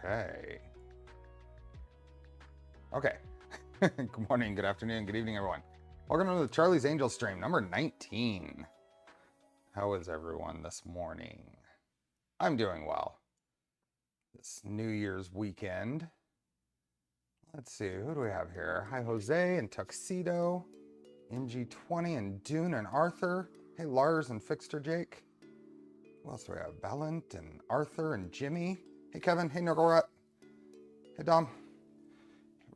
Okay. Okay. Good morning, good afternoon, good evening, everyone. Welcome to the Charlie's Angel stream, number 19. How is everyone this morning? I'm doing well. This New Year's weekend. Let's see, who do we have here? Hi, Jose and Tuxedo, MG20 and Dune and Arthur. Hey, Lars and Fixter Jake. Who else do we have? Ballant and Arthur and Jimmy. Hey, Kevin. Hey, Nogorot. Hey, Dom.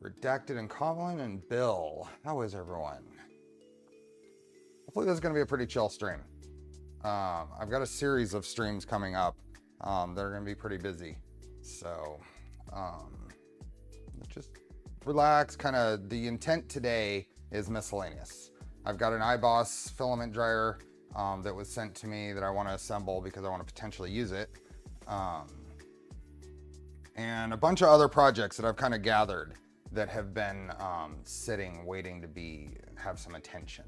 Redacted and Colin and Bill. How is everyone? Hopefully this is going to be a pretty chill stream. I've got a series of streams coming up that are going to be pretty busy. So just relax. Kind of the intent today is miscellaneous. I've got an Eibos filament dryer that was sent to me that I want to assemble because I want to potentially use it. And a bunch of other projects that I've kind of gathered that have been sitting, waiting to have some attention.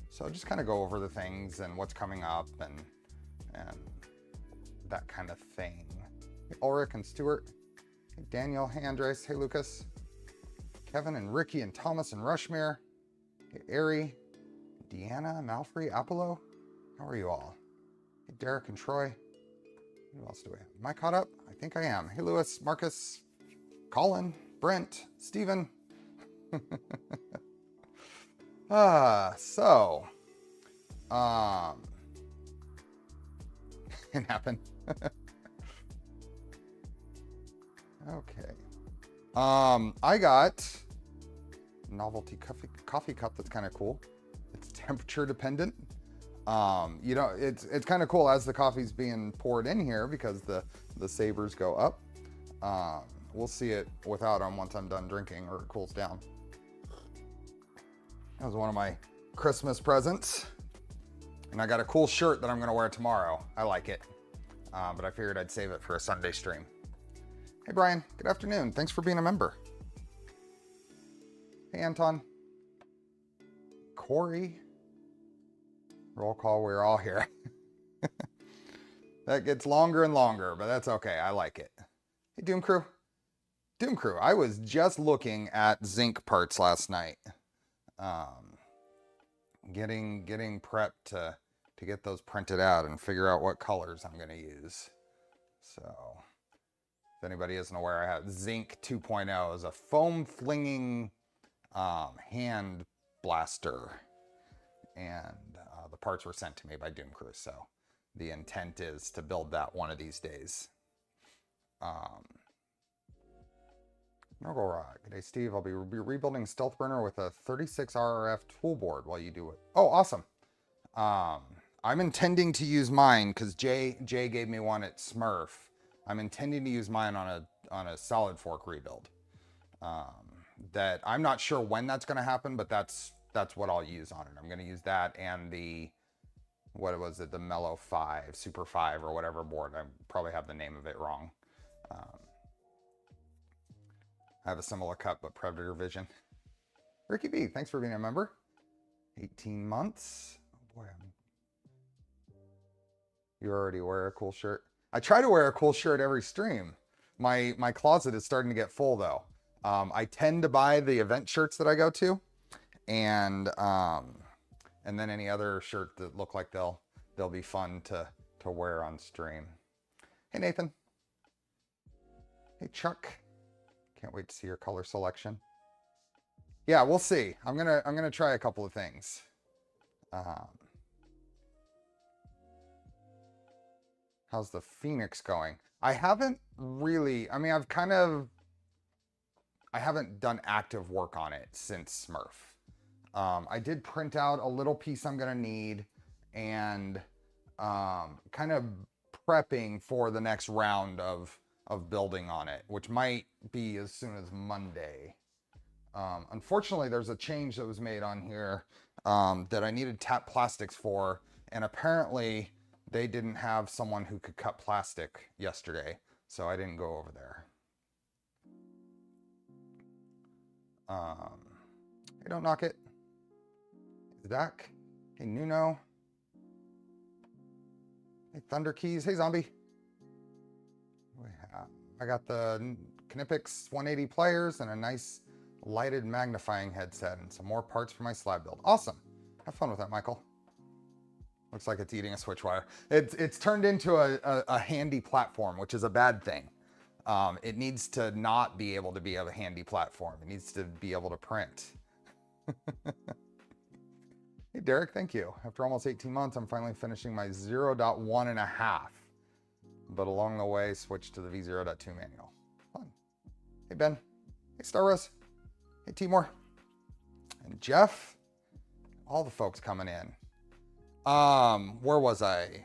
So just kind of go over the things and what's coming up and that kind of thing. Hey, Ulrich and Stuart. Hey, Daniel. Hey, Andres. Hey, Lucas. Kevin and Ricky and Thomas and Rushmere. Hey, Ari. Deanna, Malfrey, Apollo. How are you all? Hey, Derek and Troy. Who else do we have? Am I caught up? I think I am. Hey, Lewis, Marcus, Colin, Brent, Steven. It happened. Okay. I got a novelty coffee cup that's kind of cool. It's temperature dependent. You know, it's kind of cool as the coffee's being poured in here because the sabers go up. We'll see it without them once I'm done drinking or it cools down. That was one of my Christmas presents. And I got a cool shirt that I'm going to wear tomorrow. I like it. But I figured I'd save it for a Sunday stream. Hey, Brian. Good afternoon. Thanks for being a member. Hey, Anton. Corey. Roll call. We're all here. That gets longer and longer, but that's okay. I like it. Hey, Doom Crew. Doom Crew. I was just looking at zinc parts last night. Getting prepped to get those printed out and figure out what colors I'm going to use. So if anybody isn't aware, I have Zinc 2.0 is a foam flinging hand blaster, and the parts were sent to me by Doom Crew. So the intent is to build that one of these days. Nogorod. G'day, Steve. I'll be rebuilding Stealth Burner with a 36 RRF tool board while you do it. Oh, awesome. I'm intending to use mine because Jay gave me one at Smurf. I'm intending to use mine on a solid fork rebuild. That I'm not sure when that's going to happen, but that's what I'll use on it. I'm going to use that and the the Mellow 5, Super 5 or whatever board. I probably have the name of it wrong. I have a similar cut, but Predator Vision. Ricky B, thanks for being a member. 18 months. Oh boy, you already wear a cool shirt. I try to wear a cool shirt every stream. My closet is starting to get full though. I tend to buy the event shirts that I go to, and then any other shirt that look like they'll be fun to wear on stream. Hey Nathan. Hey Chuck. Can't wait to see your color selection. Yeah, we'll see. I'm gonna try a couple of things. How's the Phoenix going? I haven't really. I mean, I haven't done active work on it since Smurf. I did print out a little piece I'm gonna need, and kind of prepping for the next round of building on it, which might be as soon as Monday. Unfortunately, there's a change that was made on here that I needed tap plastics for, and apparently they didn't have someone who could cut plastic yesterday, so I didn't go over there. Hey, don't knock it. Hey, Zach. Hey, Nuno. Hey, Thunder Keys. Hey, Zombie. We have I got the Knipex 180 pliers and a nice lighted magnifying headset and some more parts for my slab build. Awesome. Have fun with that, Michael. Looks like it's eating a switch wire. It's turned into a handy platform, which is a bad thing. It needs to not be able to be a handy platform. It needs to be able to print. Hey, Derek, thank you. After almost 18 months, I'm finally finishing my 0.1.5. But along the way, switched to the V0.2 manual. Fun. Hey, Ben. Hey, Star Rose. Hey, Timor. And Jeff. All the folks coming in. Where was I?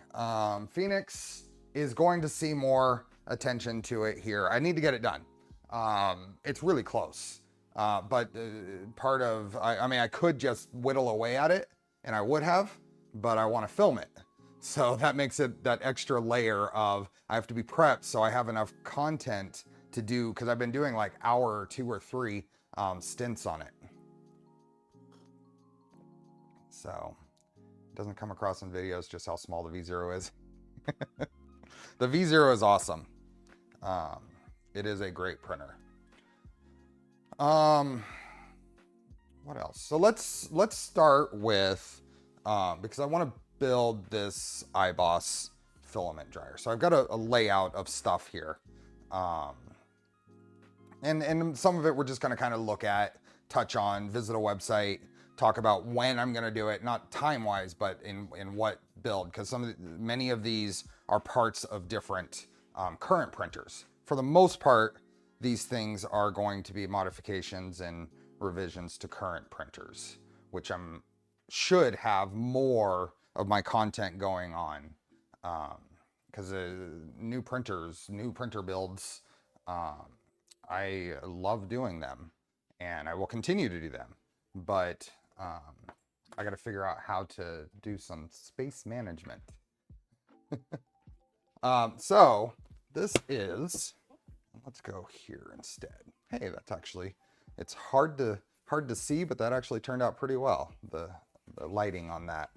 Phoenix is going to see more attention to it here. I need to get it done. It's really close. But part of, I mean, I could just whittle away at it, and I would have, but I want to film it. So that makes it that extra layer of, I have to be prepped so I have enough content to do, because I've been doing like hour or 2 or 3 stints on it. So it doesn't come across in videos just how small the V0 is. The V0 is awesome. It is a great printer. What else? So let's start with, because I want to build this Eibos filament dryer. So I've got a layout of stuff here. And some of it we're just going to kind of look at, touch on, visit a website, talk about when I'm going to do it, not time-wise, but in what build, because many of these are parts of different current printers. For the most part, these things are going to be modifications and revisions to current printers, which should have more of my content going on, because new printer builds, I love doing them, and I will continue to do them, but I got to figure out how to do some space management. So this is, let's go here instead. Hey, that's actually, it's hard to see, but that actually turned out pretty well, the lighting on that.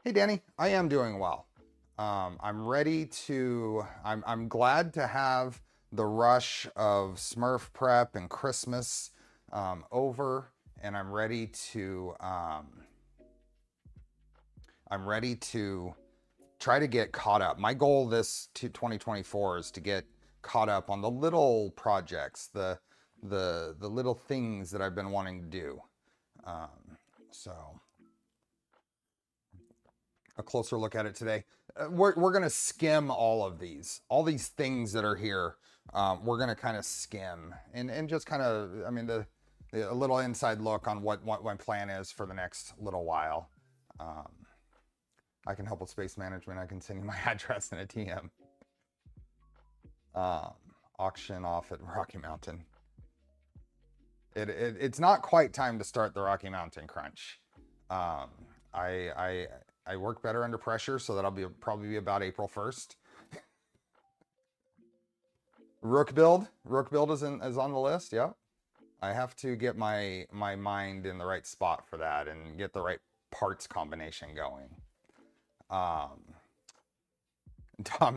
Hey, Danny, I am doing well. I'm ready to, I'm glad to have the rush of Smurf prep and Christmas over, and I'm ready to try to get caught up. My goal this 2024 is to get caught up on the little projects, the little things that I've been wanting to do. So a closer look at it today. We're going to skim all these things that are here. We're going to kind of skim and just kind of, I mean, a little inside look on what my plan is for the next little while. I can help with space management. I can send you my address and a TM. Auction off at Rocky Mountain. It's not quite time to start the Rocky Mountain crunch. I work better under pressure, so that'll probably be about April 1st. Rook build is on the list. Yep. I have to get my mind in the right spot for that and get the right parts combination going. Tom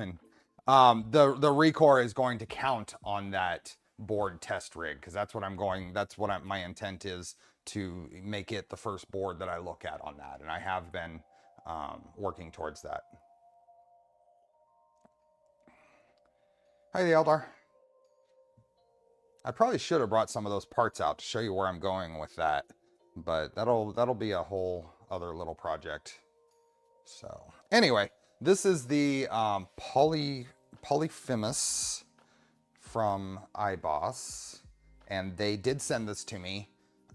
and the Recore is going to count on that board test rig, because that's what my intent is, to make it the first board that I look at on that, and I have been working towards that. Hi, the Eldar. I probably should have brought some of those parts out to show you where I'm going with that, but that'll be a whole other little project. So anyway, this is the Polyphemus from Eibos, and they did send this to me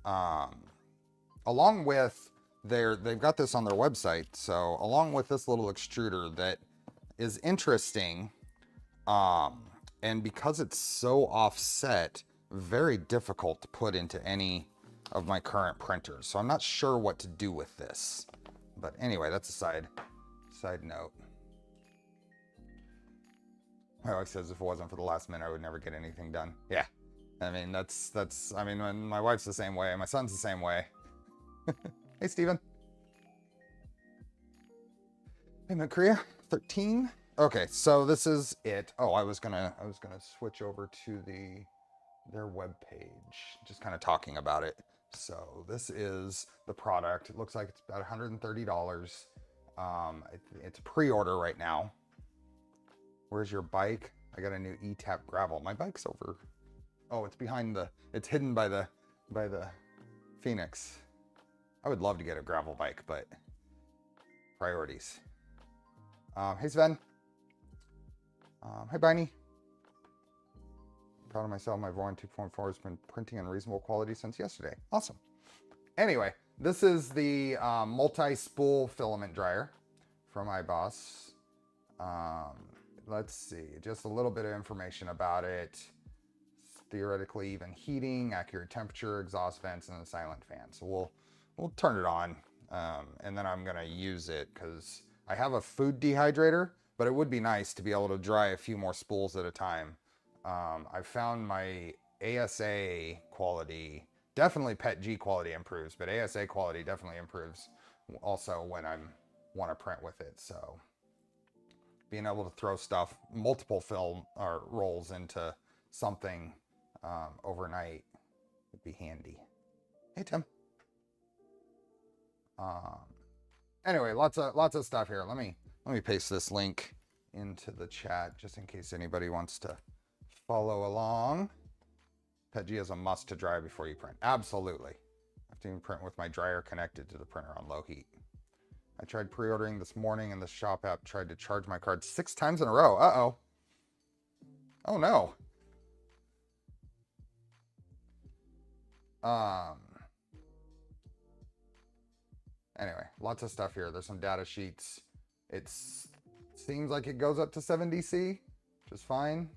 along with they've got this on their website. So along with this little extruder that is interesting, and because it's so offset, very difficult to put into any of my current printers. So I'm not sure what to do with this. But anyway, that's a side note. My wife says if it wasn't for the last minute, I would never get anything done. Yeah. I mean, I mean, when my wife's the same way, my son's the same way. Hey, Steven. Hey, Korea, 13. Okay, so this is it. Oh, I was gonna switch over to their web page, just kind of talking about it. So this is the product. It looks like it's about $130. It's pre-order right now. Where's your bike? I got a new E-Tap gravel. My bike's over. Oh, it's behind it's hidden by the Phoenix. I would love to get a gravel bike, but priorities. Hey Sven. Hey Biney. Proud of myself. My Voron 2.4 has been printing in reasonable quality since yesterday. Awesome. Anyway, this is the multi-spool filament dryer from Eibos. Let's see, just a little bit of information about it. It's theoretically even heating, accurate temperature, exhaust vents, and a silent fan. So we'll turn it on, and then I'm gonna use it because I have a food dehydrator, but it would be nice to be able to dry a few more spools at a time. I found my ASA quality, definitely PETG quality improves, but ASA quality definitely improves also when I want to print with it. So being able to throw stuff, multiple film or rolls into something overnight would be handy. Hey Tim. Anyway, lots of stuff here. Let me paste this link into the chat just in case anybody wants to follow along. PETG is a must to dry before you print. Absolutely. I have to even print with my dryer connected to the printer on low heat. I tried pre-ordering this morning and the shop app tried to charge my card 6 times in a row. Uh-oh. Oh no. Anyway, lots of stuff here. There's some data sheets. It seems like it goes up to 7 DC, which is fine.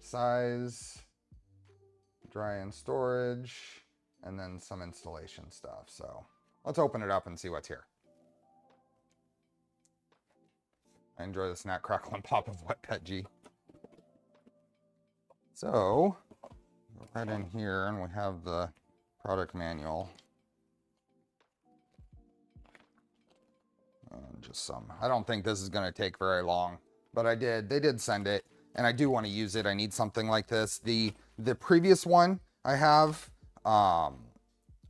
Size, dry and storage, and then some installation stuff. So let's open it up and see what's here. I enjoy the snack, crackle, and pop of wet PETG. So right in here, and we have the product manual. And just some. I don't think this is going to take very long, but they did send it, and I do want to use it. I need something like this. The previous one I have, I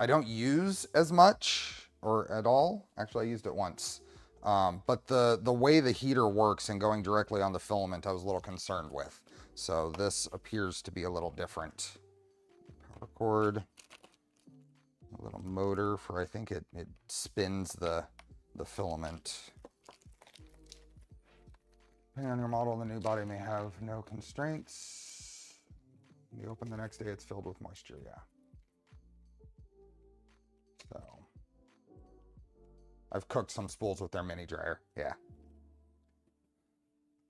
don't use as much or at all. Actually, I used it once. But the way the heater works and going directly on the filament, I was a little concerned with. So this appears to be a little different. Power cord, a little motor for, I think it spins the filament. Depending on your model, the new body may have no constraints. You open the next day, it's filled with moisture, yeah. So I've cooked some spools with their mini dryer, yeah.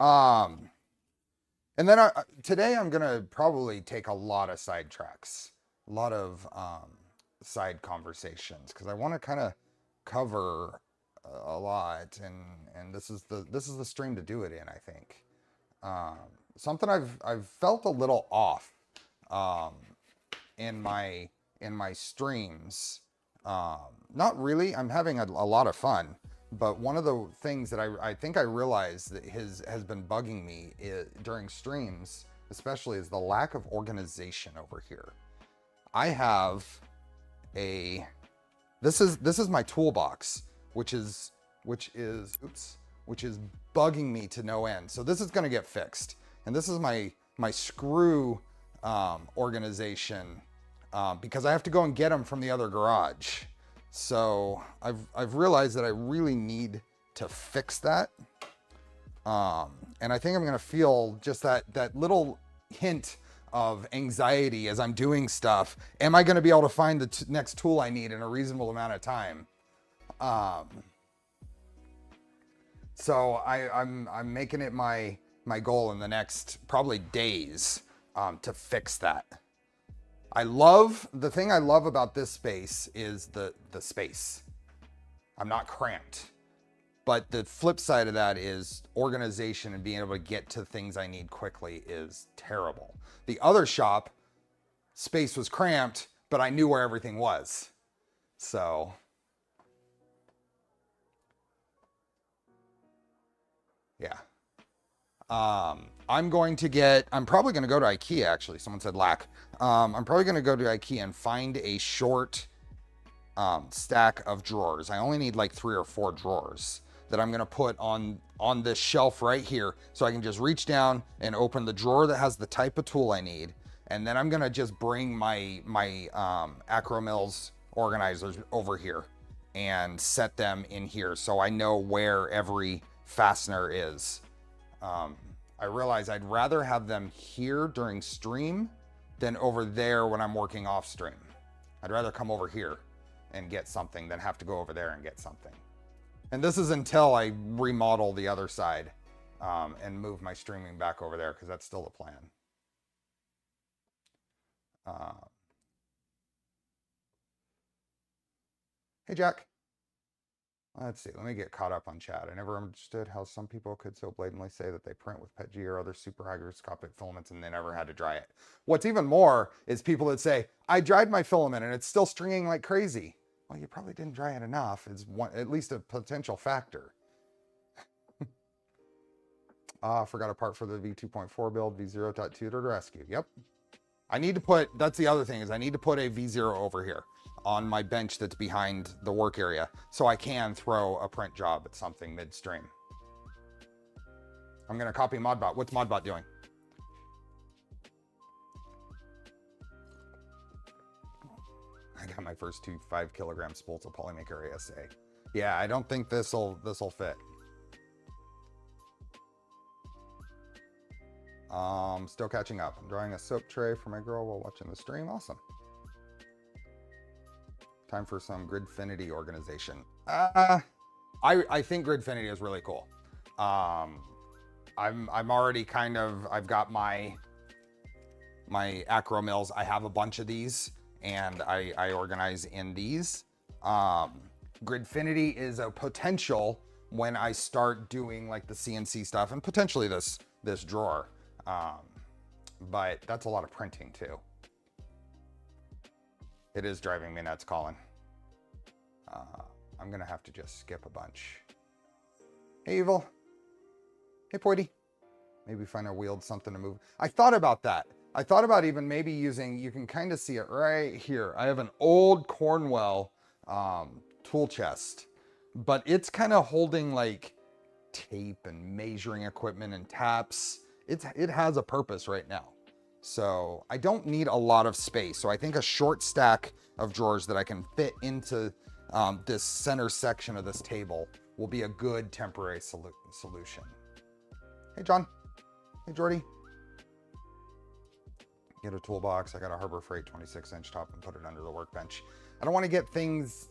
And then today I'm gonna probably take a lot of side tracks, a lot of side conversations, because I want to kind of cover a lot, and this is the stream to do it in, I think. Something I've felt a little off in my streams. Not really. I'm having a lot of fun, but one of the things that I think I realized that has been bugging me during streams, especially, is the lack of organization over here. I have this is my toolbox, which is bugging me to no end. So this is going to get fixed, and this is my screw organization, because I have to go and get them from the other garage. So I've realized that I really need to fix that, and I think I'm going to feel just that little hint of anxiety as I'm doing stuff. Am I going to be able to find the next tool I need in a reasonable amount of time? So I'm making it my goal in the next probably days to fix that. The thing I love about this space is the space. I'm not cramped. But the flip side of that is organization, and being able to get to things I need quickly is terrible. The other shop, space was cramped, but I knew where everything was. So Yeah. I'm probably going to go to IKEA, actually. Someone said lack. I'm probably going to go to IKEA and find a short stack of drawers. I only need like 3 or 4 drawers that I'm going to put on this shelf right here. So I can just reach down and open the drawer that has the type of tool I need. And then I'm going to just bring my Acromills organizers over here and set them in here so I know where every fastener is. I realize I'd rather have them here during stream than over there when I'm working off stream. I'd rather come over here and get something than have to go over there and get something. And this is until I remodel the other side and move my streaming back over there, because that's still the plan. Hey, Jack. Let's see. Let me get caught up on chat. I never understood how some people could so blatantly say that they print with PETG or other super hygroscopic filaments and they never had to dry it. What's even more is people that say, I dried my filament and it's still stringing like crazy. Well, you probably didn't dry it enough. It's at least a potential factor. Forgot a part for the V2.4 build, V0.2 to rescue. Yep. I need to put, that's the other thing, is I need to put a V0 over here on my bench that's behind the work area so I can throw a print job at something midstream. I'm going to copy Modbot. What's Modbot doing? I got my first 2 5-kilogram spools of Polymaker ASA. Yeah, I don't think this'll fit. Still catching up. I'm drawing a soap tray for my girl while watching the stream. Awesome. Time for some Gridfinity organization. I think Gridfinity is really cool. I'm already kind of, I've got my Acromills. I have a bunch of these and I organize in these. Gridfinity is a potential when I start doing like the CNC stuff and potentially this drawer. But that's a lot of printing too. It is driving me nuts, Colin. I'm gonna have to just skip a bunch. Hey, Evil. Hey, Poity. Maybe find a wheeled something to move. I thought about that. I thought about even maybe using, you can kind of see it right here. I have an old Cornwell tool chest, but it's kind of holding like tape and measuring equipment and taps. It has a purpose right now. So I don't need a lot of space. So I think a short stack of drawers that I can fit into this center section of this table will be a good temporary solution. Hey, John. Hey, Jordy. Get a toolbox. I got a Harbor Freight 26-inch top and put it under the workbench. I don't want to get things,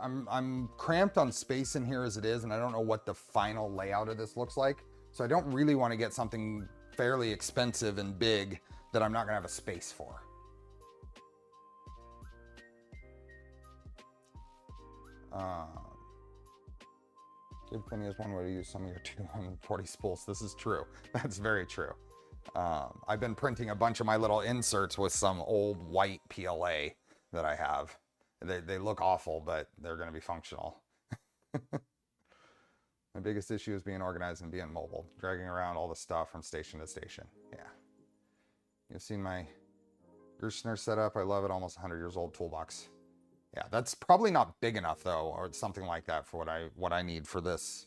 I'm cramped on space in here as it is, and I don't know what the final layout of this looks like. So I don't really want to get something fairly expensive and big that I'm not going to have a space for. Give Penny is one way to use some of your 240 spools. This is true. That's very true. I've been printing a bunch of my little inserts with some old white PLA that I have. They look awful, but they're going to be functional. My biggest issue is being organized and being mobile, dragging around all the stuff from station to station. Yeah. You've seen my Gerstner setup. I love it. Almost 100 years old toolbox. Yeah, that's probably not big enough though, or something like that for what I need for this.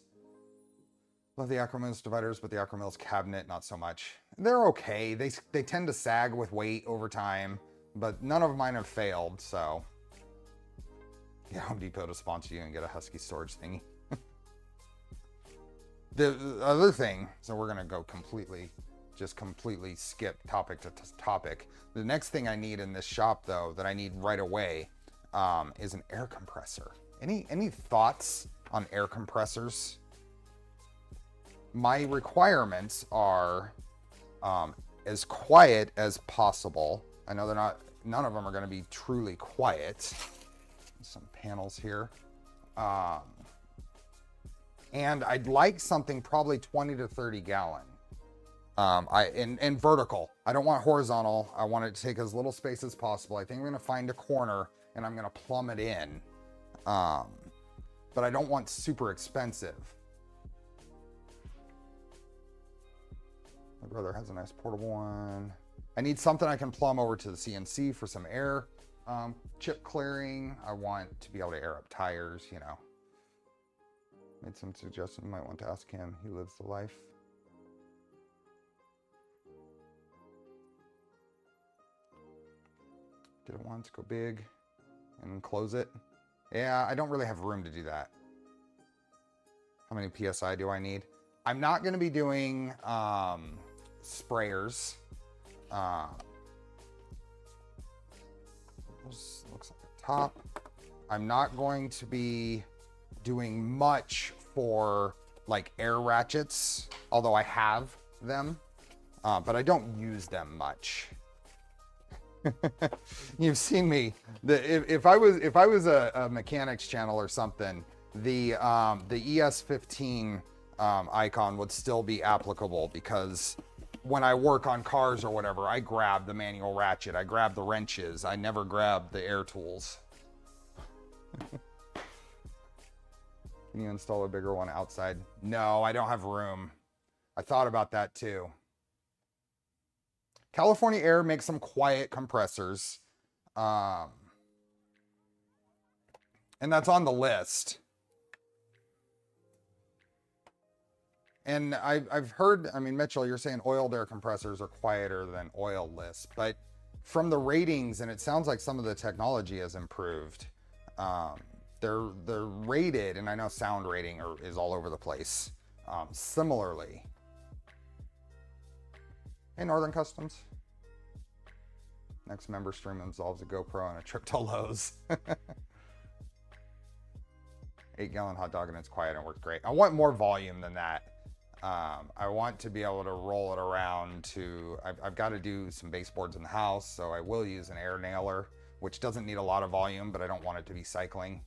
Love the Acromills dividers, but the Acromills cabinet, not so much. They're okay. They tend to sag with weight over time, but none of mine have failed, so. Yeah, Home Depot to sponsor you and get a Husky storage thingy. The other thing, so we're gonna go completely skip topic to topic. The next thing I need in this shop though, that I need right away, is an air compressor. Any thoughts on air compressors? My requirements are as quiet as possible. I know none of them are gonna be truly quiet. Some panels here. And I'd like something probably 20 to 30 gallon. And vertical. I don't want horizontal. I want it to take as little space as possible. I think I'm gonna find a corner and I'm gonna plumb it in. But I don't want super expensive. brother has a nice portable one. I need something I can plumb over to the CNC for some air chip clearing. I want to be able to air up tires, you know. Made some suggestions. Might want to ask him. He lives the life. Did it once, go big, and close it. Yeah, I don't really have room to do that. How many PSI do I need? I'm not going to be doing sprayers. This looks like a top. I'm not going to be doing much for like air ratchets, although I have them, but I don't use them much. You've seen me. If I was a mechanics channel or something, the ES15 icon would still be applicable, because when I work on cars or whatever, I grab the manual ratchet, I grab the wrenches, I never grab the air tools. Can you install a bigger one outside? No, I don't have room. I thought about that too. California Air makes some quiet compressors. And that's on the list. And I've heard, I mean, Mitchell, you're saying oiled air compressors are quieter than oilless, but from the ratings, and it sounds like some of the technology has improved. They're rated, and I know sound rating is all over the place. Similarly. Hey, Northern Customs. Next member stream involves a GoPro and a trip to Lowe's. 8-gallon hot dog, and it's quiet and works great. I want more volume than that. I want to be able to roll it around to, I've got to do some baseboards in the house, so I will use an air nailer, which doesn't need a lot of volume, but I don't want it to be cycling.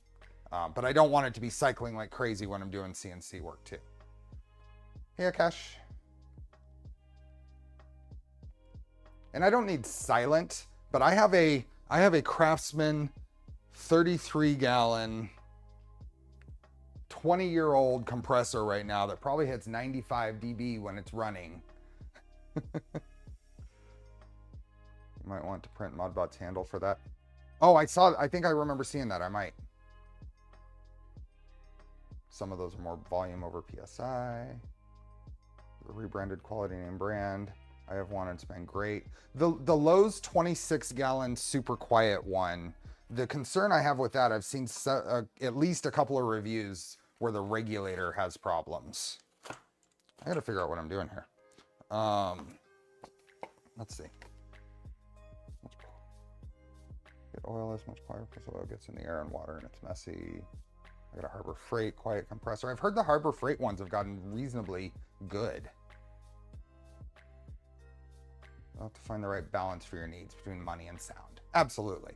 But I don't want it to be cycling like crazy when I'm doing CNC work too. Hey, Akash. And I don't need silent, but I have a Craftsman 33-gallon 20-year-old compressor right now that probably hits 95 dB when it's running. You might want to print Modbot's handle for that. Oh, I think I remember seeing that. I might. Some of those are more volume over PSI. The rebranded quality name brand. I have one, it's been great. The Lowe's 26-gallon super quiet one, the concern I have with that, I've seen at least a couple of reviews where the regulator has problems. I gotta figure out what I'm doing here. Let's see. Get oil as much quieter because oil gets in the air and water and it's messy. I got a Harbor Freight quiet compressor. I've heard the Harbor Freight ones have gotten reasonably good. You'll have to find the right balance for your needs between money and sound. Absolutely.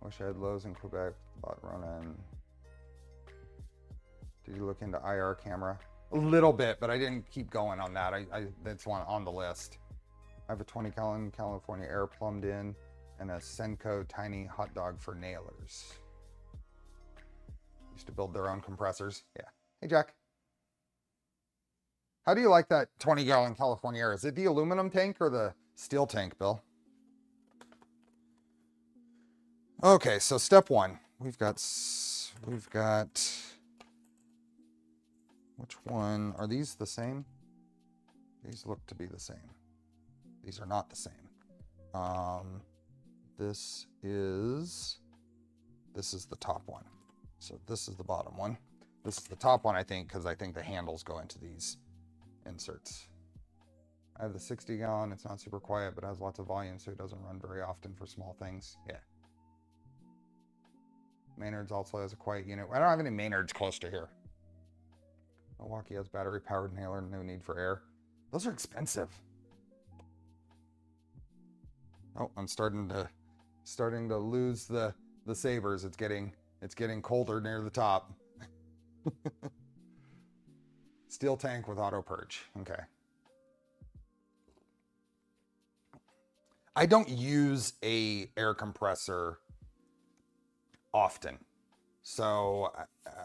Wish I had Lowe's in Quebec, bought Ronin. Did you look into IR camera? A little bit, but I didn't keep going on that. That's one on the list. I have a 20-gallon California Air plumbed in and a Senko tiny hot dog for nailers. Used to build their own compressors. Yeah. Hey, Jack. How do you like that 20-gallon California Air? Is it the aluminum tank or the steel tank, Bill? Okay, so step one. We've got, which one? Are these the same? These look to be the same. These are not the same. This is the top one. So this is the bottom one. This is the top one, I think, because I think the handles go into these inserts. I have the 60-gallon. It's not super quiet, but has lots of volume, so it doesn't run very often for small things. Yeah. Maynard's also has a quiet unit. I don't have any Maynards close to here. Milwaukee has battery-powered nailer, no need for air. Those are expensive. Oh, I'm starting to lose the sabers. It's getting colder near the top. Steel tank with auto purge. Okay. I don't use a air compressor often, so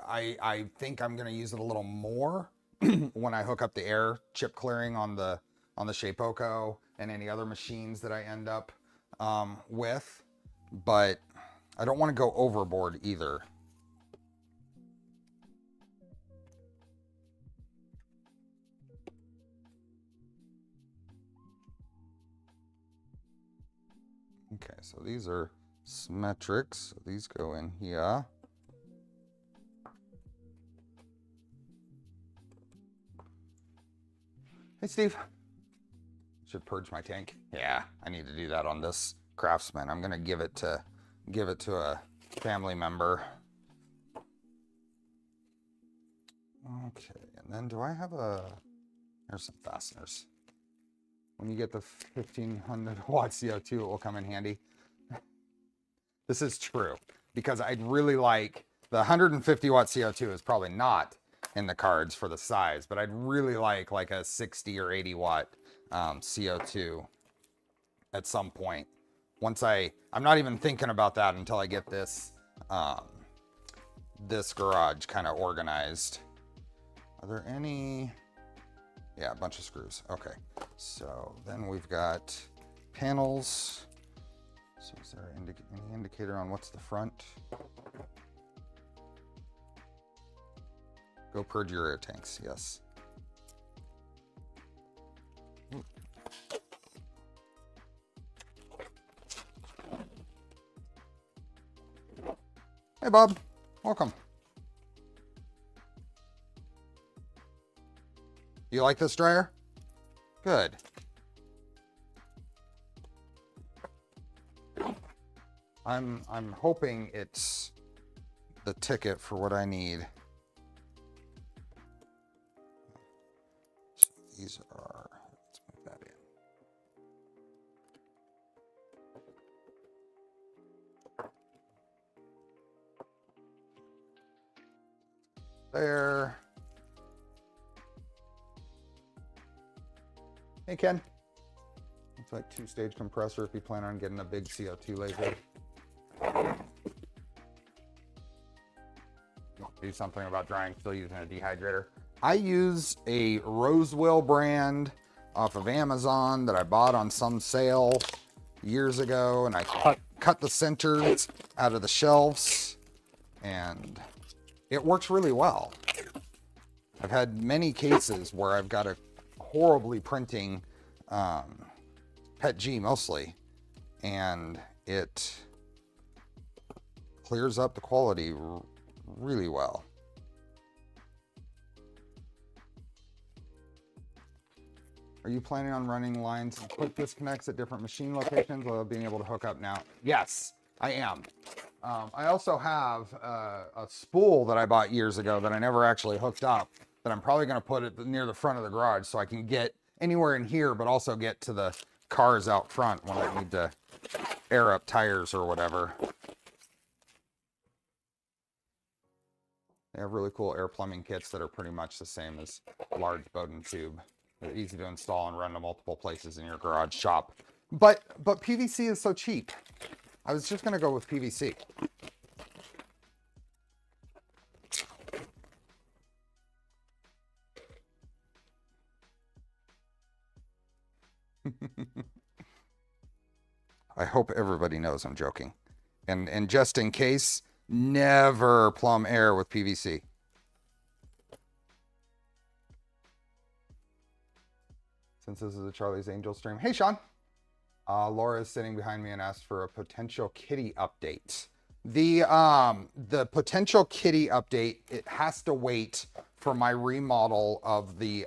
I think I'm going to use it a little more when I hook up the air chip clearing on the Shapeoko and any other machines that I end up with, but I don't want to go overboard either. Okay, so these are symmetrics. So these go in here. Hey, Steve. Should purge my tank. Yeah, I need to do that on this Craftsman. I'm gonna give it to a family member. Okay, and then do I have a? There's some fasteners. When you get the 1500 watt CO2, it will come in handy. This is true, because I'd really like the 150 watt CO2 is probably not in the cards for the size, but I'd really like a 60 or 80 watt CO2 at some point. Once I'm not even thinking about that until I get this this garage kind of organized. Are there any? Yeah, a bunch of screws. Okay, so then we've got panels. So is there any indicator on what's the front? Go purge your air tanks, yes. Ooh. Hey, Bob, welcome. You like this dryer? Good. I'm hoping it's the ticket for what I need. So these are, let's move that in. There. Hey, Ken. It's like 2-stage compressor if you plan on getting a big CO2 laser. Do something about drying, still using a dehydrator. I use a Rosewell brand off of Amazon that I bought on some sale years ago, and I cut the centers out of the shelves, and it works really well. I've had many cases where I've got a horribly printing PETG mostly, and it clears up the quality really well. Are you planning on running lines and quick disconnects at different machine locations while being able to hook up now? Yes, I am. I also have a spool that I bought years ago that I never actually hooked up, that I'm probably going to put it near the front of the garage so I can get anywhere in here, but also get to the cars out front when I need to air up tires or whatever. They have really cool air plumbing kits that are pretty much the same as a large Bowden tube. They're easy to install and run to multiple places in your garage shop. But PVC is so cheap. I was just gonna go with PVC. I hope everybody knows I'm joking. And just in case, never plumb air with PVC. Since this is a Charlie's Angel stream. Hey, Sean. Laura is sitting behind me and asked for a potential kitty update. The potential kitty update, it has to wait for my remodel of the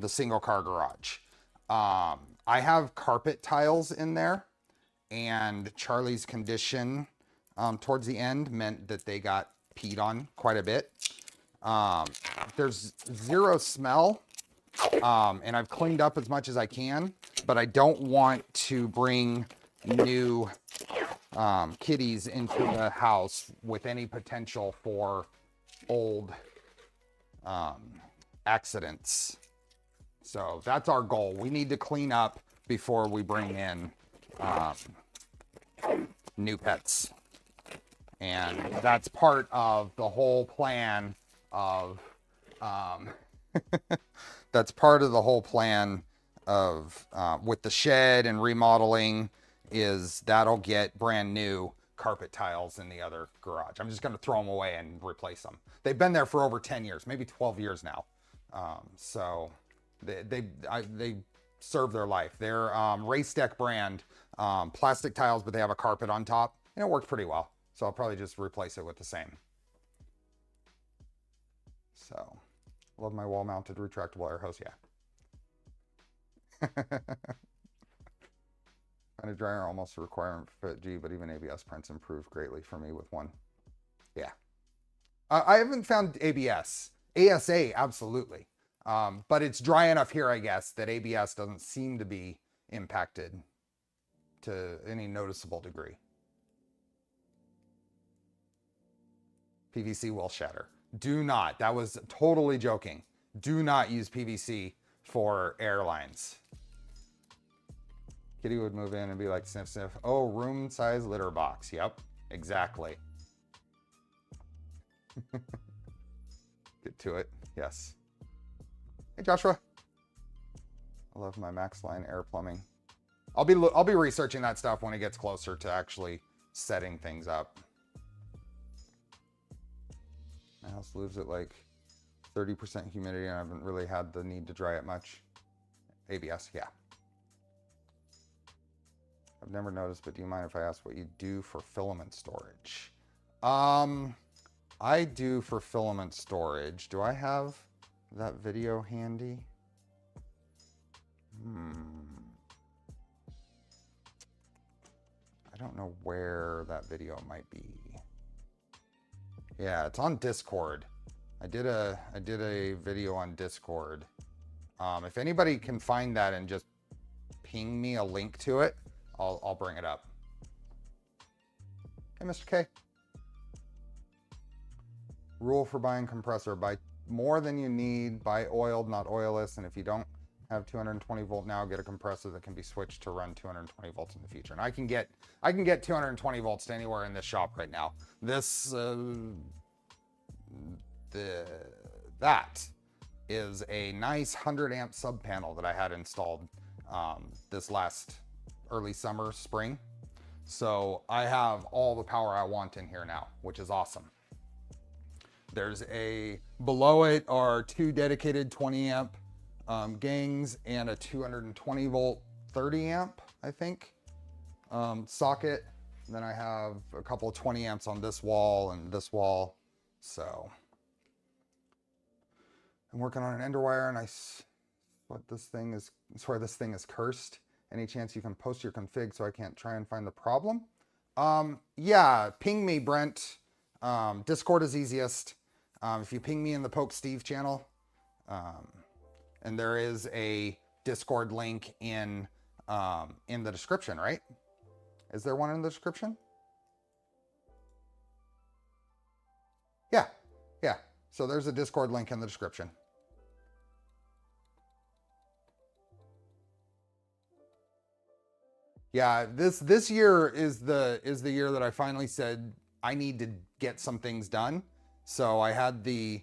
single car garage. I have carpet tiles in there, and Charlie's condition towards the end meant that they got peed on quite a bit. There's zero smell, and I've cleaned up as much as I can, but I don't want to bring new kitties into the house with any potential for old accidents. So that's our goal. We need to clean up before we bring in new pets. And that's part of the whole plan of That's part of the whole plan of with the shed and remodeling is that'll get brand new carpet tiles in the other garage. I'm just going to throw them away and replace them. They've been there for over 10 years, maybe 12 years now. So they serve their life. They're Race Deck brand plastic tiles, but they have a carpet on top, and it worked pretty well. So I'll probably just replace it with the same. So, love my wall-mounted retractable air hose, yeah. And a dryer almost a requirement for Fit G, but even ABS prints improved greatly for me with one. Yeah. I haven't found ABS. ASA, absolutely. But it's dry enough here, I guess, that ABS doesn't seem to be impacted to any noticeable degree. PVC will shatter. Do not. That was totally joking. Do not use PVC for airlines. Kitty would move in and be like, sniff, sniff. Oh, room size litter box. Yep, exactly. Get to it. Yes. Hey, Joshua. I love my Max Line air plumbing. I'll be researching that stuff when it gets closer to actually setting things up. My house lives at like 30% humidity and I haven't really had the need to dry it much. ABS, yeah. I've never noticed, but do you mind if I ask what you do for filament storage? I do for filament storage. Do I have that video handy? I don't know where that video might be. Yeah, it's on Discord. I did a video on Discord. If anybody can find that and just ping me a link to it, I'll bring it up. Hey, Mr. K. Rule for buying compressor: buy more than you need, buy oiled, not oilless, and if you don't have 220 volt now, get a compressor that can be switched to run 220 volts in the future. And I can get 220 volts to anywhere in this shop right now. This that is a nice 100 amp sub panel that I had installed this last early summer, spring. So I have all the power I want in here now, which is awesome. There's below it are two dedicated 20 amp gangs and a 220 volt 30 amp, I think, socket. And then I have a couple of 20 amps on this wall and this wall. So I'm working on an Enderwire, and I swear this thing is cursed. Any chance you can post your config so I can't try and find the problem? Yeah, ping me, Brent. Discord is easiest. If you ping me in the Poke Steve channel, and there is a Discord link in the description, right? Is there one in the description? Yeah, yeah. So there's a Discord link in the description. Yeah, this year is the year that I finally said I need to get some things done. So I had the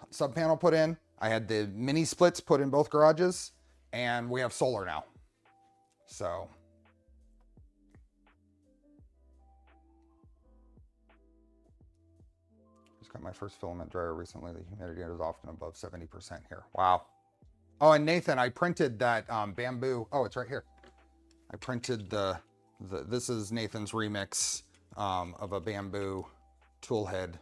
sub panel put in, I had the mini splits put in both garages, and we have solar now. So just got my first filament dryer recently. The humidity is often above 70% here. Wow. Oh, and Nathan, I printed that bamboo. Oh, it's right here. I printed this is Nathan's remix of a bamboo tool head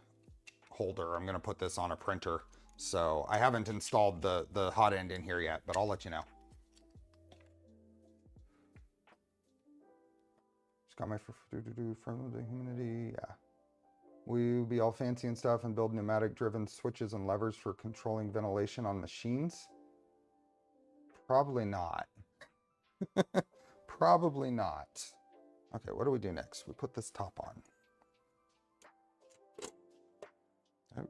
holder. I'm gonna put this on a printer. So I haven't installed the hot end in here yet, but I'll let you know. Just got my from the humidity, yeah. Will be all fancy and stuff and build pneumatic driven switches and levers for controlling ventilation on machines? Probably not. Probably not. Okay, what do we do next? We put this top on. Oh,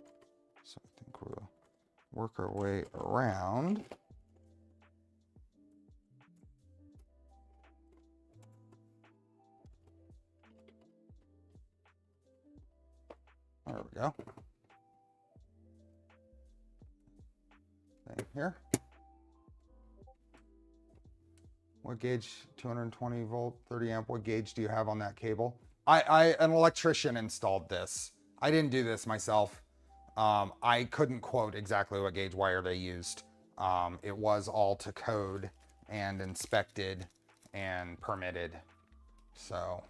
so I think we'll work our way around. There we go. Thank here. What gauge? 220 volt, 30 amp. What gauge do you have on that cable? An electrician installed this. I didn't do this myself. I couldn't quote exactly what gauge wire they used. It was all to code and inspected and permitted. So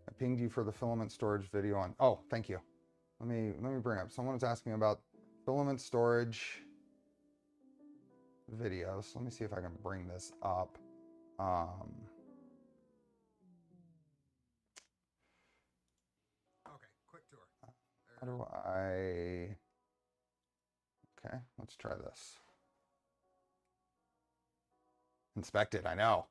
I pinged you for the filament storage video on. Oh, thank you. Let me bring up. Someone was asking about filament storage videos. Let me see if I can bring this up. Okay, quick tour. How do I? Okay, let's try this. Inspect it. I know.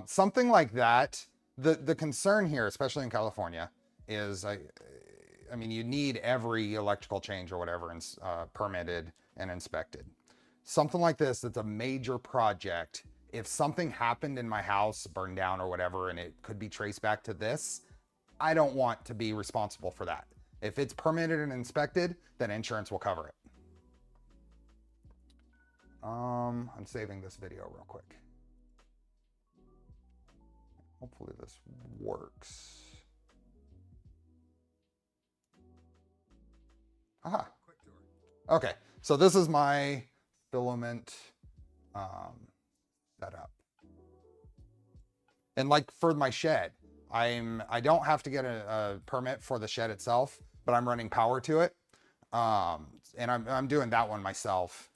Something like that. The concern here, especially in California, is I mean, you need every electrical change or whatever permitted and inspected. Something like this, that's a major project. If something happened in my house, burned down or whatever, and it could be traced back to this, I don't want to be responsible for that. If it's permitted and inspected, then insurance will cover it. I'm saving this video real quick. Hopefully this works. Aha. Okay, so this is my filament setup. And like for my shed, I don't have to get a permit for the shed itself, but I'm running power to it. And I'm doing that one myself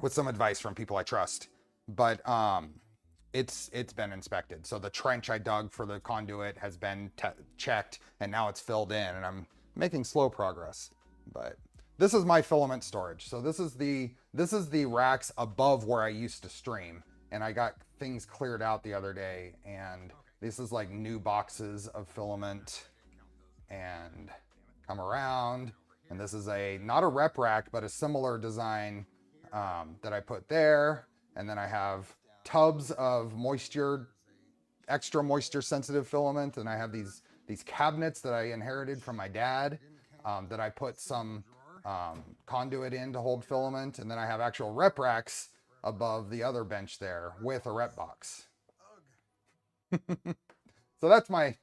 with some advice from people I trust. But it's been inspected. So the trench I dug for the conduit has been checked, and now it's filled in, and I'm making slow progress. But this is my filament storage. So this is the racks above where I used to stream, and I got things cleared out the other day, and this is like new boxes of filament, and come around, and this is not a rep rack, but a similar design that I put there. And then I have tubs of extra moisture sensitive filament, and I have these cabinets that I inherited from my dad that I put some conduit in to hold filament, and then I have actual rep racks above the other bench there with a rep box. So that's my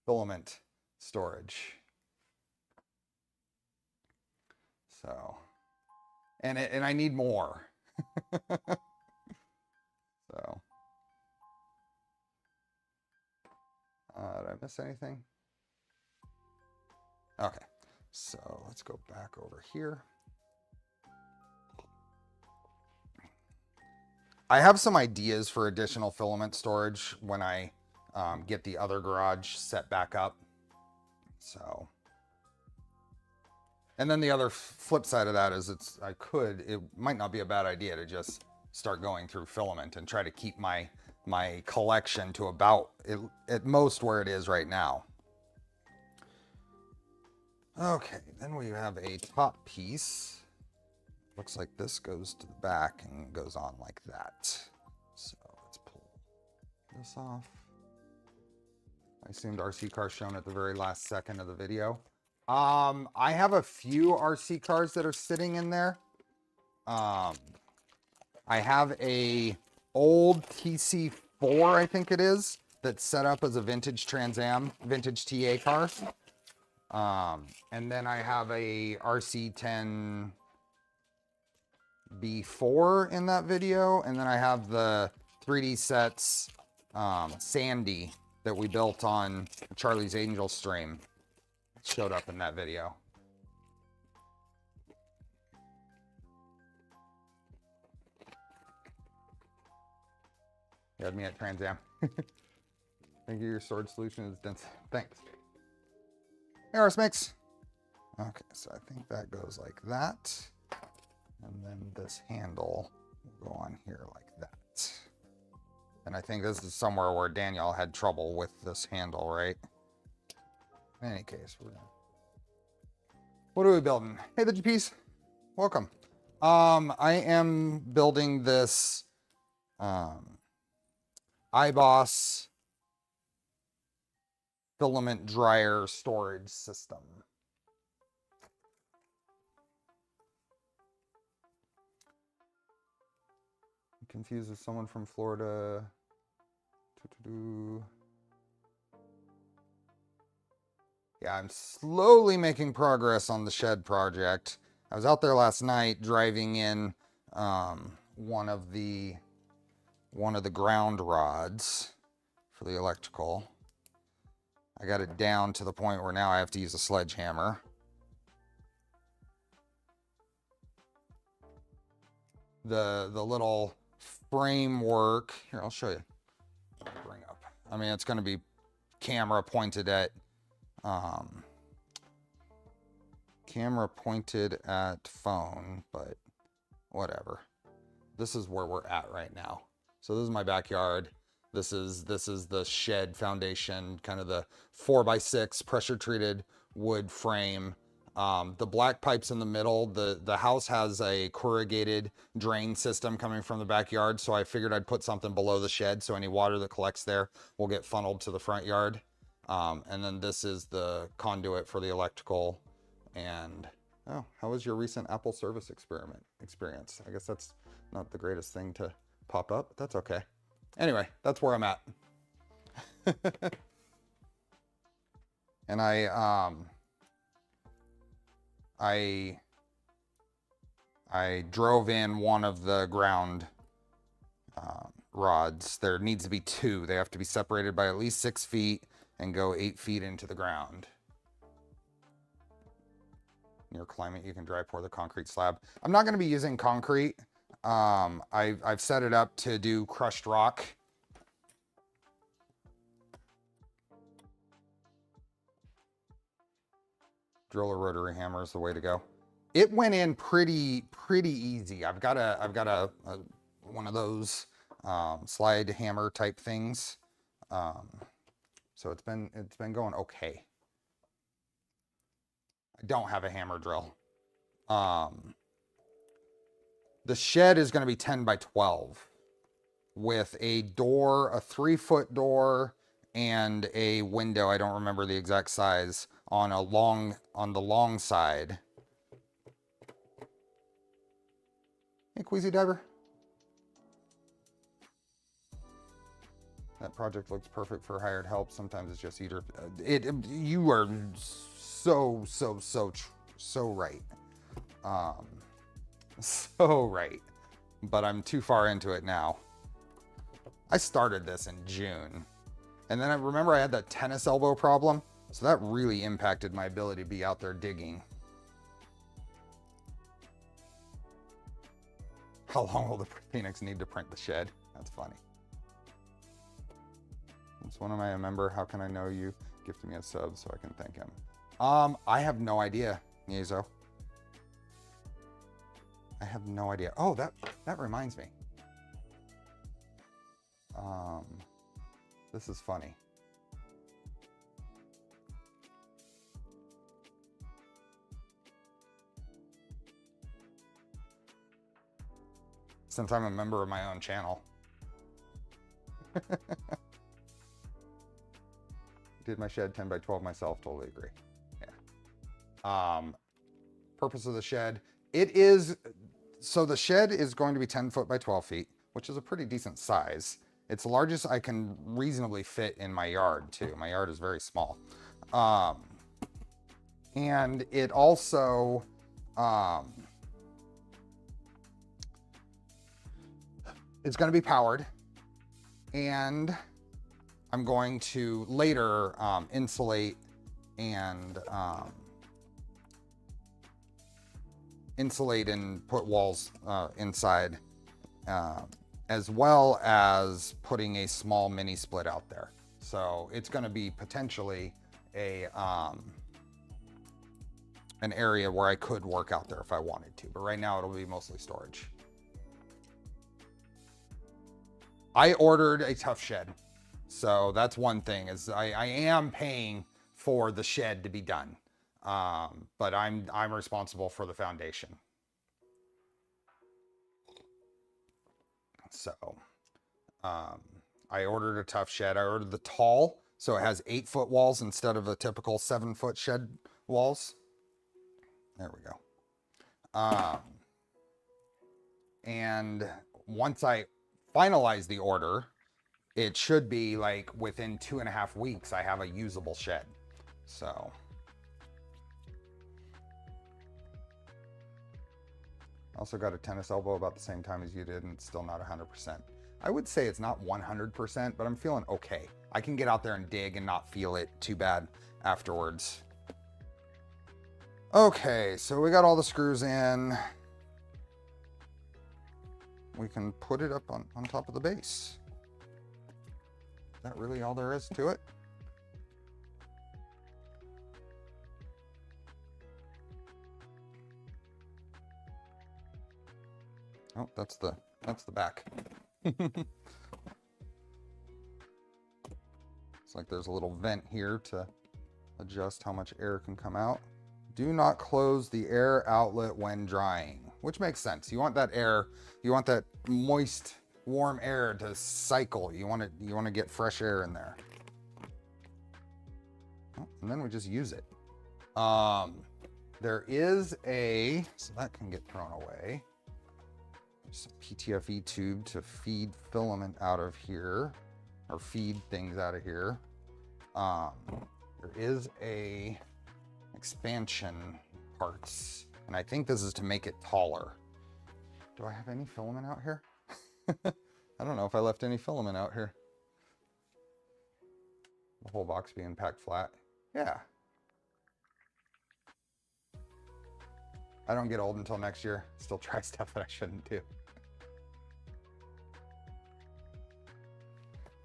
filament storage. So, and I need more. So, did I miss anything? Okay, so let's go back over here. I have some ideas for additional filament storage when I get the other garage set back up. So, and then the other flip side of that is it might not be a bad idea to just start going through filament and try to keep my collection to about at most where it is right now. Okay, then we have a top piece. Looks like this goes to the back and goes on like that. So let's pull this off. I assumed RC car shown at the very last second of the video. I have a few RC cars that are sitting in there. I have a old TC4, I think it is, that's set up as a vintage Trans Am, vintage TA car. And then I have a RC10 B4 in that video, and then I have the 3D sets Sandy that we built on Charlie's Angel stream. It showed up in that video. You had me at Trans Am. Thank you. Your storage solution is dense. Thanks. Hey, Mix. Okay, so I think that goes like that. And then this handle will go on here like that. And I think this is somewhere where Daniel had trouble with this handle, right? In any case, what are we building? Hey, the GPs, welcome. I am building this Eibos filament dryer storage system. Confused with someone from Florida. Yeah, I'm slowly making progress on the shed project. I was out there last night driving in one of the ground rods for the electrical. I got it down to the point where now I have to use a sledgehammer. The little framework here, I'll show you. Bring up. I mean, it's going to be camera pointed at phone, but whatever. This is where we're at right now. So this is my backyard. This is the shed foundation, kind of the 4x6 pressure treated wood frame. The black pipes in the middle. The house has a corrugated drain system coming from the backyard, so I figured I'd put something below the shed so any water that collects there will get funneled to the front yard. And then this is the conduit for the electrical. And oh, how was your recent Apple service experience? I guess that's not the greatest thing to pop up, but that's okay. Anyway, that's where I'm at. And I drove in one of the ground rods. There needs to be two. They have to be separated by at least 6 feet and go 8 feet into the ground. In your climate, you can dry pour the concrete slab. I'm not going to be using concrete. I've set it up to do crushed rock. Drill or rotary hammer is the way to go. It went in pretty easy. I've got a one of those slide hammer type things. So it's been going okay. I don't have a hammer drill. The shed is going to be 10 by 12 with a door, a 3-foot door, and a window. I don't remember the exact size on the long side. Hey, Queasy Diver. That project looks perfect for hired help. Sometimes it's just either. You are so right. So right. But I'm too far into it now. I started this in June. And then I remember I had that tennis elbow problem. So that really impacted my ability to be out there digging. How long will the Phoenix need to print the shed? That's funny. It's one of my member. How can I know you gifted me a sub so I can thank him? I have no idea, Niezo. I have no idea. Oh, that reminds me. This is funny. Since I'm a member of my own channel. Did my shed 10 by 12 myself, totally agree. Yeah. Purpose of the shed. So the shed is going to be 10 foot by 12 feet, which is a pretty decent size. It's the largest I can reasonably fit in my yard too. My yard is very small. And it also, it's going to be powered, and I'm going to later insulate and put walls inside, as well as putting a small mini split out there. So it's going to be potentially an area where I could work out there if I wanted to, but right now it'll be mostly storage. I ordered a tough shed. So that's one thing, is I am paying for the shed to be done. But I'm responsible for the foundation. So I ordered a tough shed. I ordered the tall So it has 8-foot walls instead of a typical 7-foot shed walls. There we go. And once I finalize the order, it should be like within 2.5 weeks, I have a usable shed. So. Also got a tennis elbow about the same time as you did, and it's still not 100%. I would say it's not 100%, but I'm feeling okay. I can get out there and dig and not feel it too bad afterwards. Okay, so we got all the screws in. We can put it up on top of the base. Is that really all there is to it? Oh, that's the back. It's like there's a little vent here to adjust how much air can come out. Do not close the air outlet when drying, which makes sense. You want that air, you want that moist, warm air to cycle. You want to get fresh air in there. Oh, and then we just use it. There is so that can get thrown away. There's a PTFE tube to feed filament out of here, or feed things out of here. There is a expansion parts, and I think this is to make it taller. Do I have any filament out here? I don't know if I left any filament out here. The whole box being packed flat. Yeah. I don't get old until next year. Still try stuff that I shouldn't do.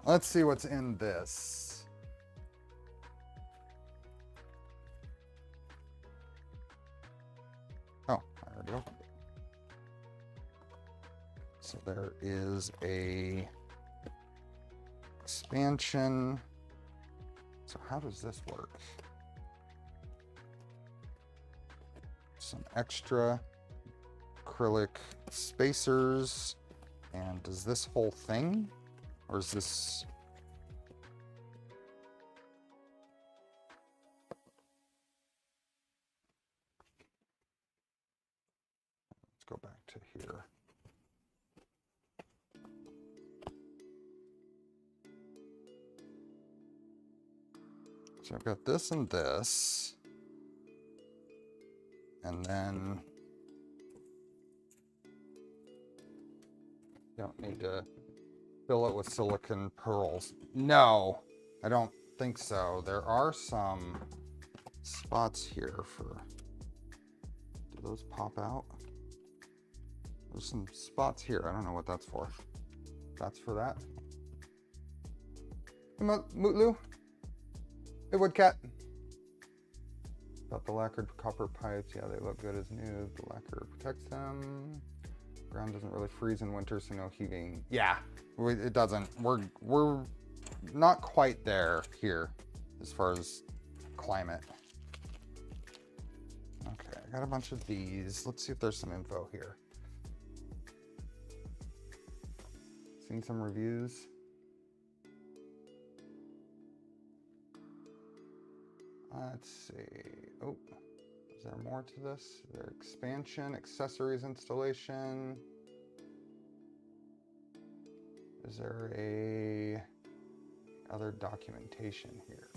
Let's see what's in this. Oh, I already opened it. So there is a expansion. So how does this work? Some extra acrylic spacers. And does this whole thing, or is this? Let's go back to here. So I've got this and this, and then don't need to fill it with silicone pearls. No, I don't think so. There are some spots here for, do those pop out? There's some spots here. I don't know what that's for. That's for that. Hey, Mootlu. Hey, Woodcat. About the lacquered copper pipes. Yeah, they look good as new. The lacquer protects them. Ground doesn't really freeze in winter, so no heaving. Yeah, it doesn't. We're not quite there here as far as climate. Okay, I got a bunch of these. Let's see if there's some info here. Seen some reviews. Let's see. Oh, is there more to this? Is there expansion, accessories installation? Is there a other documentation here?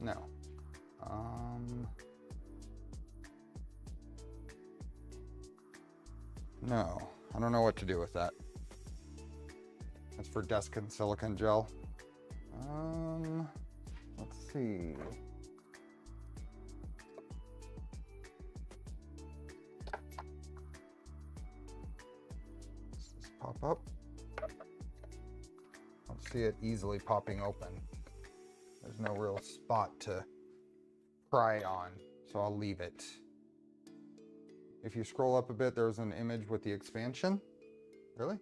No. No, I don't know what to do with that. That's for desk and silicone gel. Let's see. Does this pop up? I don't see it easily popping open. There's no real spot to pry on, so I'll leave it. If you scroll up a bit, there's an image with the expansion. Really?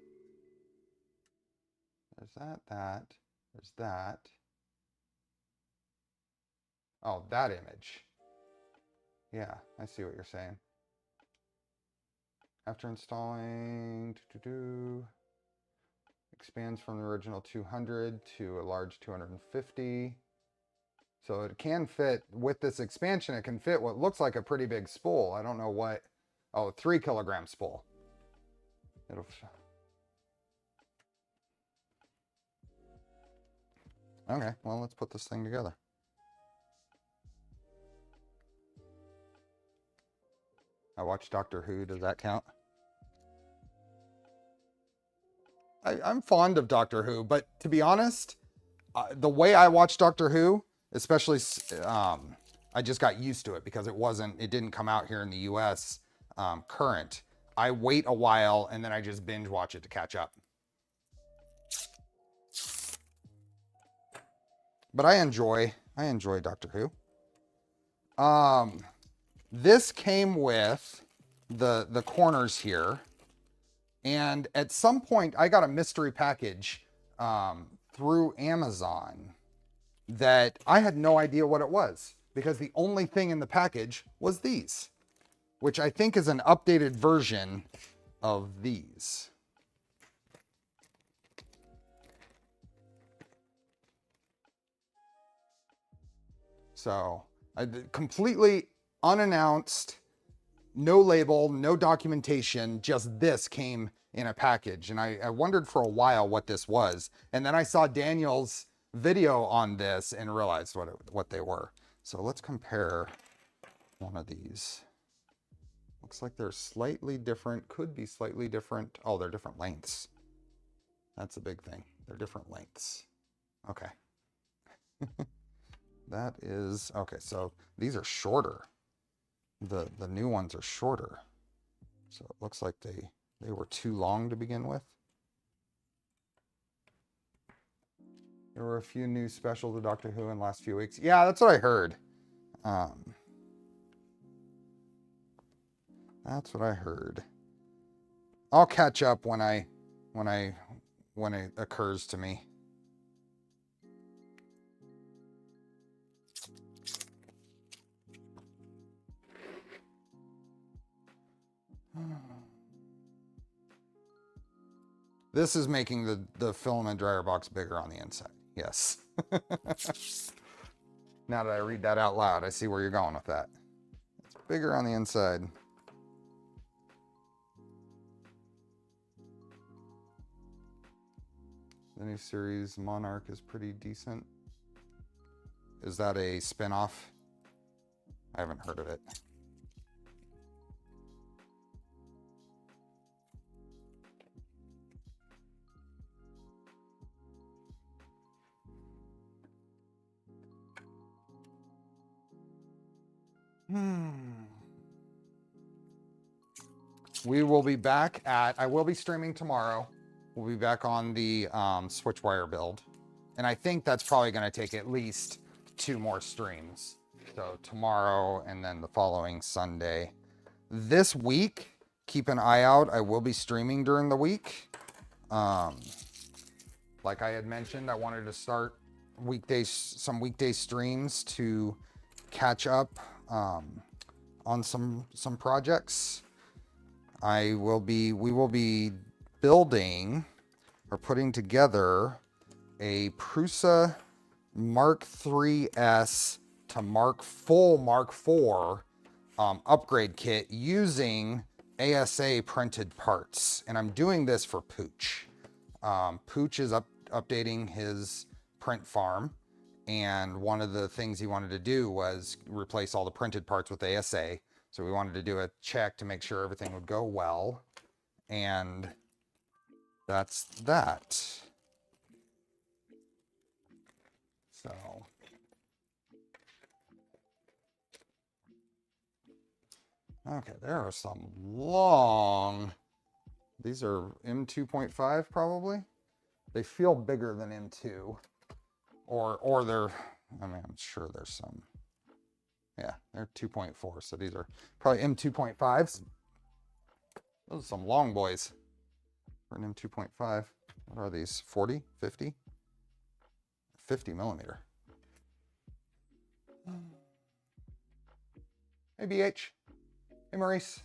There's that, there's that. Oh, that image. Yeah, I see what you're saying. After installing, expands from the original 200 to a large 250. So it can fit, with this expansion, it can fit what looks like a pretty big spool. I don't know what, oh, 3 kilogram spool. It'll, okay, well, let's put this thing together. I watched Doctor Who, does that count? I'm fond of Doctor Who, but to be honest, the way I watch Doctor Who, especially, I just got used to it because it didn't come out here in the US current. I wait a while and then I just binge watch it to catch up. But I enjoy Doctor Who. This came with the corners here. And at some point, I got a mystery package through Amazon that I had no idea what it was because the only thing in the package was these, which I think is an updated version of these. So, completely unannounced, no label, no documentation, just this came in a package. And I wondered for a while what this was. And then I saw Daniel's video on this and realized what they were. So let's compare one of these. Looks like they're slightly different, could be slightly different. Oh, they're different lengths. That's a big thing. They're different lengths. Okay. That is, okay, so these are shorter. The new ones are shorter. So it looks like they were too long to begin with. There were a few new specials of Doctor Who in the last few weeks. Yeah, that's what I heard. That's what I heard. I'll catch up when it occurs to me. This is making the filament dryer box bigger on the inside. Yes. Now that I read that out loud, I see where you're going with that. It's bigger on the inside. The new series Monarch is pretty decent. Is that a spin-off? I haven't heard of it. We will be back I will be streaming tomorrow. We'll be back on the switch wire build. And I think that's probably going to take at least 2 more streams. So tomorrow and then the following Sunday. This week, keep an eye out. I will be streaming during the week. Like I had mentioned, I wanted to start some weekday streams to catch up on some projects. We will be building or putting together a Prusa Mark III's to full Mark IV upgrade kit using ASA printed parts. And I'm doing this for Pooch. Pooch is updating his print farm. And one of the things he wanted to do was replace all the printed parts with ASA. So we wanted to do a check to make sure everything would go well. And that's that. So. Okay, there are some long, these are M2.5 probably. They feel bigger than M2. Or they're, I mean, I'm sure there's some. Yeah, they're 2.4, so these are probably M2.5s. Those are some long boys for an M2.5. What are these, 40, 50? 50 millimeter. Hey, BH. Hey, Maurice.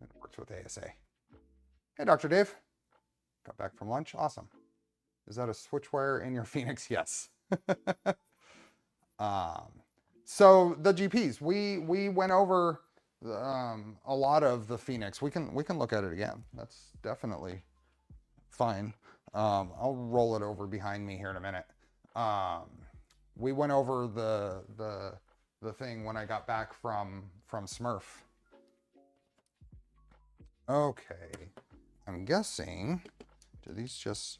It works with ASA. Hey, Dr. Dave. Got back from lunch. Awesome. Is that a switch wire in your Phoenix? Yes. So the GPs, we went over a lot of the Phoenix. We can look at it again. That's definitely fine. I'll roll it over behind me here in a minute. We went over the thing when I got back from Smurf. Okay, I'm guessing. Do these just?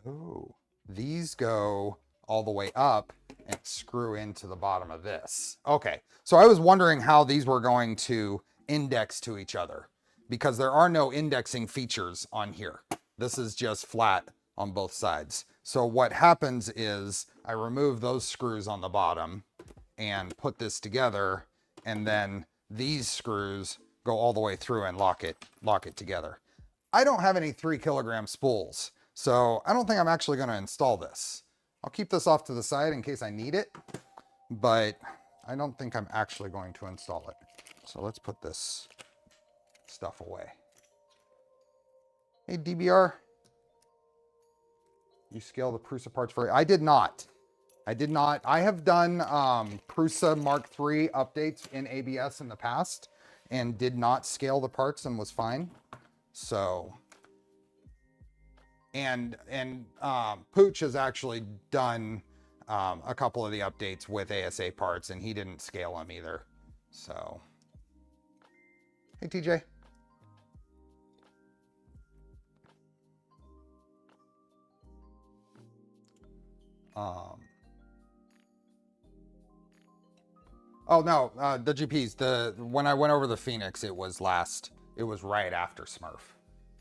Oh, these go all the way up and screw into the bottom of this. Okay, so I was wondering how these were going to index to each other because there are no indexing features on here. This is just flat on both sides. So what happens is I remove those screws on the bottom and put this together, and then these screws go all the way through and lock it together. I don't have any 3 kilogram spools, so I don't think I'm actually going to install this. I'll keep this off to the side in case I need it, but I don't think I'm actually going to install it. So let's put this stuff away. Hey, DBR. You scale the Prusa parts for it? I did not. I have done Prusa Mark III updates in ABS in the past and did not scale the parts and was fine. So, and Pooch has actually done a couple of the updates with ASA parts, and he didn't scale them either. So, hey TJ. Oh no, the GPs. When I went over the Phoenix, it was right after Smurf,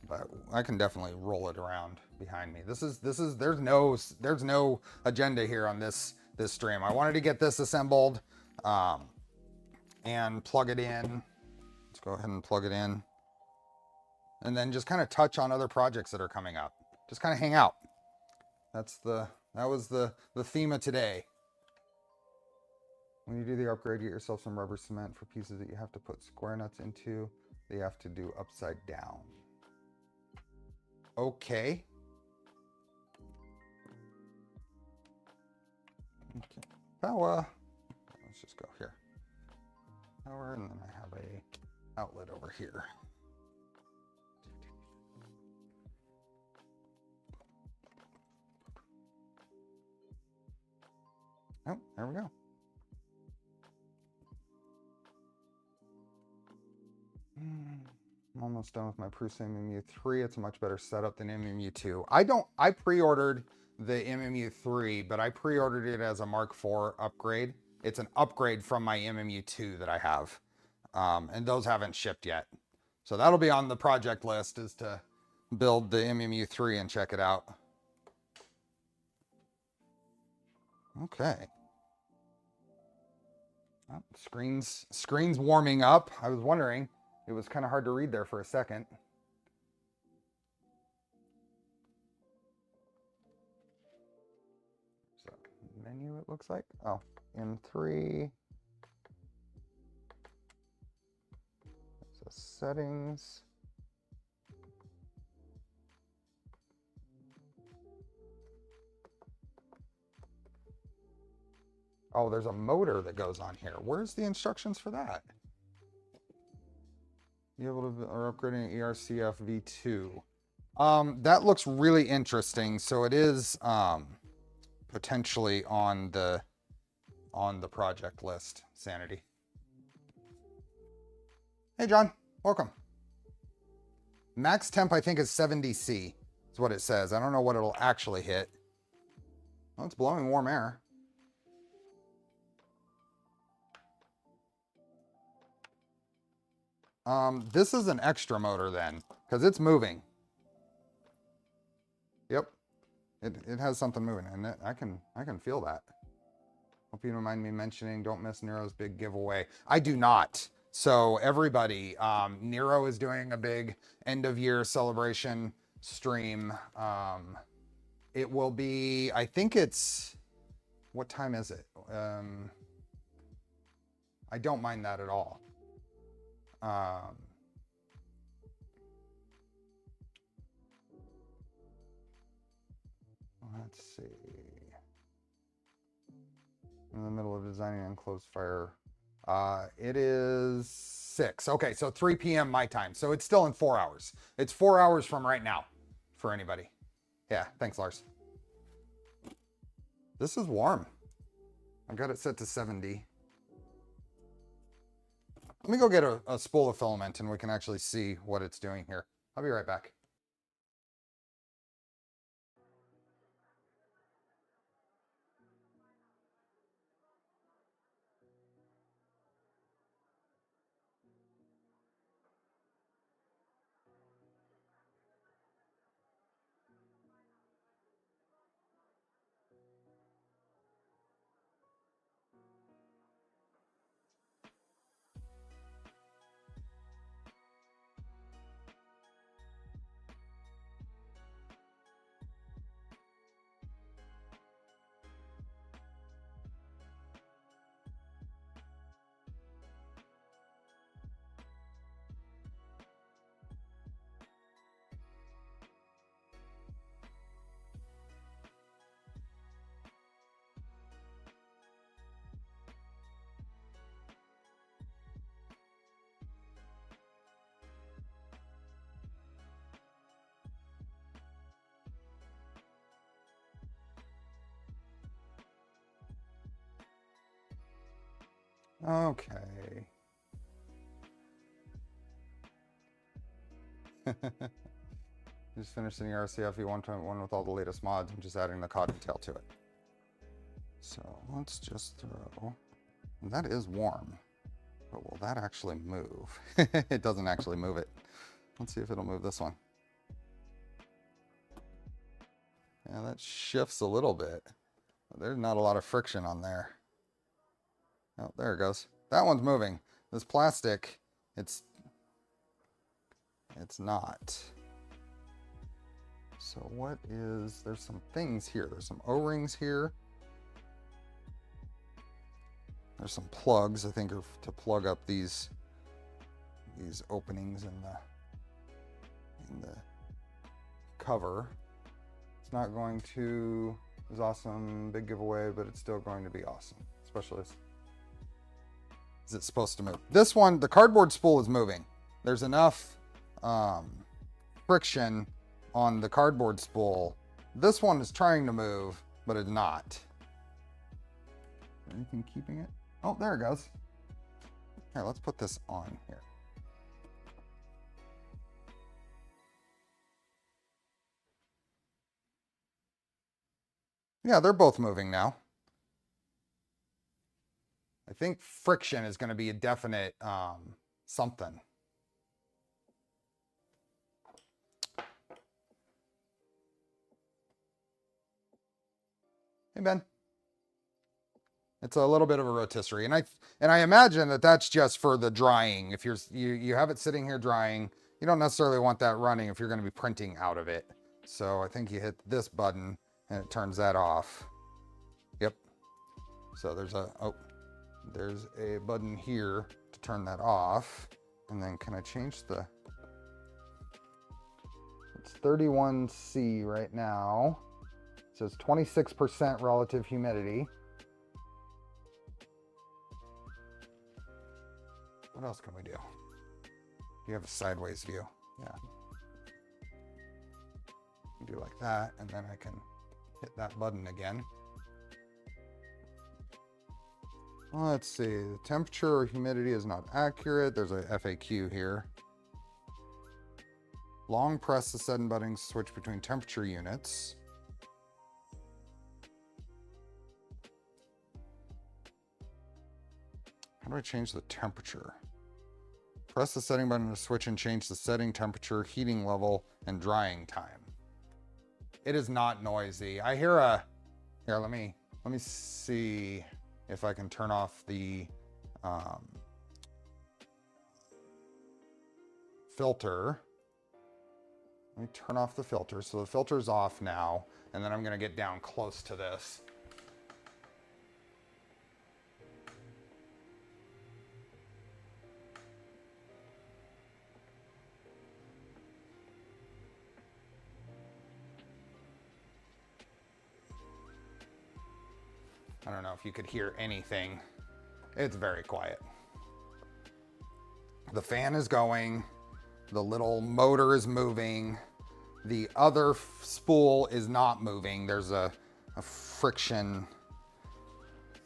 but I can definitely roll it around behind me. There's no agenda here on this stream. I wanted to get this assembled, and plug it in. Let's go ahead and plug it in, and then just kind of touch on other projects that are coming up. Just kind of hang out. That was the theme of today. When you do the upgrade, get yourself some rubber cement for pieces that you have to put square nuts into. They have to do upside down. Okay. Power. Let's just go here. Power, and then I have a outlet over here. Oh, there we go. I'm almost done with my Prusa MMU3. It's a much better setup than MMU2. I pre-ordered the MMU3, but I pre-ordered it as a Mark IV upgrade. It's an upgrade from my MMU2 that I have. And those haven't shipped yet. So that'll be on the project list, is to build the MMU3 and check it out. Okay. Oh, screen's warming up. I was wondering. It was kind of hard to read there for a second. So, menu it looks like. Oh, M3. So settings. Oh, there's a motor that goes on here. Where's the instructions for that? Be able to are upgrading ERCF V2. That looks really interesting. So it is potentially on the project list. Sanity. Hey John, welcome. Max temp I think is 70C. Is what it says. I don't know what it'll actually hit. Oh, it's blowing warm air. This is an extra motor then, because it's moving. Yep, it has something moving, and I can feel that. Hope you don't mind me mentioning. Don't miss Nero's big giveaway. I do not. So everybody, Nero is doing a big end of year celebration stream. It will be, I think it's What time is it? I don't mind that at all. Let's see. In the middle of designing an enclosed fire. It is 6. Okay, so 3 p.m. my time. So it's still in 4 hours. It's 4 hours from right now for anybody. Yeah, thanks, Lars. This is warm. I've got it set to 70. Let me go get a spool of filament and we can actually see what it's doing here. I'll be right back. Okay. Just finished the RCFE 1.1 with all the latest mods. I'm just adding the cottontail to it. So let's just throw, that is warm, but will that actually move? It doesn't actually move it. Let's see if it'll move this one. Yeah, that shifts a little bit. There's not a lot of friction on there. Oh, there it goes. That one's moving. This plastic, it's not. So what is, there's some things here. There's some O-rings here. There's some plugs, I think, are to plug up these openings in the cover. It's not going to, it's awesome, big giveaway, but it's still going to be awesome, especially as it's supposed to move. This one, the cardboard spool is moving. There's enough friction on the cardboard spool. This one is trying to move, but it's not. Anything keeping it? Oh, there it goes. Here, let's put this on here. Yeah, they're both moving now. I think friction is going to be a definite something. Hey, Ben. It's a little bit of a rotisserie, and I imagine that that's just for the drying. If you have it sitting here drying, you don't necessarily want that running if you're going to be printing out of it. So I think you hit this button and it turns that off. Yep. So there's a button here to turn that off. And then can I change the, it's 31C right now. It says 26% relative humidity. What else can we do? You have a sideways view. Yeah. Do like that, and then I can hit that button again. Let's see, the temperature or humidity is not accurate. There's a FAQ here. Long press the setting button to switch between temperature units. How do I change the temperature? Press the setting button to switch and change the setting temperature, heating level, and drying time. It is not noisy. I hear a, here, let me see if I can turn off the filter. Let me turn off the filter. So the filter's off now, and then I'm gonna get down close to this. don't know if you could hear anything. It's very quiet. The fan is going. The little motor is moving. The other spool is not moving. There's a friction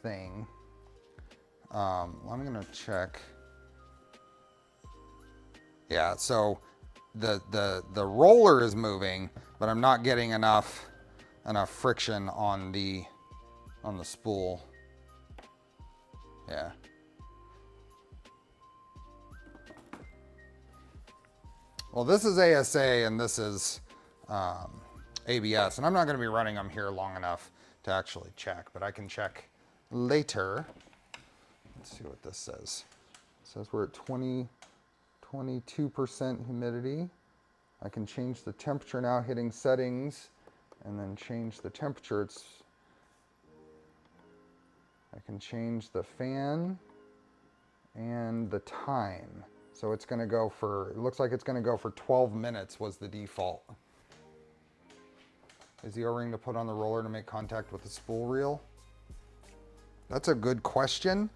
thing. I'm gonna check. Yeah, so the roller is moving, but I'm not getting enough friction on the spool. Yeah. Well, this is ASA and this is ABS, and I'm not going to be running them here long enough to actually check, but I can check later. Let's see what this says. It says we're at 22% humidity. I can change the temperature now, hitting settings, and then change the temperature. I can change the fan and the time. So it's going to go for, it looks like it's going to go for 12 minutes was the default. Is the O-ring to put on the roller to make contact with the spool reel? That's a good question.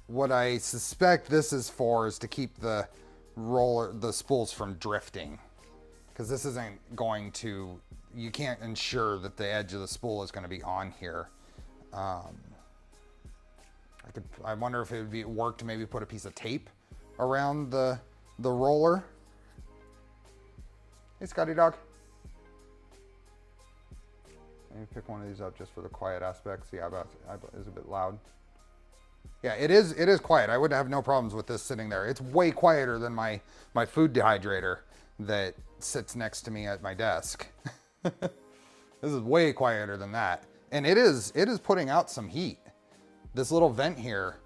What I suspect this is for is to keep the spools from drifting. Because this isn't going to, you can't ensure that the edge of the spool is going to be on here. I wonder if it would work to maybe put a piece of tape around the roller. Hey, Scotty dog. Maybe pick one of these up just for the quiet aspects. The Eibos is a bit loud. Yeah, it is quiet. I would have no problems with this sitting there. It's way quieter than my food dehydrator that sits next to me at my desk. This is way quieter than that. And it is putting out some heat. This little vent here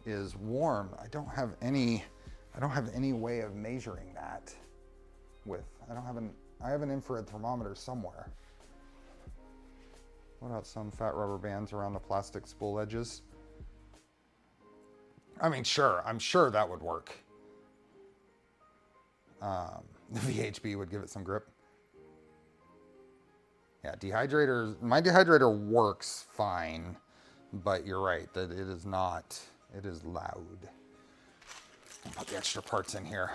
is warm. I have any way of measuring that with, I have an infrared thermometer somewhere. What about some fat rubber bands around the plastic spool edges? I mean, sure, I'm sure that would work. The VHB would give it some grip. Yeah, my dehydrator works fine, but you're right that it is not, it is loud. I'll put the extra parts in here.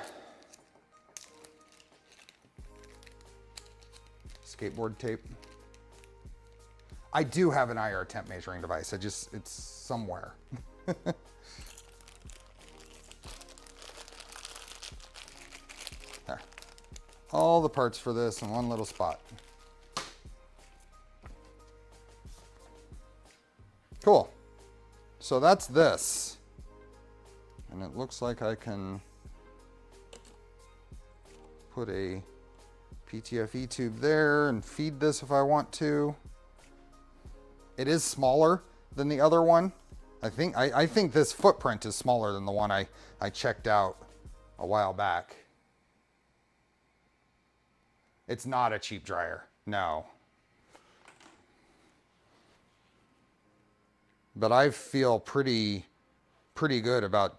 Skateboard tape. I do have an IR temp measuring device. It's somewhere. There. All the parts for this in one little spot. Cool. So that's this. And it looks like I can put a PTFE tube there and feed this if I want to. It is smaller than the other one. I think this footprint is smaller than the one I checked out a while back. It's not a cheap dryer, no. But I feel pretty good about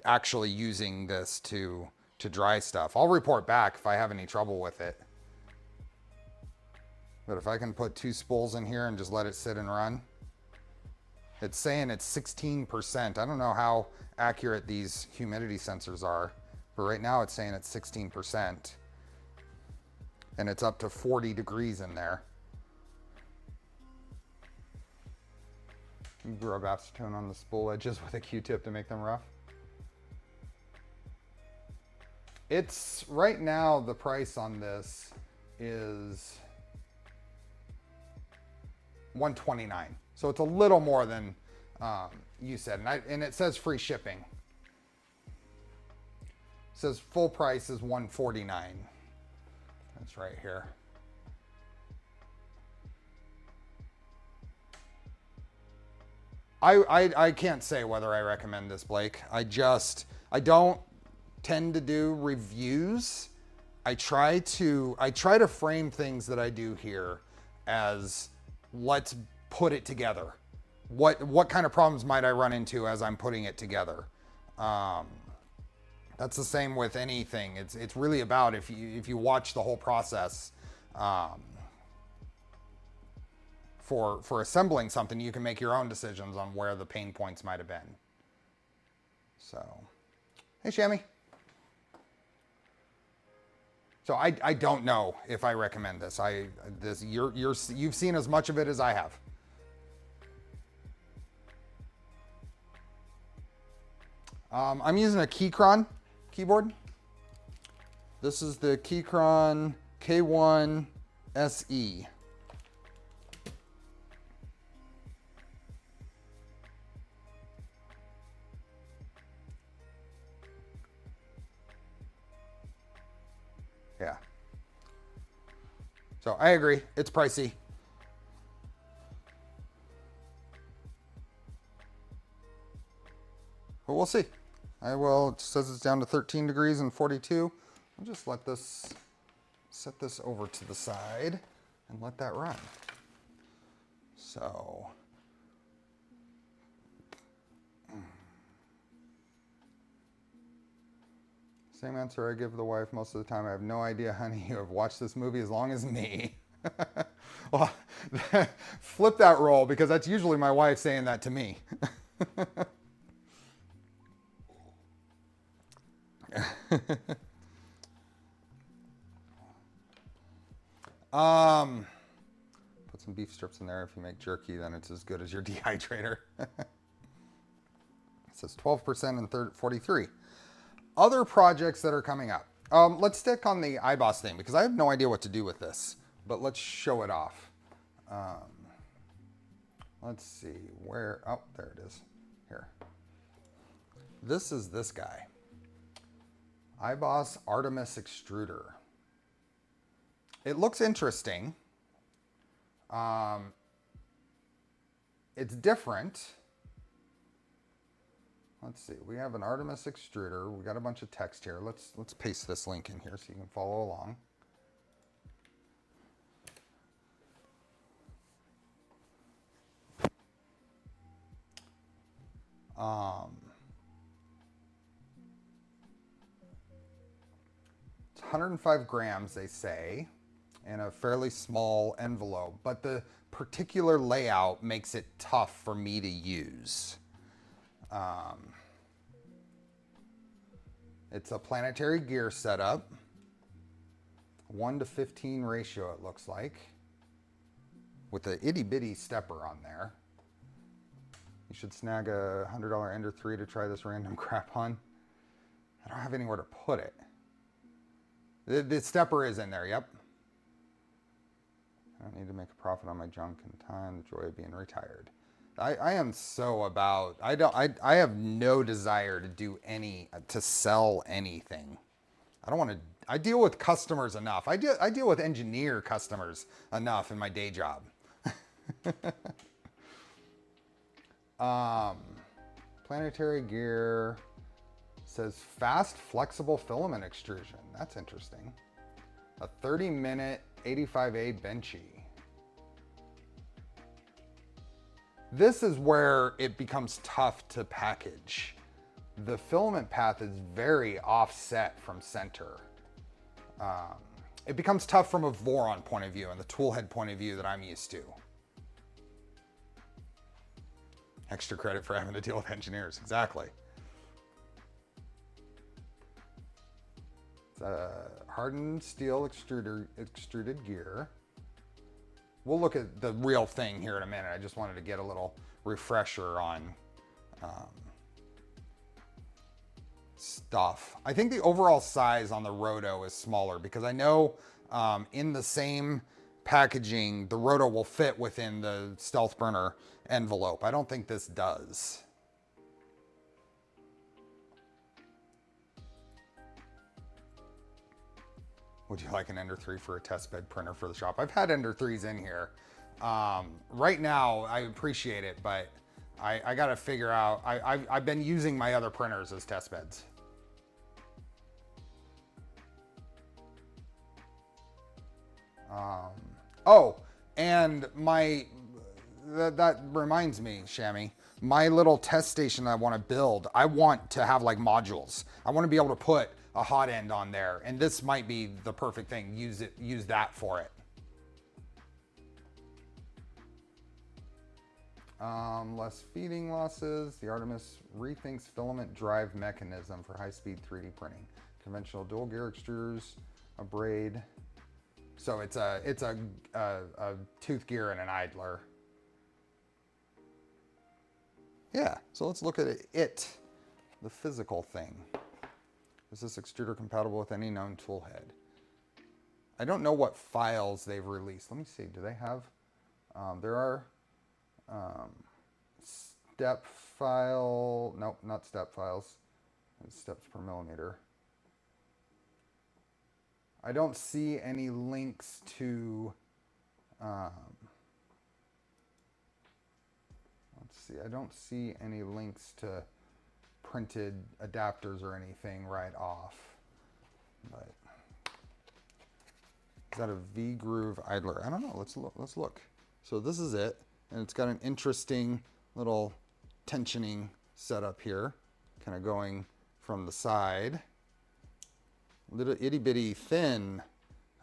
actually using this to dry stuff. I'll report back if I have any trouble with it. But if I can put 2 spools in here and just let it sit and run. It's saying it's 16%. I don't know how accurate these humidity sensors are, but right now it's saying it's 16%. And it's up to 40 degrees in there. You rub acetone on the spool edges with a Q-tip to make them rough. It's, right now, the price on this is $129. So it's a little more than you said. And it says free shipping. It says full price is $149. That's right here. I can't say whether I recommend this, Blake. I don't tend to do reviews. I try to frame things that I do here as, let's put it together. What kind of problems might I run into as I'm putting it together? That's the same with anything. It's really about if you watch the whole process for assembling something, you can make your own decisions on where the pain points might have been. So, hey, Shammy. So I don't know if I recommend this. You've seen as much of it as I have. I'm using a Keychron keyboard. This is the Keychron K1 SE. Yeah. So I agree, it's pricey. But we'll see. It says it's down to 13 degrees and 42. I'll just set this over to the side and let that run. So, same answer I give the wife most of the time. I have no idea, honey. You have watched this movie as long as me. Well, flip that role, because that's usually my wife saying that to me. Put some beef strips in there. If you make jerky, then it's as good as your dehydrator. It says 12% and 43. Other projects that are coming up. Let's stick on the Eibos thing, because I have no idea what to do with this, but let's show it off. Let's see where, oh, there it is. Here. This is this guy. Eibos Artemis Extruder. It looks interesting. It's different. Let's see. We have an Artemis extruder. We got a bunch of text here. Let's paste this link in here so you can follow along. It's 105 grams, they say, in a fairly small envelope, but the particular layout makes it tough for me to use. It's a planetary gear setup, 1:15 ratio it looks like, with a itty bitty stepper on there. You should snag a $100 Ender 3 to try this random crap on. I don't have anywhere to put it. The stepper is in there, yep. I don't need to make a profit on my junk in time, the joy of being retired. I am so about, I have no desire to sell anything. I don't want to, I deal with customers enough. I deal with engineer customers enough in my day job. Planetary gear says fast flexible filament extrusion. That's interesting. A 30-minute 85A benchy. This is where it becomes tough to package. The filament path is very offset from center. It becomes tough from a Voron point of view and the toolhead point of view that I'm used to. Extra credit for having to deal with engineers, exactly. It's a hardened steel extruded gear. We'll look at the real thing here in a minute. I just wanted to get a little refresher on stuff. I think the overall size on the Roto is smaller because I know in the same packaging, the Roto will fit within the Stealth Burner envelope. I don't think this does. Would you like an Ender 3 for a test bed printer for the shop? I've had Ender 3s in here. Right now, I appreciate it, but I got to figure out, I've been using my other printers as test beds. Oh, and that reminds me, Shammy, my little test station I want to build, I want to have like modules. I want to be able to put a hot end on there, and this might be the perfect thing. Use that for it. Less feeding losses. The Artemis rethinks filament drive mechanism for high-speed 3D printing. Conventional dual gear extruders, a braid. So it's a tooth gear and an idler. Yeah, so let's look at it, the physical thing. Is this extruder compatible with any known tool head? I don't know what files they've released. Let me see, do they have, there are step file, nope, not step files. It's steps per millimeter. I don't see any links to, let's see, I don't see any links to printed adapters or anything right off. But is that a V-groove idler? I don't know, let's look. So this is it, and it's got an interesting little tensioning setup here, kind of going from the side. Little itty bitty thin,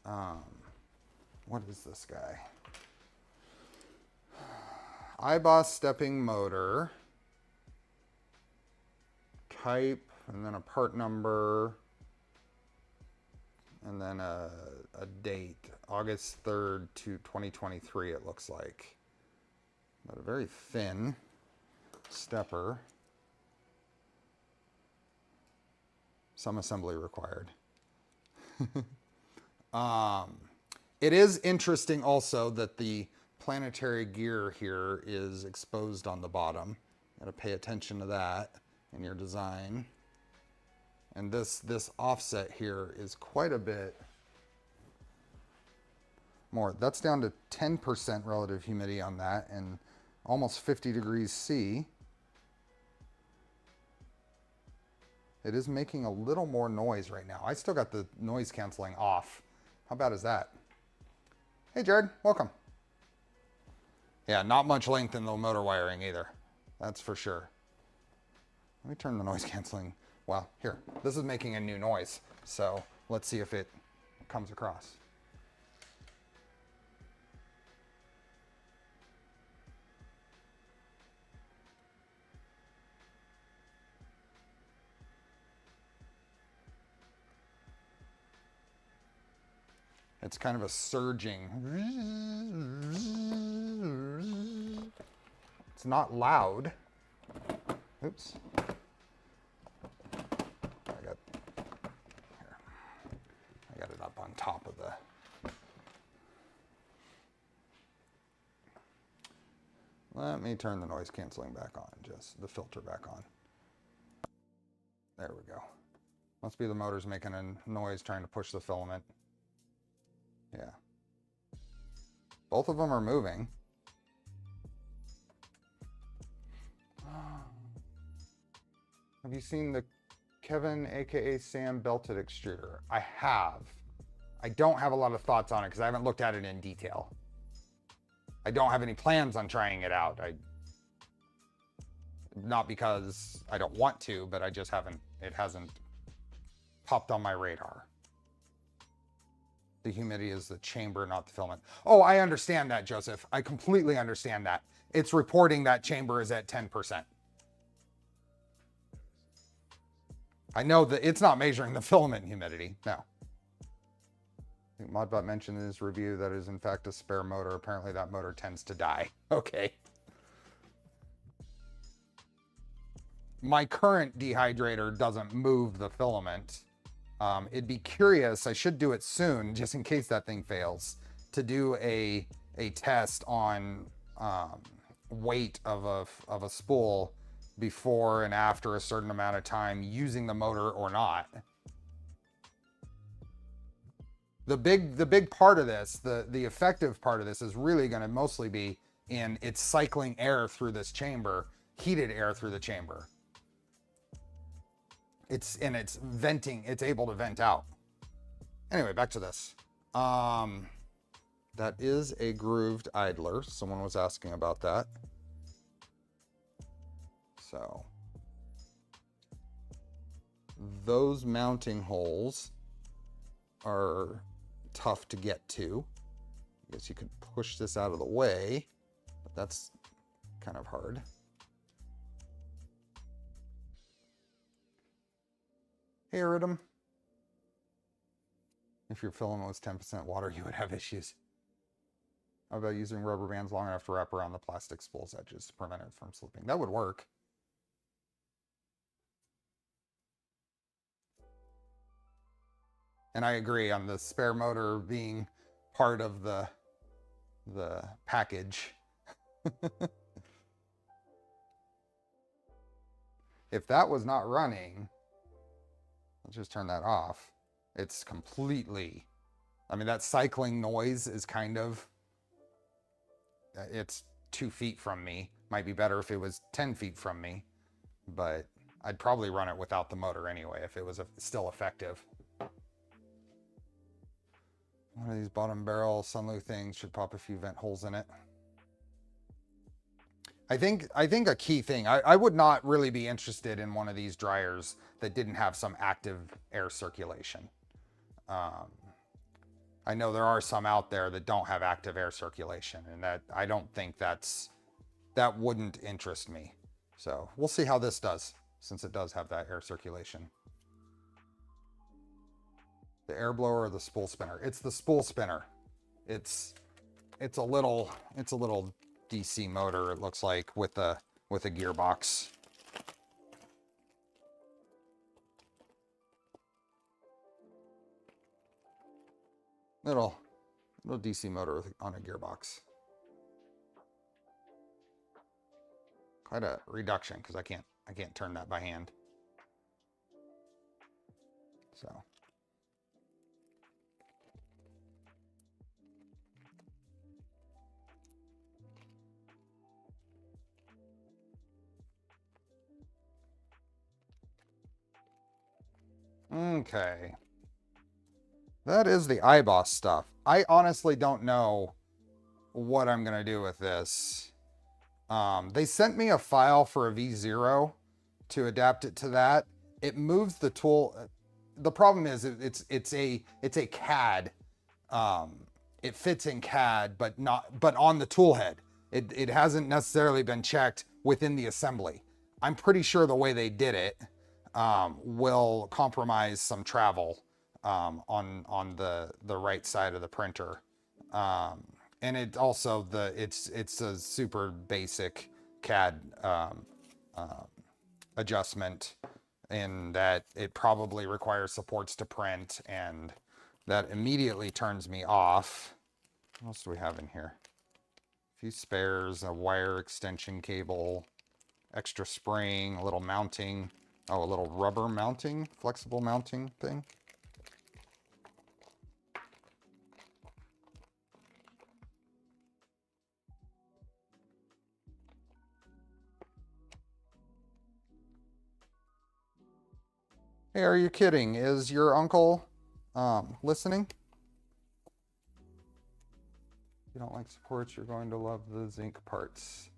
what is this guy? Eibos stepping motor, type, and then a part number, and then a date, August 3rd to 2023 it looks like. But a very thin stepper. Some assembly required. It is interesting also that the planetary gear here is exposed on the bottom. You gotta pay attention to that in your design. And this offset here is quite a bit more. That's down to 10% relative humidity on that and almost 50 degrees C. It is making a little more noise right now. I still got the noise canceling off. How bad is that? Hey Jared, welcome. Yeah, not much length in the motor wiring either. That's for sure. Let me turn the noise canceling. Well, here, this is making a new noise. So let's see if it comes across. It's kind of a surging. It's not loud. Oops. I got it up on top of the. Let me turn the noise canceling back on, just the filter back on. There we go. Must be the motor's making a noise trying to push the filament. Yeah. Both of them are moving. Have you seen the Kevin, aka Sam, belted extruder? I have. I don't have a lot of thoughts on it because I haven't looked at it in detail. I don't have any plans on trying it out. Not because I don't want to, but I just haven't, it hasn't popped on my radar. The humidity is the chamber, not the filament. Oh, I understand that, Joseph. I completely understand that. It's reporting that chamber is at 10%. I know that it's not measuring the filament humidity. No. I think Modbot mentioned in his review that it is in fact a spare motor. Apparently that motor tends to die. Okay. My current dehydrator doesn't move the filament. It'd be curious, I should do it soon, just in case that thing fails, to do a test on weight of a spool before and after a certain amount of time using the motor or not. The big part of this, the effective part of this is really going to mostly be in it's cycling air through this chamber, heated air through the chamber. It's venting, it's able to vent out. Anyway, back to this. That is a grooved idler. Someone was asking about that. So those mounting holes are tough to get to. I guess you could push this out of the way, but that's kind of hard. Hey, Iridium. If your filament was 10% water, you would have issues. How about using rubber bands long enough to wrap around the plastic spool's edges to prevent it from slipping? That would work. And I agree on the spare motor being part of the package. If that was not running, let's just turn that off. It's completely, I mean, that cycling noise is kind of, it's 2 feet from me. Might be better if it was 10 feet from me, but I'd probably run it without the motor anyway if it was still effective. One of these bottom barrel Sunlu things should pop a few vent holes in it. I think a key thing, I would not really be interested in one of these dryers that didn't have some active air circulation. I know there are some out there that don't have active air circulation, and that I don't think that wouldn't interest me. So we'll see how this does, since it does have that air circulation. The air blower or the spool spinner? It's the spool spinner. It's a little DC motor, it looks like, with a gearbox. Little DC motor on a gearbox. Quite a reduction because I can't turn that by hand. So. Okay. That is the Eibos stuff. I honestly don't know what I'm going to do with this. They sent me a file for a V0 to adapt it to that. It moves the tool. The problem is it's a CAD. It fits in CAD, but on the tool head. It hasn't necessarily been checked within the assembly. I'm pretty sure the way they did it will compromise some travel on the right side of the printer. And it also, it's a super basic CAD adjustment in that it probably requires supports to print, and that immediately turns me off. What else do we have in here? A few spares, a wire extension cable, extra spring, a little mounting. Oh, a little rubber mounting, flexible mounting thing. Hey, are you kidding? Is your uncle listening? If you don't like supports, you're going to love the zinc parts.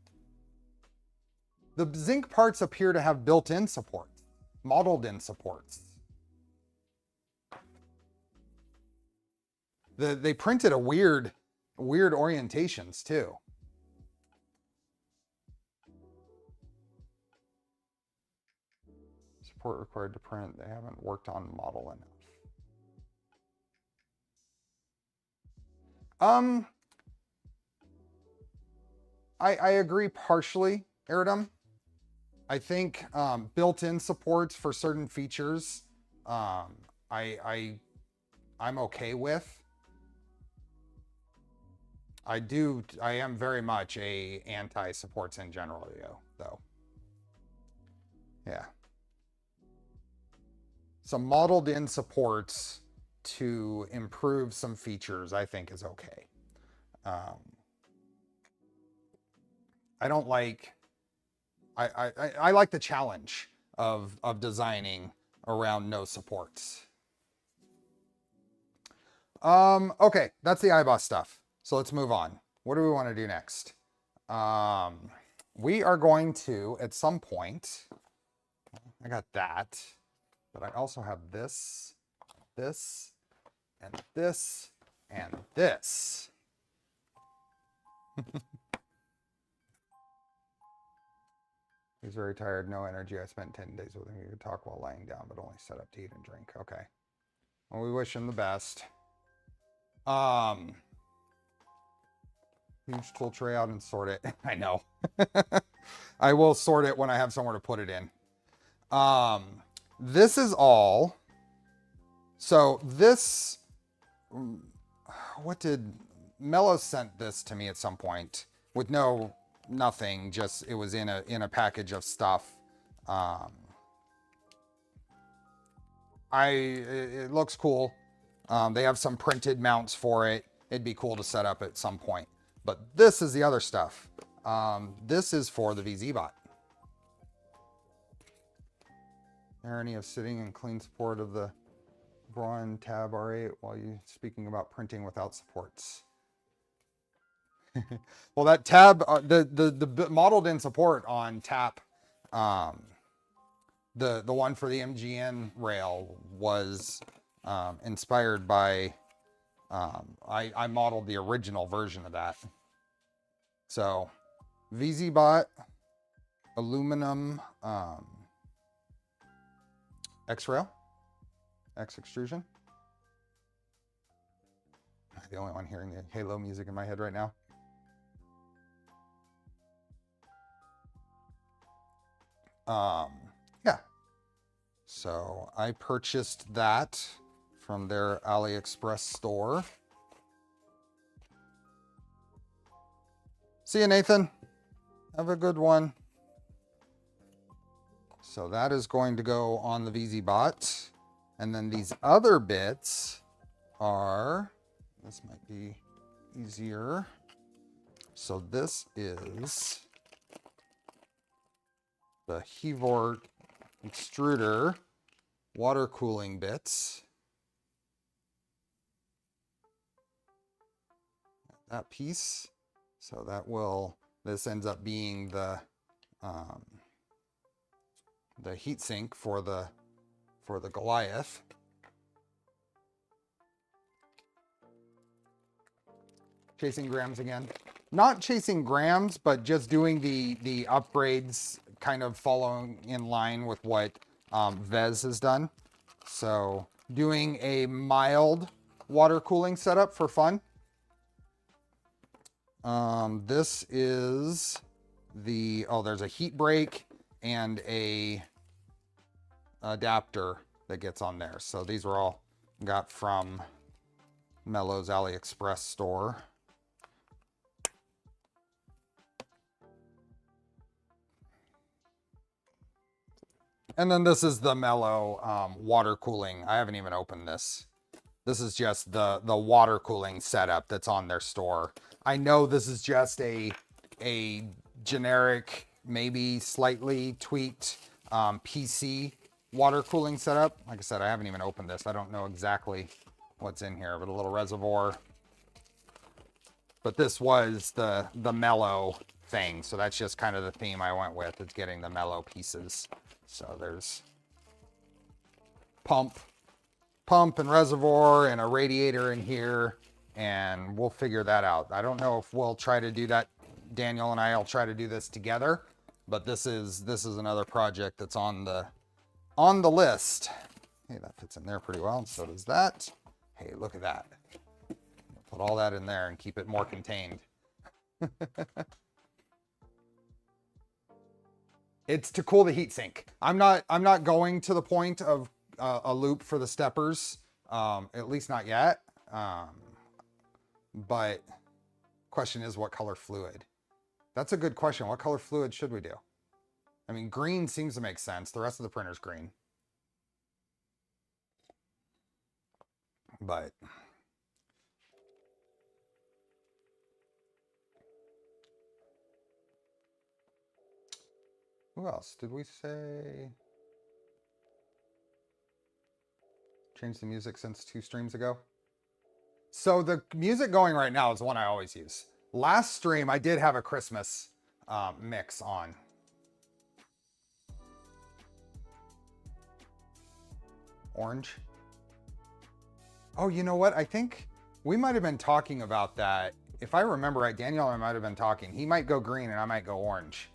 The zinc parts appear to have built-in supports, modeled-in supports. They printed a weird orientations too. Support required to print. They haven't worked on model enough. I agree partially, Eridum. I think built-in supports for certain features I'm okay with. I am very much a anti-supports in general, though. Yeah. Some modeled in supports to improve some features, I think, is okay. I don't like, I like the challenge of designing around no supports. Okay, that's the Eibos stuff. So let's move on. What do we want to do next? We are going to, at some point, I got that, but I also have this, and this, and this. He's very tired, no energy. I spent 10 days with him. He could talk while lying down, but only set up to eat and drink. Okay. Well, we wish him the best. Huge tool tray out and sort it. I know. I will sort it when I have somewhere to put it in. This is all. So this, what did, Mello sent this to me at some point with nothing, just, it was in a package of stuff. It looks cool. They have some printed mounts for it. It'd be cool to set up at some point. But this is the other stuff. This is for the VZ-Bot. Irony of sitting in clean support of the Braun tab R8 while you speaking about printing without supports. Well, that tab, the modeled in support on tap, the one for the MGN rail was inspired by, I modeled the original version of that. So VZ-Bot, aluminum, X-rail, X extrusion. I'm the only one hearing the Halo music in my head right now. Yeah. So I purchased that from their AliExpress store. See you, Nathan. Have a good one. So that is going to go on the VZ-Bot. And then these other bits are, this might be easier. So this is the Hevor Extruder water cooling bits. That piece. So that will, this ends up being the heat sink for the Goliath. Chasing grams again. Not chasing grams, but just doing the upgrades, kind of following in line with what Vez has done. So doing a mild water cooling setup for fun. This is the, there's a heat break and a adapter that gets on there. So these were all got from Mello's AliExpress store. And then this is the Mello water cooling. I haven't even opened this. This is just the water cooling setup that's on their store. I know this is just a generic, maybe slightly tweaked PC water cooling setup. Like I said, I haven't even opened this. I don't know exactly what's in here, but a little reservoir. But this was the Mello thing. So that's just kind of the theme I went with. It's getting the Mello pieces. So there's pump and reservoir and a radiator in here, and we'll figure that out. I don't know if we'll try to do that. Daniel and I will try to do this together, but this is another project that's on the list. Hey, that fits in there pretty well, and so does that. Hey, look at that. Put all that in there and keep it more contained. It's to cool the heat sink. I'm not going to the point of a loop for the steppers, at least not yet. But question is, what color fluid? That's a good question. What color fluid should we do? I mean, green seems to make sense. The rest of the printer's green. But who else did we say? Changed the music since 2 streams ago. So the music going right now is the one I always use. Last stream, I did have a Christmas mix on. Orange. Oh, you know what? I think we might have been talking about that. If I remember right, Daniel and I might have been talking. He might go green and I might go orange.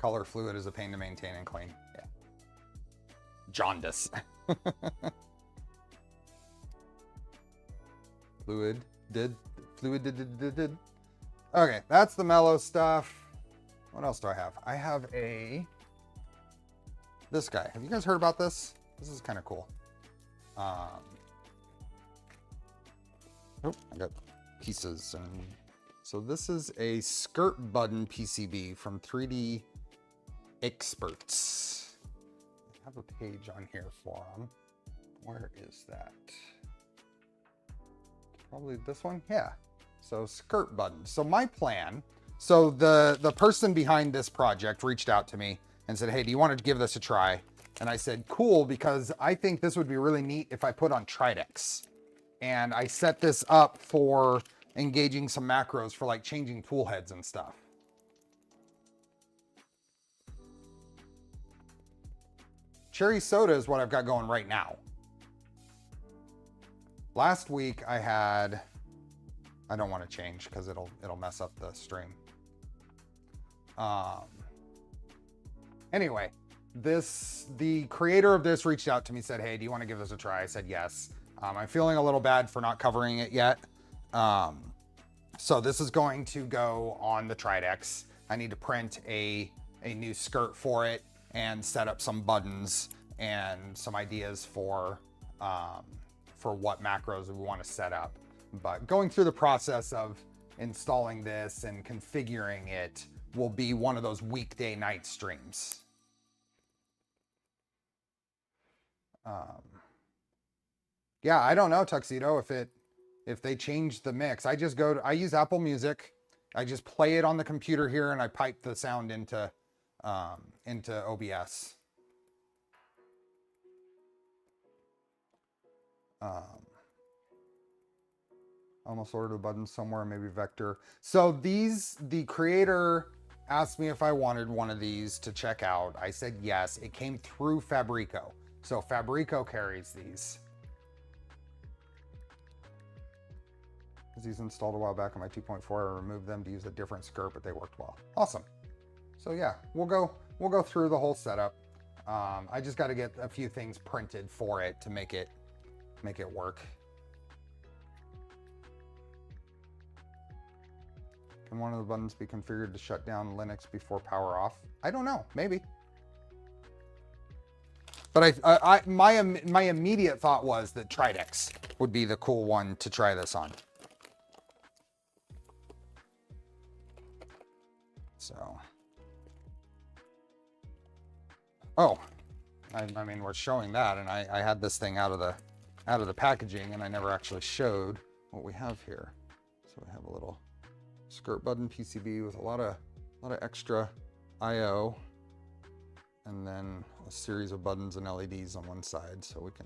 Color fluid is a pain to maintain and clean. Yeah. Jaundice. Fluid did. Okay, that's the mellow stuff. What else do I have? I have this guy. Have you guys heard about this? This is kind of cool. Oh, I got pieces. And so this is a skirt button PCB from 3D Experts. I have a page on here for them. Where is that? Probably this one. Yeah. So skirt button. So my plan. So the person behind this project reached out to me and said, hey, do you want to give this a try? And I said, cool, because I think this would be really neat if I put on Tridex. And I set this up for engaging some macros for like changing tool heads and stuff. Cherry soda is what I've got going right now. Last week I don't want to change because it'll mess up the stream. Anyway, the creator of this reached out to me, said, hey, do you want to give this a try? I said, yes. I'm feeling a little bad for not covering it yet. So this is going to go on the Tridex. I need to print a new skirt for it and set up some buttons and some ideas for what macros we want to set up. But going through the process of installing this and configuring it will be one of those weekday night streams. Yeah, I don't know, Tuxedo, if they change the mix. I use Apple Music. I just play it on the computer here and I pipe the sound into OBS. Almost ordered a button somewhere, maybe Vector. So the creator asked me if I wanted one of these to check out. I said yes. It came through Fabrico. So Fabrico carries these. Because these installed a while back on my 2.4, I removed them to use a different skirt, but they worked well. Awesome. So yeah, we'll go through the whole setup. I just got to get a few things printed for it to make it work. Can one of the buttons be configured to shut down Linux before power off? I don't know, maybe. But my immediate thought was that Tridex would be the cool one to try this on. So, oh, I mean, we're showing that, and I had this thing out of the packaging, and I never actually showed what we have here. So we have a little skirt button PCB with a lot of extra I/O, and then a series of buttons and LEDs on one side, so we can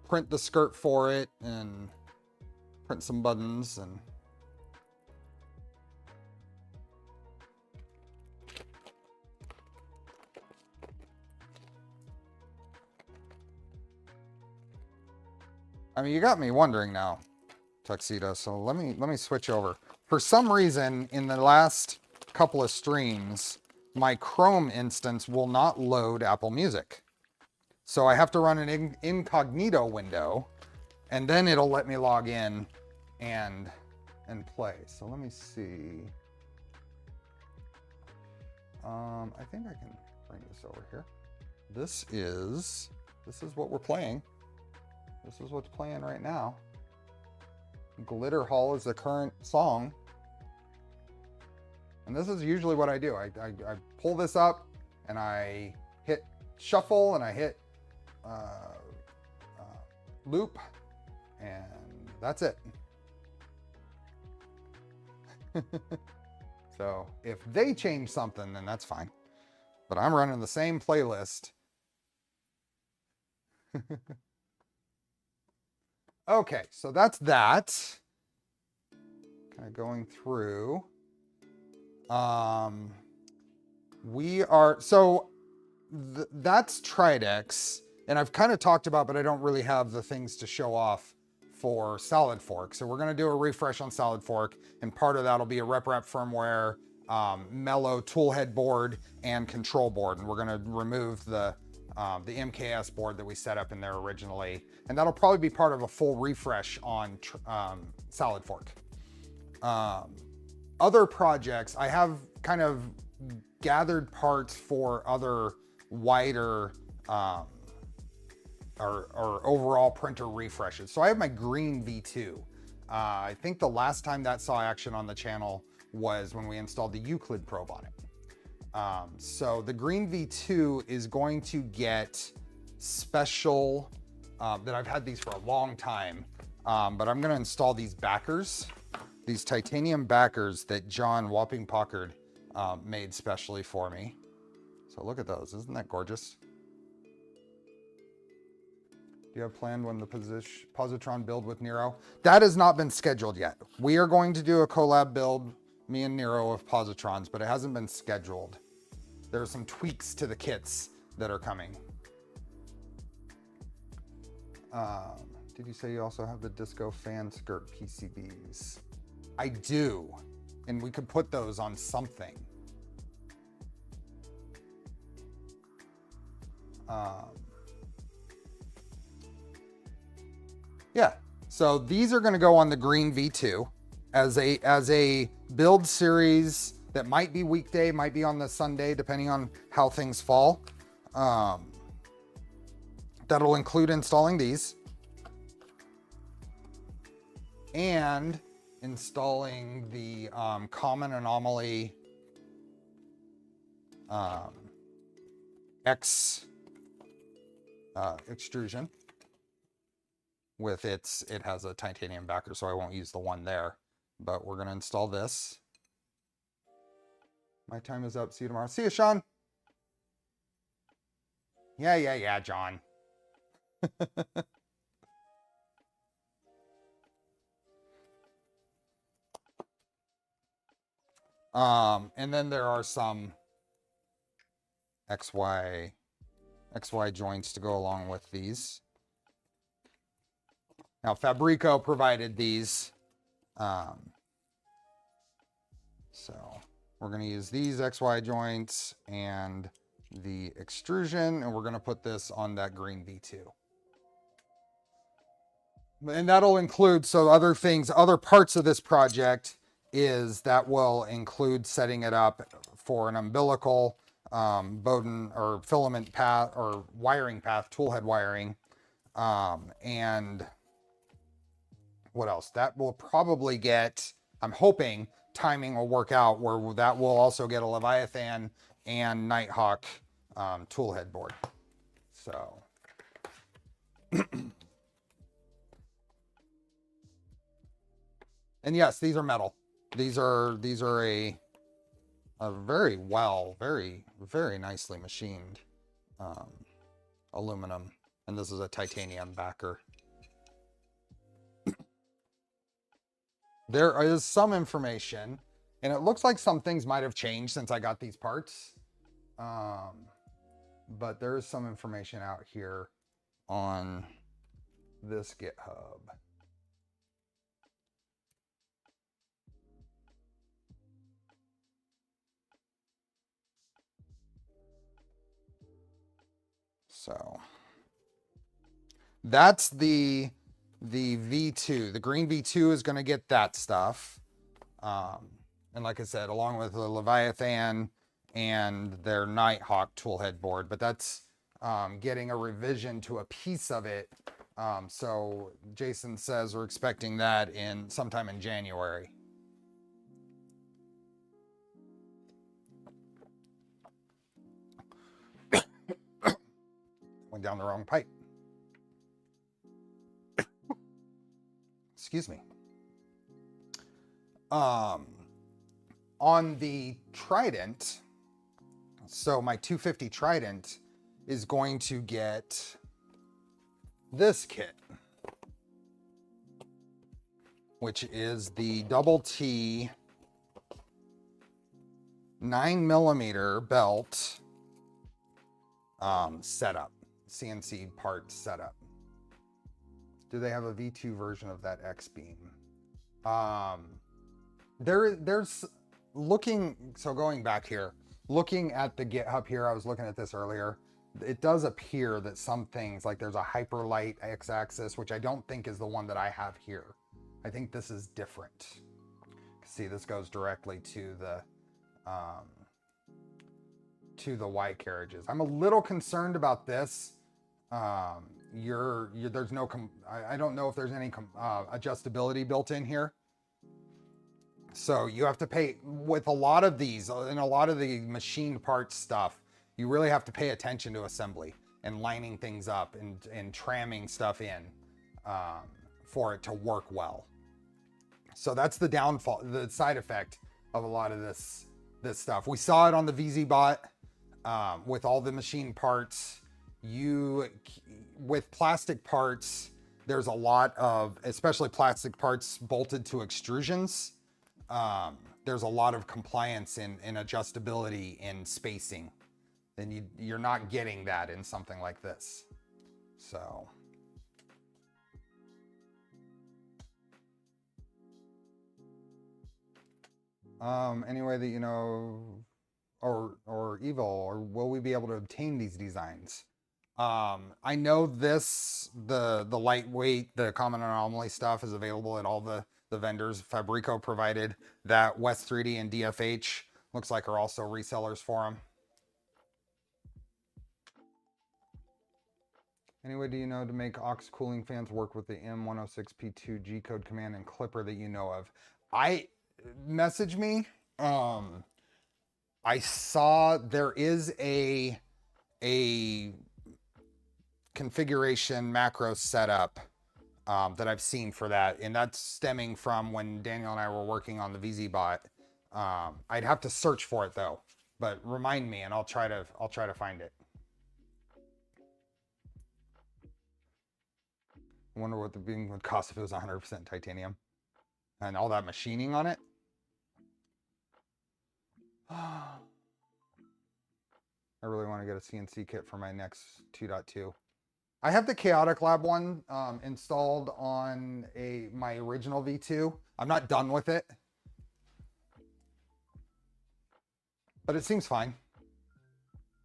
print the skirt for it and print some buttons. And I mean, you got me wondering now, Tuxedo, so let me switch over. For some reason, in the last couple of streams, my Chrome instance will not load Apple Music. So I have to run an incognito window, and then it'll let me log in and play. So let me see. I think I can bring this over here. This is what we're playing. This is what's playing right now. Glitter Hall is the current song. And this is usually what I do. I pull this up and I hit shuffle and I hit loop, and that's it. So if they change something, then that's fine. But I'm running the same playlist. Okay, so that's that. Kind of going through. That's Tridex, and I've kind of talked about, but I don't really have the things to show off for Solid Fork. So we're going to do a refresh on Solid Fork, and part of that will be a RepRap firmware, mellow tool head board and control board. And we're going to remove the MKS board that we set up in there originally. And that'll probably be part of a full refresh on Salad Fork. Other projects, I have kind of gathered parts for other wider or overall printer refreshes. So I have my green V2. I think the last time that saw action on the channel was when we installed the Euclid probe on it. So the green V2 is going to get special, that I've had these for a long time, but I'm gonna install these backers, these titanium backers that John Whopping Pockard made specially for me. So look at those, isn't that gorgeous? Do you have planned when the positron build with Nero? That has not been scheduled yet. We are going to do a collab build, me and Nero, of positrons, but it hasn't been scheduled. There are some tweaks to the kits that are coming. Did you say you also have the disco fan skirt PCBs? I do, and we could put those on something. Yeah, so these are gonna go on the green V2 as a build series that might be weekday, might be on the Sunday, depending on how things fall. That'll include installing these and installing the common anomaly X extrusion with it has a titanium backer, so I won't use the one there, but we're gonna install this. My time is up. See you tomorrow. See you, Sean. Yeah, John. And then there are some XY joints to go along with these. Now Fabrico provided these. So we're going to use these XY joints and the extrusion, and we're going to put this on that green V2. And that'll include, so other things, other parts of this project is that will include setting it up for an umbilical, Bowden or filament path or wiring path, tool head wiring. And what else? That will probably get, I'm hoping timing will work out where that will also get a Leviathan and Nighthawk tool head board. So. And yes, these are metal. These are a very well, very nicely machined aluminum, and this is a titanium backer. There is some information, and it looks like some things might have changed since I got these parts, but there is some information out here on this GitHub. So that's the V2. The green V2 is going to get that stuff. And like I said, along with the Leviathan and their Nighthawk tool head board, but that's getting a revision to a piece of it. So Jason says we're expecting that in sometime in January. Went down the wrong pipe. Excuse me. On the Trident, so my 250 Trident is going to get this kit, which is the double T 9mm belt setup, CNC part setup. Do they have a V2 version of that X-beam? There's so going back here, looking at the GitHub here, I was looking at this earlier. It does appear that some things, like there's a hyperlight x-axis, which I don't think is the one that I have here. I think this is different. See, this goes directly to the Y carriages. I'm a little concerned about this. There's no, I don't know if there's any adjustability built in here. So you have to pay, with a lot of these, and a lot of the machined parts stuff, you really have to pay attention to assembly and lining things up and tramming stuff in for it to work well. So that's the downfall, the side effect of a lot of this stuff. We saw it on the VZBot with all the machine parts. With plastic parts, there's a lot of, especially plastic parts bolted to extrusions. There's a lot of compliance in adjustability and spacing. Then you're not getting that in something like this. So. Any way that you know, or evil, or will we be able to obtain these designs? I know the lightweight, the common anomaly stuff is available at all the vendors. Fabrico provided that. West 3D and DFH looks like are also resellers for them. Anyway, do you know to make aux cooling fans work with the M106P2 G-code command and clipper that you know of? Message me. I saw there is a configuration macro setup that I've seen for that, and that's stemming from when Daniel and I were working on the VZBot. I'd have to search for it though, but remind me and I'll try to find it. I wonder what the beam would cost if it was 100% titanium and all that machining on it. I really want to get a CNC kit for my next 2.2. I have the Chaotic Lab one installed on my original V2. I'm not done with it, but it seems fine.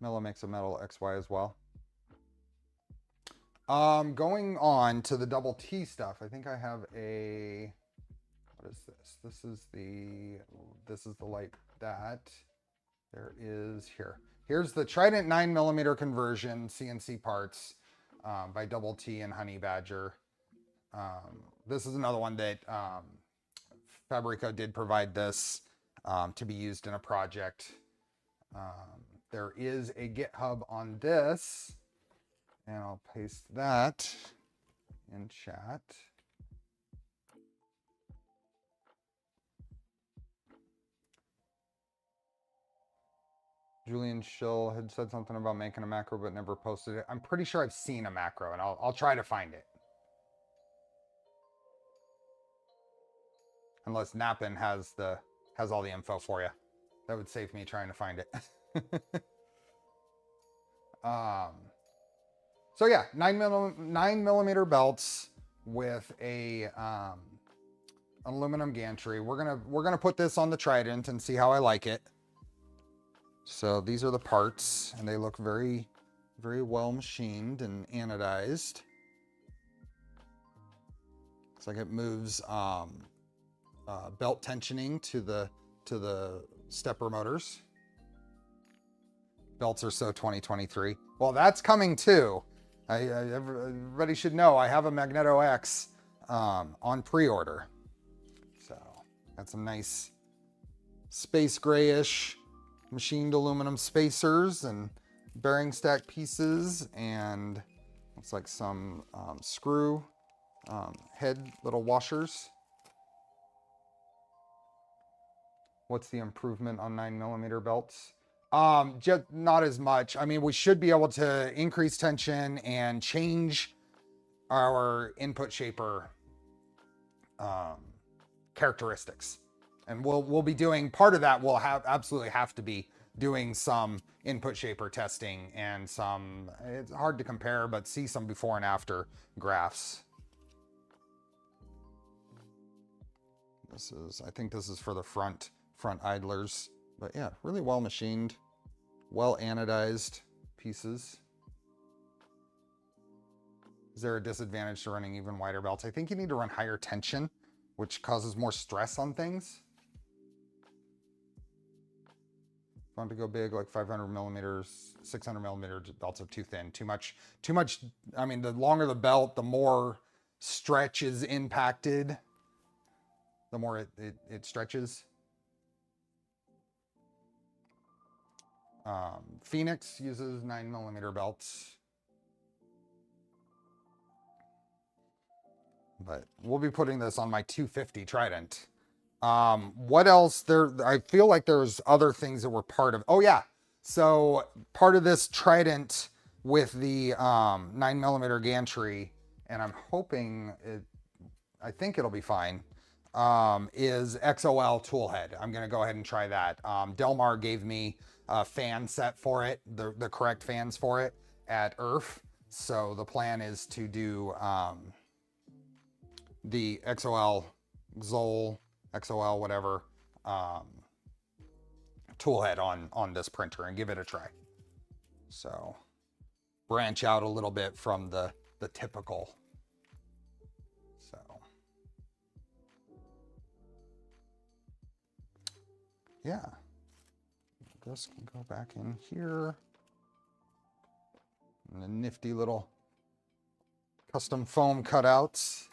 Mello makes a metal XY as well. Going on to the double T stuff. I think I have a, what is this? This is the light that there is here. Here's the Trident 9mm conversion CNC parts by Double T and Honey Badger. This is another one that Fabrico did provide this to be used in a project. There is a GitHub on this, and I'll paste that in chat. Julian Schill had said something about making a macro but never posted it. I'm pretty sure I've seen a macro, and I'll try to find it. Unless Nappin has all the info for you. That would save me trying to find it. So yeah, 9mm belts with a aluminum gantry. We're gonna put this on the Trident and see how I like it. So these are the parts, and they look very, very well machined and anodized. Looks like it moves belt tensioning to the stepper motors. Belts are so 2023. Well, that's coming too. Everybody should know I have a Magneto X on pre-order. So got some nice space grayish machined aluminum spacers and bearing stack pieces, and looks like some screw head little washers. What's the improvement on 9mm belts? Just not as much. I mean, we should be able to increase tension and change our input shaper characteristics. And we'll be doing part of that. We'll absolutely have to be doing some input shaper testing and some, it's hard to compare, but see some before and after graphs. I think this is for the front front idlers. But yeah, really well machined, well anodized pieces. Is there a disadvantage to running even wider belts? I think you need to run higher tension, which causes more stress on things. If you want to go big, like 500 millimeters, 600 millimeter belts are too thin, too much. I mean, the longer the belt, the more stretch is impacted, the more it stretches. Phoenix uses 9 millimeter belts. But we'll be putting this on my 250 Trident. What else? I feel like there's other things that were part of. Oh yeah, so part of this Trident with the 9 millimeter gantry, and I'm hoping I think it'll be fine. Is XOL tool head. I'm gonna go ahead and try that. Delmar gave me a fan set for it, the correct fans for it at IRF. So the plan is to do the XOL, Zoll, XOL, whatever, tool head on this printer and give it a try. So branch out a little bit from the typical. So yeah, this can go back in here. And the nifty little custom foam cutouts.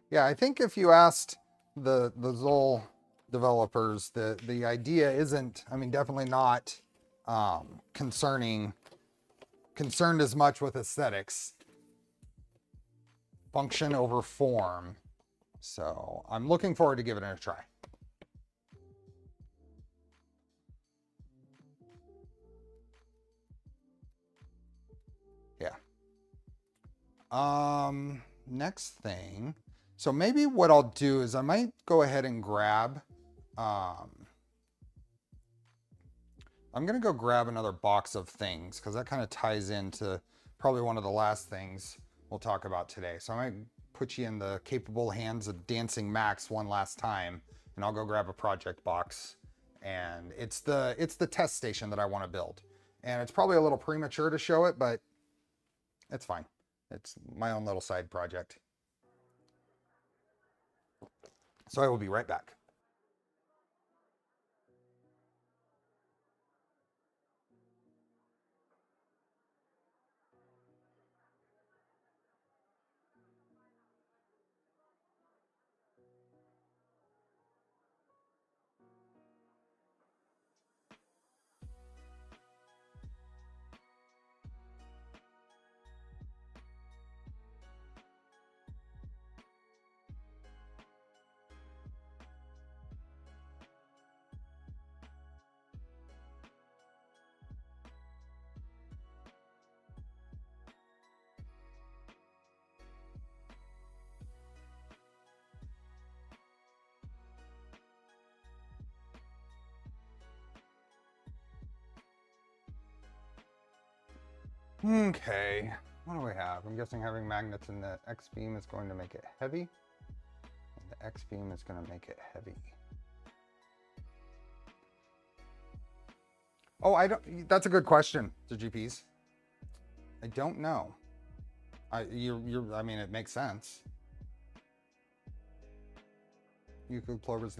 Yeah, I think if you asked the Zoll developers, the idea isn't, I mean, definitely not concerned as much with aesthetics. Function over form. So I'm looking forward to giving it a try. Yeah. Next thing. So maybe what I'll do is I might go ahead and grab, I'm going to go grab another box of things because that kind of ties into probably one of the last things we'll talk about today. So I might put you in the capable hands of Dancing Max one last time, and I'll go grab a project box. And it's the test station that I want to build. And it's probably a little premature to show it, but it's fine. It's my own little side project. So I will be right back. Okay, what do we have? I'm guessing having magnets in the X-beam is going to make it heavy. And the X-beam is going to make it heavy. Oh, that's a good question, the GPs. I don't know. I mean, it makes sense. Euclid probe is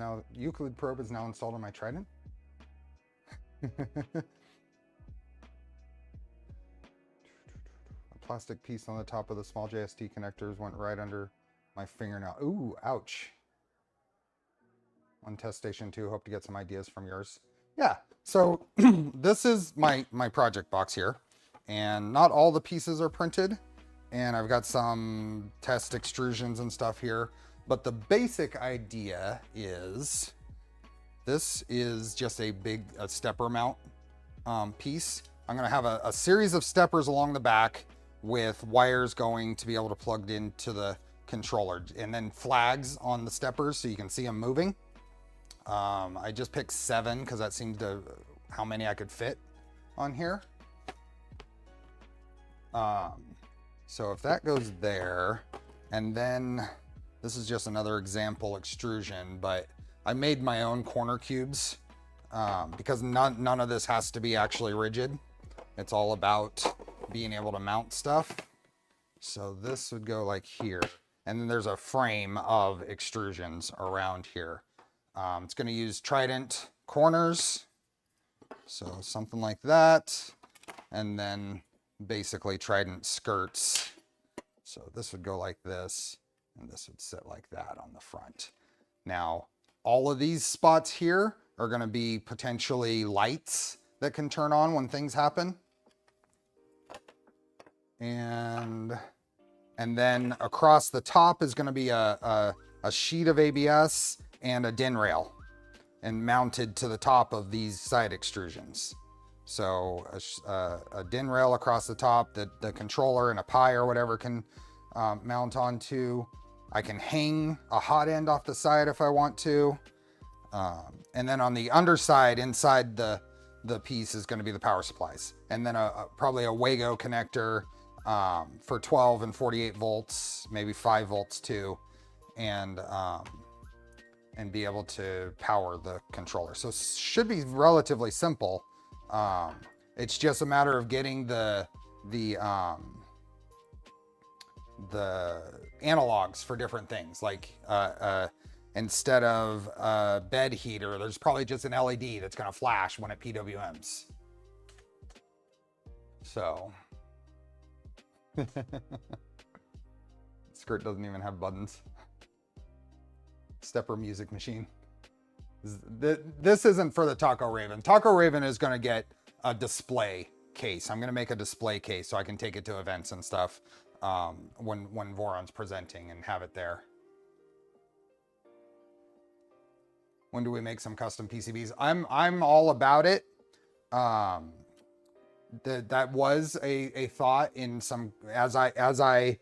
now installed on my Trident. Plastic piece on the top of the small JST connectors went right under my fingernail. Ooh, ouch. On test station 2, hope to get some ideas from yours. Yeah, so this is my project box here, and not all the pieces are printed, and I've got some test extrusions and stuff here, but the basic idea is this is just a big stepper mount piece. I'm going to have a series of steppers along the back with wires going to be able to plug into the controller, and then flags on the steppers so you can see them moving. I just picked 7 because that seemed to how many I could fit on here. So if that goes there, and then This is just another example extrusion, but I made my own corner cubes because none of this has to be actually rigid. It's all about being able to mount stuff. So this would go like here. And then there's a frame of extrusions around here. It's going to use Trident corners. So something like that. And then basically Trident skirts. So this would go like this. And this would sit like that on the front. Now, all of these spots here are going to be potentially lights that can turn on when things happen. And then across the top is going to be a sheet of ABS and a DIN rail, and mounted to the top of these side extrusions. So a DIN rail across the top that the controller and a pie or whatever can mount onto. I can hang a hot end off the side if I want to. And then on the underside, inside the piece is going to be the power supplies. And then probably a Wago connector for 12 and 48 volts, maybe 5 volts too, and be able to power the controller. So it should be relatively simple. It's just a matter of getting the analogs for different things. Like instead of a bed heater, there's probably just an LED that's going to flash when it PWMs. So skirt doesn't even have buttons. Stepper music machine. This isn't for the Taco Raven. Taco Raven is going to get a display case. I'm going to make a display case so I can take it to events and stuff when Voron's presenting and have it there. When do we make some custom PCBs? I'm all about it. That was a thought in some, as I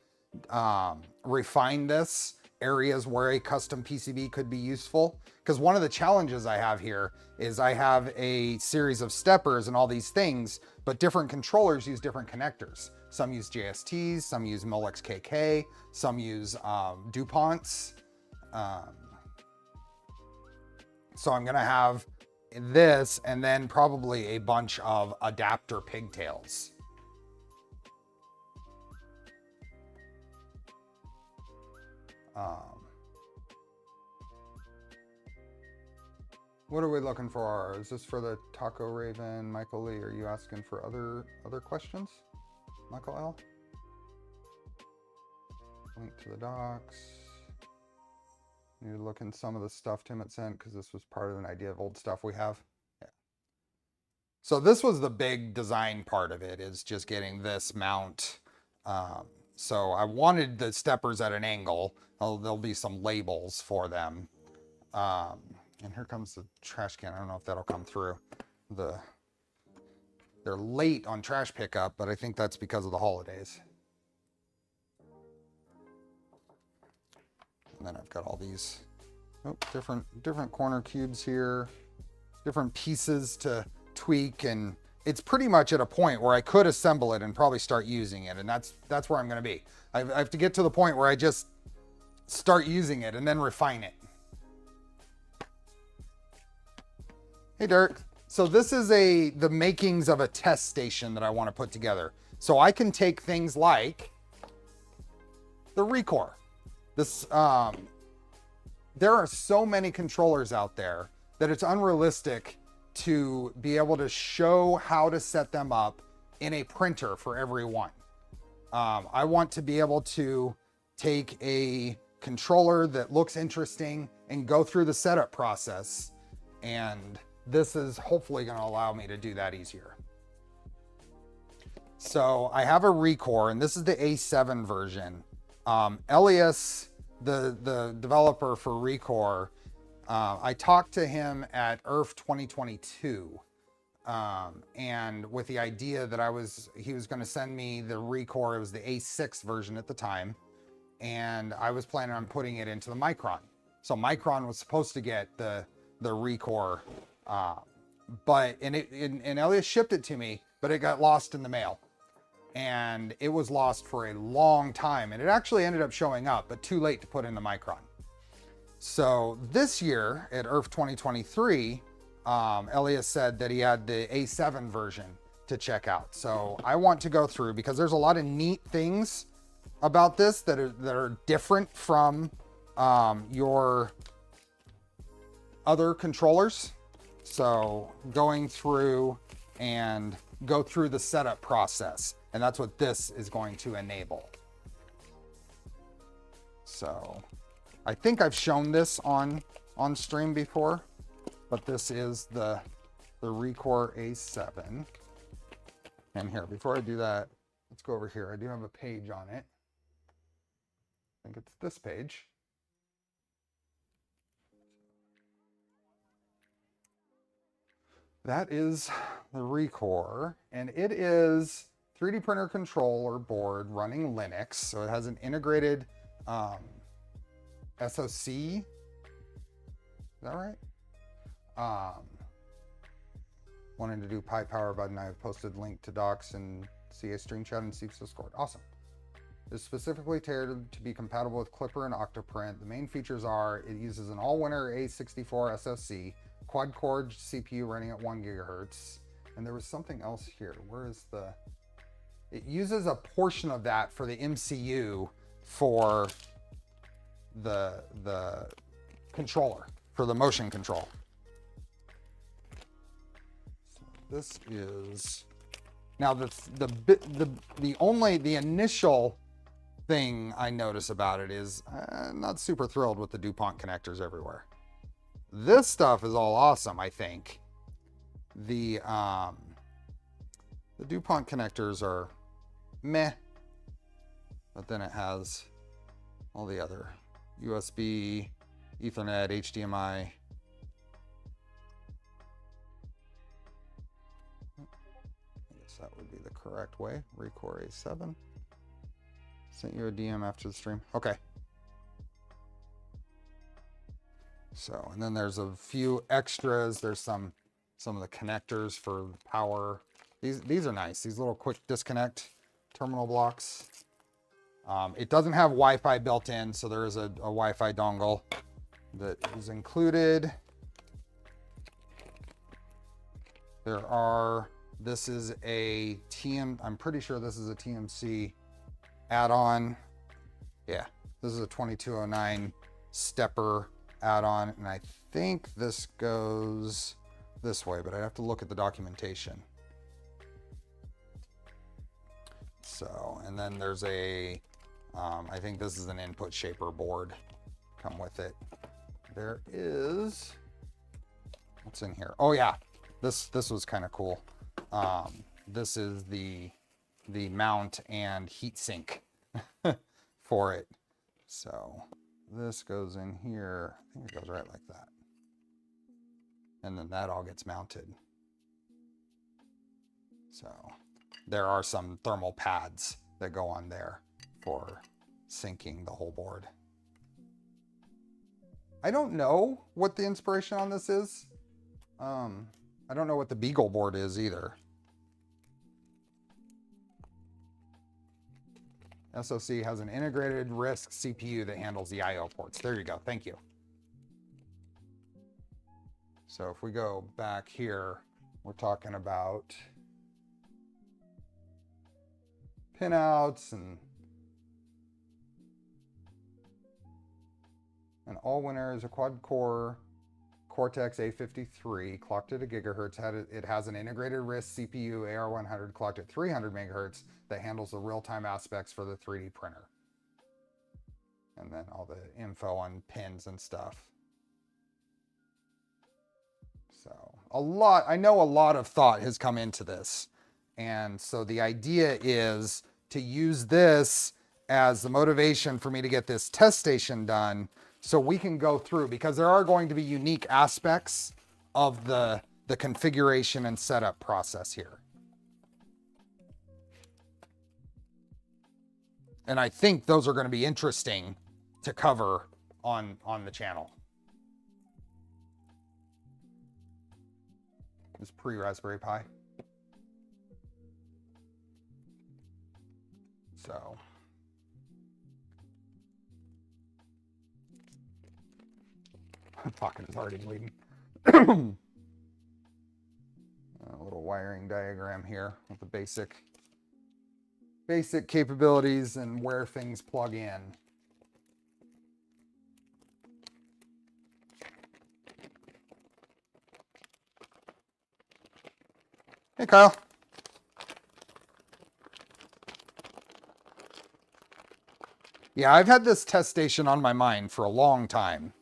refine this, areas where a custom PCB could be useful. Because one of the challenges I have here is I have a series of steppers and all these things, but different controllers use different connectors. Some use JSTs, some use Molex KK, some use DuPonts. So I'm gonna have this and then probably a bunch of adapter pigtails. What are we looking for? Is this for the Taco Raven? Michael Lee, are you asking for other questions? Michael L? Link to the docs. Need to look in some of the stuff Tim had sent because this was part of an idea of old stuff we have. Yeah. So this was the big design part of it, is just getting this mount. So I wanted the steppers at an angle. There'll be some labels for them. And here comes the trash can. I don't know if that'll come through. They're late on trash pickup, but I think that's because of the holidays. And then I've got all these different corner cubes here, different pieces to tweak, and it's pretty much at a point where I could assemble it and probably start using it, and that's where I'm going to be. I have to get to the point where I just start using it and then refine it. Hey Dirk. So this is the makings of a test station that I want to put together. So I can take things like the Recore. This there are so many controllers out there that it's unrealistic to be able to show how to set them up in a printer for every one. I want to be able to take a controller that looks interesting and go through the setup process, and this is hopefully going to allow me to do that easier. So I have a Recore, and this is the A7 version. Elias, the developer for Recore, I talked to him at ERF 2022, and with the idea that he was going to send me the Recore. It was the A6 version at the time, and I was planning on putting it into the Micron. So Micron was supposed to get the Recore, and Elias shipped it to me, but it got lost in the mail. and it was lost for a long time, and it actually ended up showing up, but too late to put in the Micron. So this year at ERF 2023, Elias said that he had the A7 version to check out. So I want to go through, because there's a lot of neat things about this that are different from your other controllers. So going through and go through the setup process, and that's what this is going to enable. So I think I've shown this on stream before, but this is the Recore A7. And here, before I do that, let's go over here. I do have a page on it. I think it's this page. That is the Recore, and it is 3D printer controller board running Linux. So it has an integrated SoC. Is that right? Wanting to do Pi Power button. I've posted link to docs and CA Stream Chat and CFS Discord. Awesome. It's specifically tailored to be compatible with Clipper and Octoprint. The main features are it uses an all-winner A64 SoC, quad-core CPU running at 1 gigahertz. And there was something else here. Where is the... It uses a portion of that for the MCU for the controller, for the motion control. So this is... Now the initial thing I notice about it is I'm not super thrilled with the DuPont connectors everywhere. This stuff is all awesome, I think. The DuPont connectors are meh, but then it has all the other USB, Ethernet, HDMI. I guess that would be the correct way. Recore A7. Sent you a DM after the stream. Okay. So, and then there's a few extras. There's some of the connectors for power. These are nice. These little quick disconnect terminal blocks. It doesn't have Wi-Fi built in, so there is a Wi-Fi dongle that is included. This is a I'm pretty sure this is a TMC add-on. Yeah, this is a 2209 stepper add-on, and I think this goes this way, but I'd have to look at the documentation. So, and then there's a, I think this is an input shaper board, come with it. There is, what's in here? Oh yeah, this was kind of cool. This is the mount and heat sink for it. So this goes in here. I think it goes right like that. And then that all gets mounted. So there are some thermal pads that go on there for sinking the whole board. I don't know what the inspiration on this is. I don't know what the Beagle board is either. SoC has an integrated RISC CPU that handles the I/O ports. There you go. Thank you. So if we go back here, we're talking about pinouts and an all-winner is a quad-core Cortex A53 clocked at a gigahertz. It has an integrated RISC CPU AR100 clocked at 300 megahertz that handles the real-time aspects for the 3D printer. And then all the info on pins and stuff. So I know a lot of thought has come into this. And so the idea is to use this as the motivation for me to get this test station done so we can go through, because there are going to be unique aspects of the configuration and setup process here. And I think those are going to be interesting to cover on the channel. It's pre-Raspberry Pi. So my pocket is already bleeding. A little wiring diagram here with the basic capabilities and where things plug in. Hey, Kyle. Yeah, I've had this test station on my mind for a long time.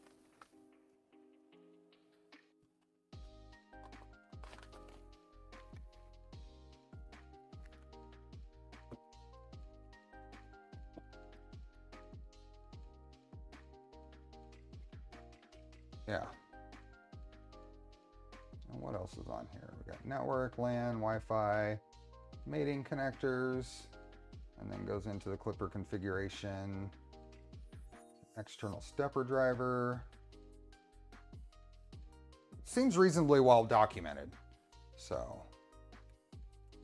Yeah. And what else is on here? We got network, LAN, Wi-Fi, mating connectors, and then goes into the clipper configuration, external stepper driver. Seems reasonably well documented. So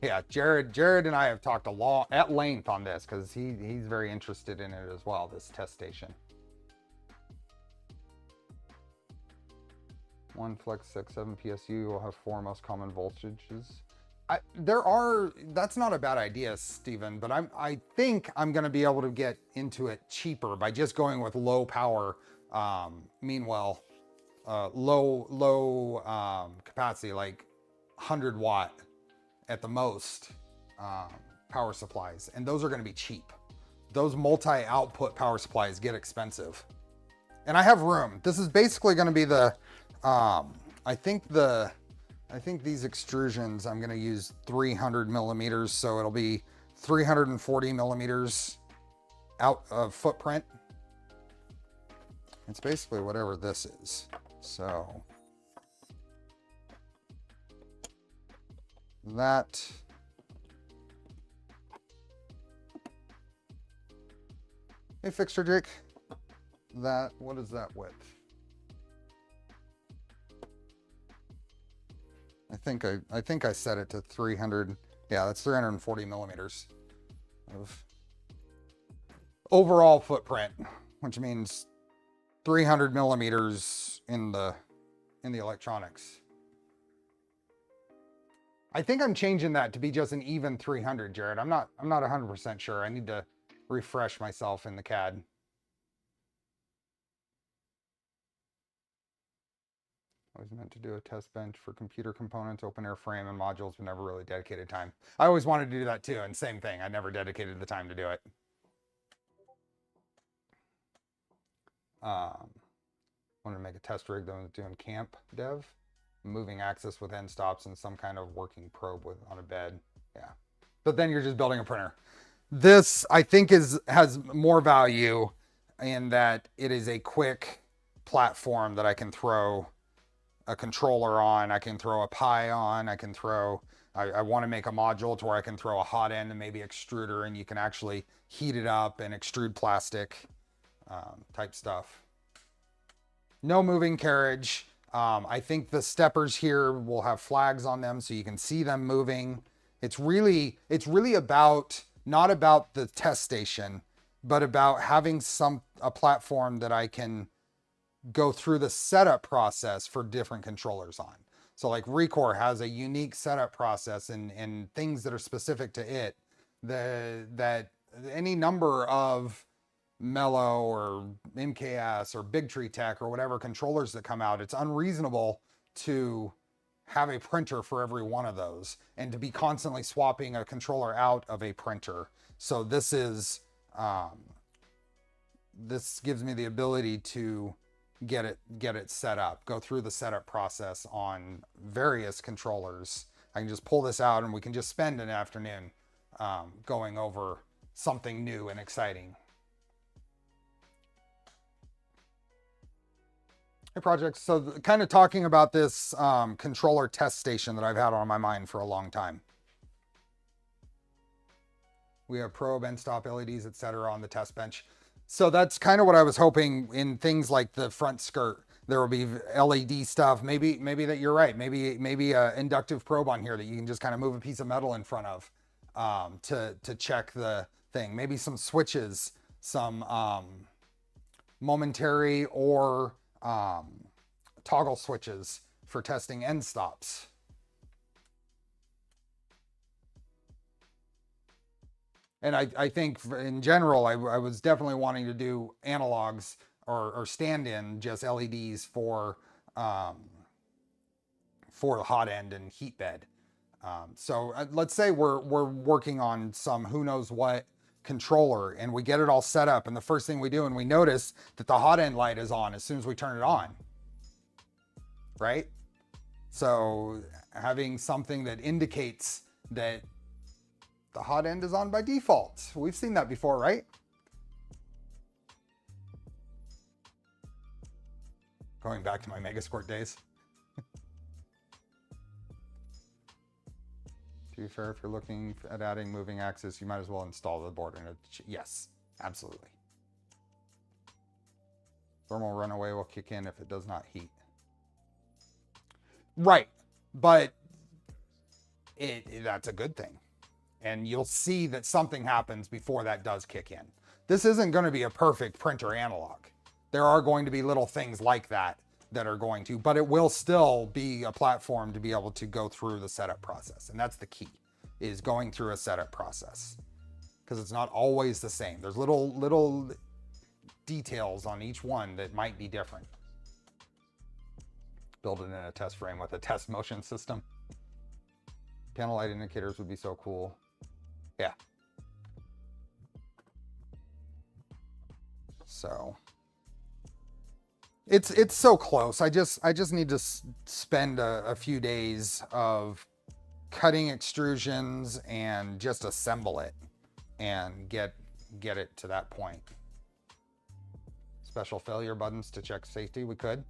yeah, Jared and I have talked at length on this because he's very interested in it as well, this test station. 1 flex 6.7 PSU will have 4 most common voltages. That's not a bad idea, Stephen, but I think I'm going to be able to get into it cheaper by just going with low power, low capacity, like 100 watt at the most, power supplies. And those are going to be cheap. Those multi-output power supplies get expensive. And I have room. This is basically going to be the, I think these extrusions, I'm going to use 300 millimeters. So it'll be 340 millimeters out of footprint. It's basically whatever this is. So that, hey, Fixture Jake, that, what is that width? I think I set it to 300. Yeah, that's 340 millimeters of overall footprint, which means 300 millimeters in the electronics. I think I'm changing that to be just an even 300, Jared. I'm not 100% sure. I need to refresh myself in the CAD. I was meant to do a test bench for computer components, open air frame, and modules, but never really dedicated time. I always wanted to do that too, and same thing. I never dedicated the time to do it. Wanted to make a test rig that was doing camp dev, moving axis with end stops and some kind of working probe on a bed. Yeah, but then you're just building a printer. This, I think, has more value in that it is a quick platform that I can throw a controller on, I can throw a Pi on, I want to make a module to where I can throw a hot end and maybe extruder, and you can actually heat it up and extrude plastic type stuff. No moving carriage. I think the steppers here will have flags on them so you can see them moving. It's really about, not about the test station, but about having a platform that I can go through the setup process for different controllers on. So like Recore has a unique setup process and things that are specific to it, that any number of Mellow or MKS or Big Tree Tech or whatever controllers that come out, it's unreasonable to have a printer for every one of those and to be constantly swapping a controller out of a printer. So this is, this gives me the ability to get it set up, go through the setup process on various controllers. I can just pull this out and we can just spend an afternoon going over something new and exciting. Hey, projects. So kind of talking about this controller test station that I've had on my mind for a long time. We have probe, end stop, LEDs, etc. on the test bench. So that's kind of what I was hoping in things like the front skirt. There will be LED stuff. Maybe that you're right. Maybe a inductive probe on here that you can just kind of move a piece of metal in front of. to check the thing. Maybe some switches, some momentary or toggle switches for testing end stops. And I think in general, I was definitely wanting to do analogs or stand-in just LEDs for the hot end and heat bed. So let's say we're working on some who knows what controller and we get it all set up, and the first thing we do and we notice that the hot end light is on as soon as we turn it on, right? So having something that indicates that the hot end is on by default. We've seen that before, right? Going back to my Megasquirt days. To be fair, if you're looking at adding moving axis, you might as well install the board. Yes, absolutely. Thermal runaway will kick in if it does not heat. Right, but that's a good thing. And you'll see that something happens before that does kick in. This isn't going to be a perfect printer analog. There are going to be little things like that are going to, but it will still be a platform to be able to go through the setup process. And that's the key, is going through a setup process, because it's not always the same. There's little details on each one that might be different. Build it in a test frame with a test motion system. Panel light indicators would be so cool. Yeah. So it's so close. I just need to spend a few days of cutting extrusions and just assemble it and get it to that point. Special failure buttons to check safety. We could.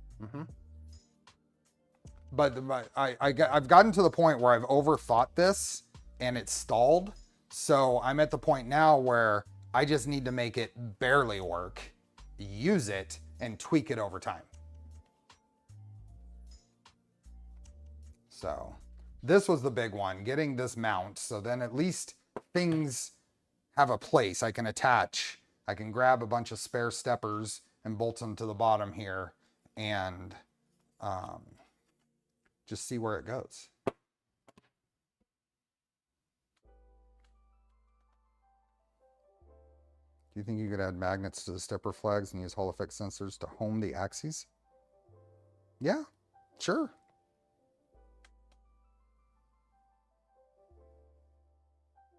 But I've gotten to the point where I've overthought this and it's stalled. So I'm at the point now where I just need to make it barely work, use it, and tweak it over time. So this was the big one, getting this mount. So then at least things have a place I can attach. I can grab a bunch of spare steppers and bolt them to the bottom here and just see where it goes. Do you think you could add magnets to the stepper flags and use Hall effect sensors to home the axes? Yeah, sure.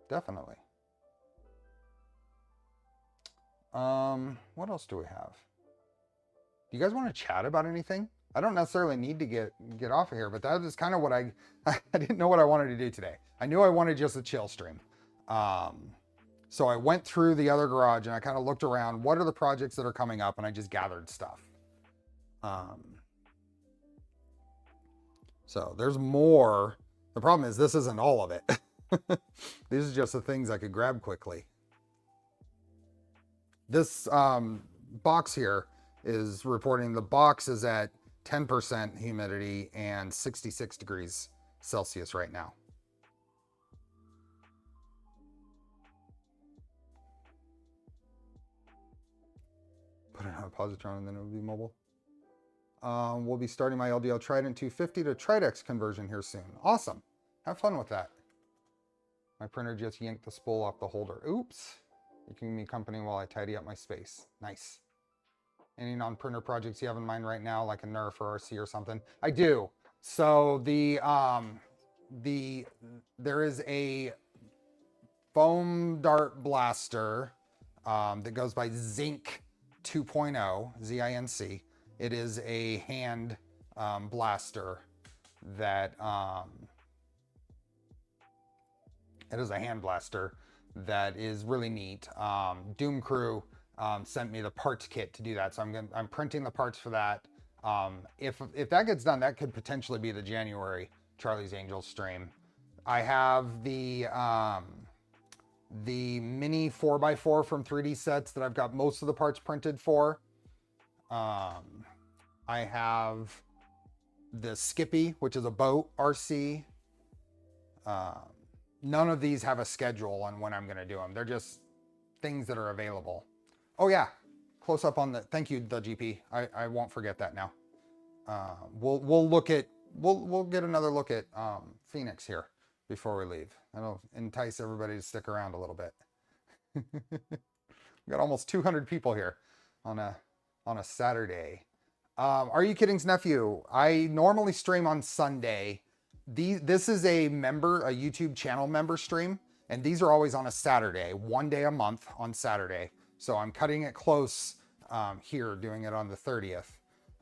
Definitely. What else do we have? Do you guys want to chat about anything? I don't necessarily need to get off of here, but that is kind of what I didn't know what I wanted to do today. I knew I wanted just a chill stream. So I went through the other garage and I kind of looked around. What are the projects that are coming up? And I just gathered stuff. So there's more. The problem is this isn't all of it. These are just the things I could grab quickly. This box here is reporting the box is at 10% humidity and 66 degrees Celsius right now. Put it on a positron and then it will be mobile. We'll be starting my LDL Trident 250 to Tridex conversion here soon. Awesome. Have fun with that. My printer just yanked the spool off the holder. Oops. You're keeping me company while I tidy up my space. Nice. Any non-printer projects you have in mind right now, like a Nerf or RC or something? I do. So there is a foam dart blaster that goes by Zinc 2.0, Z-I-N-C. It is a hand blaster that is really neat. Doom Crew sent me the parts kit to do that, so I'm printing the parts for that. If that gets done, that could potentially be the January Charlie's Angels stream. I have the mini 4x4 from 3D Sets that I've got most of the parts printed for. I have the Skippy, which is a boat RC. none of these have a schedule on when I'm going to do them. They're just things that are available. Oh yeah, close up on the, thank you, the GP. I won't forget that now. We'll look at, we'll get another look at Phoenix here before we leave. That'll entice everybody to stick around a little bit. We got almost 200 people here on a Saturday. Are You Kidding's nephew? I normally stream on Sunday. This is a YouTube channel member stream, and these are always on a Saturday, one day a month on Saturday. So I'm cutting it close here, doing it on the 30th.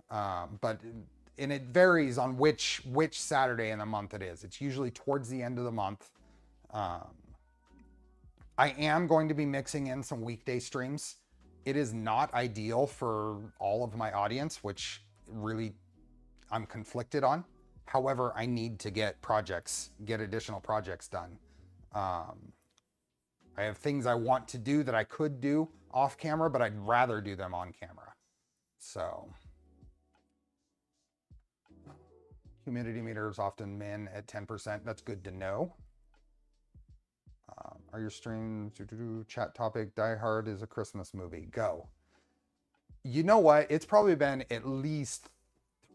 And it varies on which Saturday in the month it is. It's usually towards the end of the month. I am going to be mixing in some weekday streams. It is not ideal for all of my audience, which really I'm conflicted on. However, I need to get additional projects done. I have things I want to do that I could do off camera, but I'd rather do them on camera. So, humidity meter is often min at 10%. That's good to know. Are your streams, chat topic, Die Hard is a Christmas movie. Go. You know what? It's probably been at least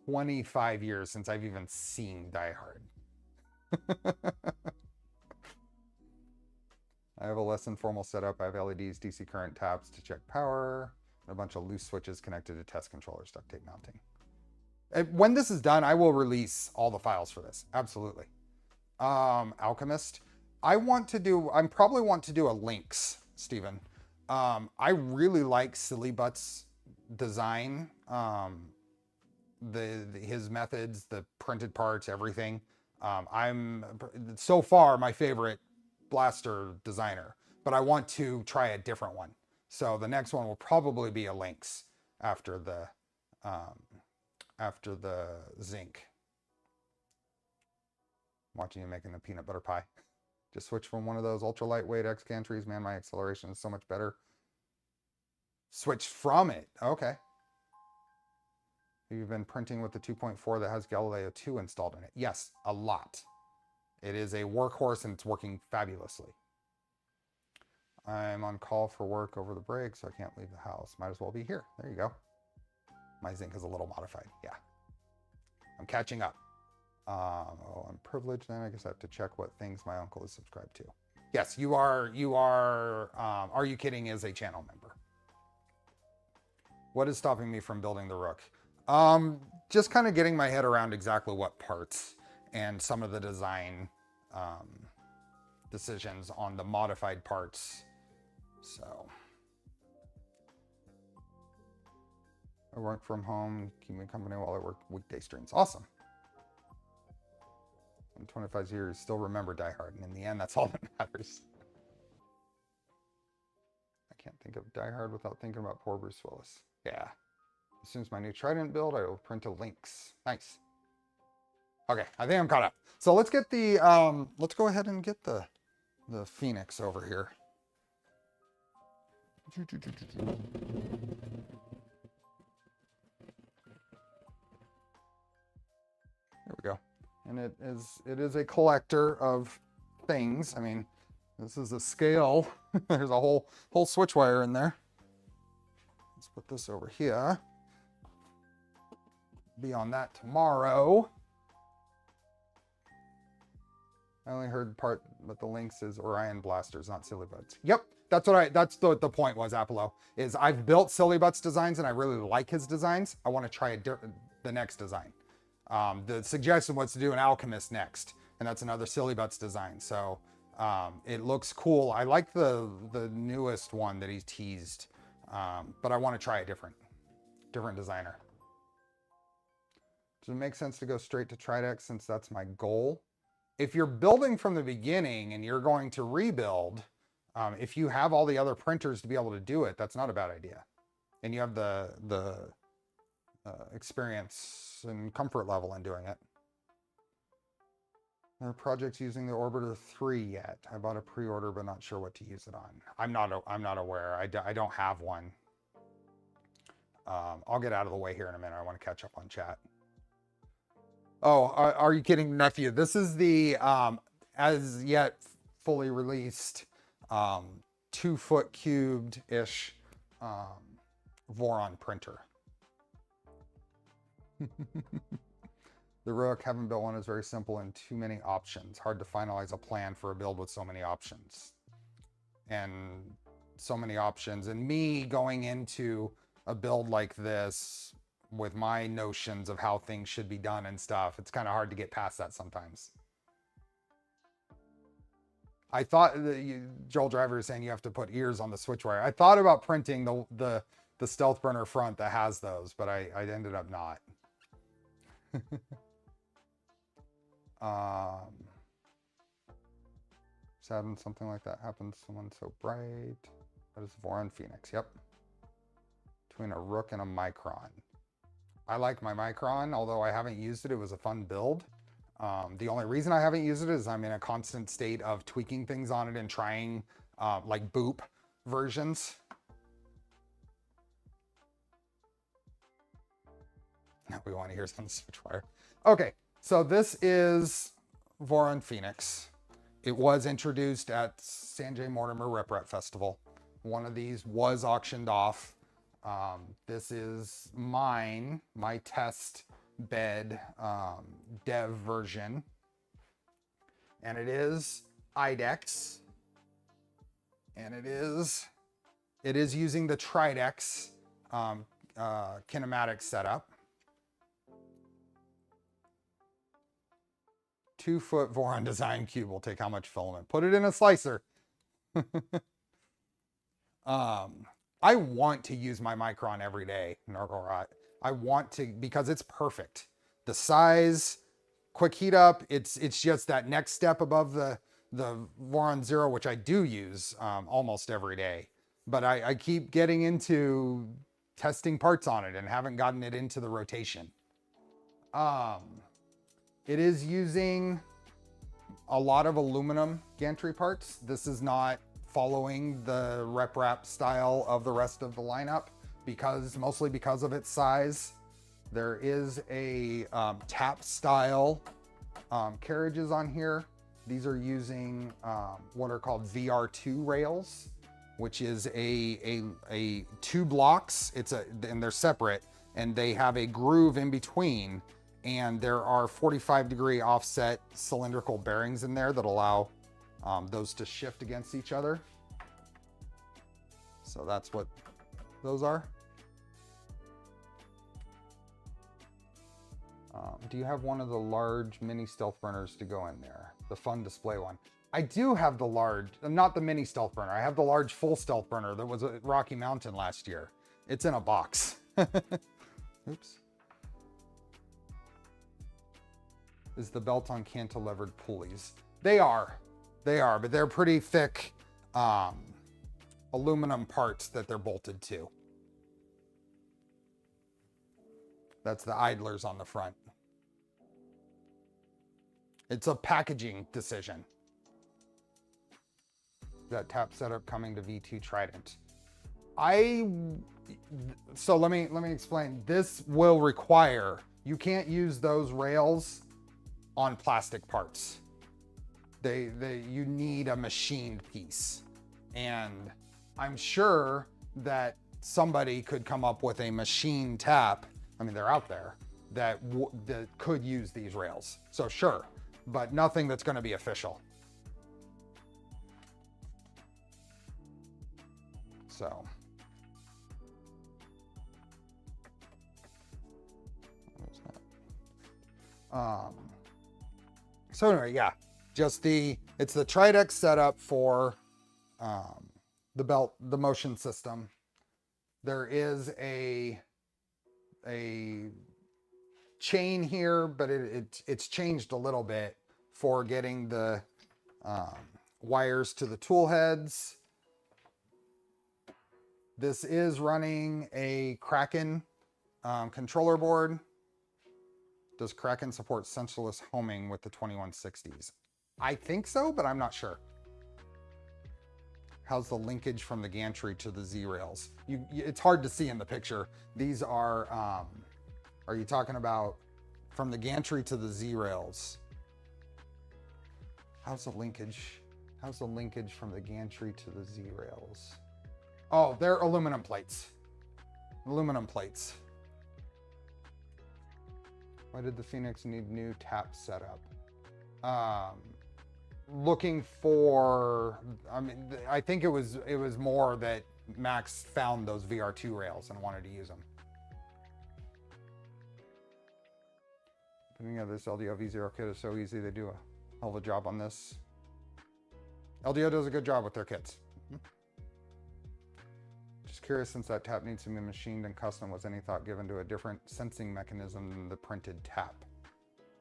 25 years since I've even seen Die Hard. I have a less than formal setup. I have LEDs, DC current taps to check power, and a bunch of loose switches connected to test controllers, duct tape mounting. When this is done, I will release all the files for this. Absolutely. Alchemist. I probably want to do a links, Stephen. I really like Silly Butt's design. His methods, the printed parts, everything. I'm so far my favorite blaster designer, but I want to try a different one. So the next one will probably be a links after the zinc. Watching you making the peanut butter pie. Just switch from one of those ultra lightweight X gantries. Man, my acceleration is so much better. Switch from it. Okay. You've been printing with the 2.4 that has Galileo 2 installed in it. Yes, a lot. It is a workhorse and it's working fabulously. I'm on call for work over the break, so I can't leave the house. Might as well be here. There you go. My zinc is a little modified. Yeah. I'm catching up. I'm privileged then. I guess I have to check what things my uncle is subscribed to. Yes, you are, Are You Kidding is a channel member. What is stopping me from building the Rook? Just kind of getting my head around exactly what parts and some of the design decisions on the modified parts. So I work from home, keep me company while I work weekday streams. Awesome. In 25 years, still remember Die Hard, and in the end, that's all that matters. I can't think of Die Hard without thinking about poor Bruce Willis. Yeah. As soon as my new Trident build, I will print a links. Nice. Okay, I think I'm caught up. So let's get the, let's go ahead and get the Phoenix over here. There we go. And it is a collector of things. I mean, this is a scale. There's a whole switch wire in there. Let's put this over here. Be on that tomorrow. I only heard part, but the links is Orion blasters, not Silly Butts. Yep, that's the point was, Apollo, is I've built Silly Butts designs and I really like his designs. I want to try the next design. The suggestion was to do an Alchemist next, and that's another Silly Butts design. So it looks cool. I like the newest one that he's teased, but I want to try a different designer. Does it make sense to go straight to Tridex since that's my goal? If you're building from the beginning and you're going to rebuild, if you have all the other printers to be able to do it, that's not a bad idea. And you have the experience and comfort level in doing it. There are projects using the Orbiter 3 yet. I bought a pre-order, but not sure what to use it on. I'm not aware. I don't have one. I'll get out of the way here in a minute. I want to catch up on chat. Oh, are you kidding, nephew? This is the as yet fully released 2-foot cubed-ish Voron printer. The Rook haven't built one is very simple and too many options. Hard to finalize a plan for a build with so many options. And so many options. And me going into a build like this with my notions of how things should be done and stuff, it's kind of hard to get past that sometimes. I thought Joel Driver is saying you have to put ears on the switch wire. I thought about printing the stealth burner front that has those, but I ended up not. Sad when something like that happens. Someone so bright. That is Voron Phoenix. Yep. Between a Rook and a Micron. I like my Micron, although I haven't used it. It was a fun build. The only reason I haven't used it is I'm in a constant state of tweaking things on it and trying like boop versions. Now we want to hear some switch wire. Okay, so this is Voron Phoenix. It was introduced at Sanjay Mortimer RepRap Festival. One of these was auctioned off. This is my test bed dev version. And it is IDEX. And it is using the Tridex kinematic setup. 2-foot Voron design cube will take how much filament? Put it in a slicer. I want to use my Micron every day, Nargorot. I want to, because it's perfect. The size, quick heat up, it's just that next step above the Voron Zero, which I do use almost every day. But I keep getting into testing parts on it and haven't gotten it into the rotation. It is using a lot of aluminum gantry parts. This is not following the RepRap style of the rest of the lineup mostly because of its size. There is a tap style carriages on here. These are using what are called VR2 rails, which is a 2 blocks. And they're separate, and they have a groove in between. And there are 45-degree offset cylindrical bearings in there that allow those to shift against each other. So that's what those are. Do you have one of the large mini stealth burners to go in there? The fun display one. I do have the large, not the mini stealth burner. I have the large full stealth burner that was at Rocky Mountain last year. It's in a box. Oops. Is the belt on cantilevered pulleys? They are, but they're pretty thick aluminum parts that they're bolted to. That's the idlers on the front. It's a packaging decision. That tap setup coming to V2 Trident. So let me explain. This will require, you can't use those rails on plastic parts. You need a machined piece. And I'm sure that somebody could come up with a machine tap. I mean, they're out there that could use these rails. So sure, but nothing that's going to be official. So. So anyway, yeah, just it's the Tridex setup for the motion system. There is a chain here, but it's changed a little bit for getting the wires to the tool heads. This is running a Kraken controller board. Does Kraken support sensorless homing with the 2160s? I think so, but I'm not sure. How's the linkage from the gantry to the Z-rails? It's hard to see in the picture. These are you talking about from the gantry to the Z-rails? How's the linkage? How's the linkage from the gantry to the Z rails? Oh, they're aluminum plates. Aluminum plates. Why did the Phoenix need new tap setup? Looking for, I mean, I think it was more that Max found those VR2 rails and wanted to use them. Putting together this LDO V0 kit is so easy. They do a hell of a job on this. LDO does a good job with their kits. Just curious, since that tap needs to be machined and custom, was any thought given to a different sensing mechanism than the printed tap?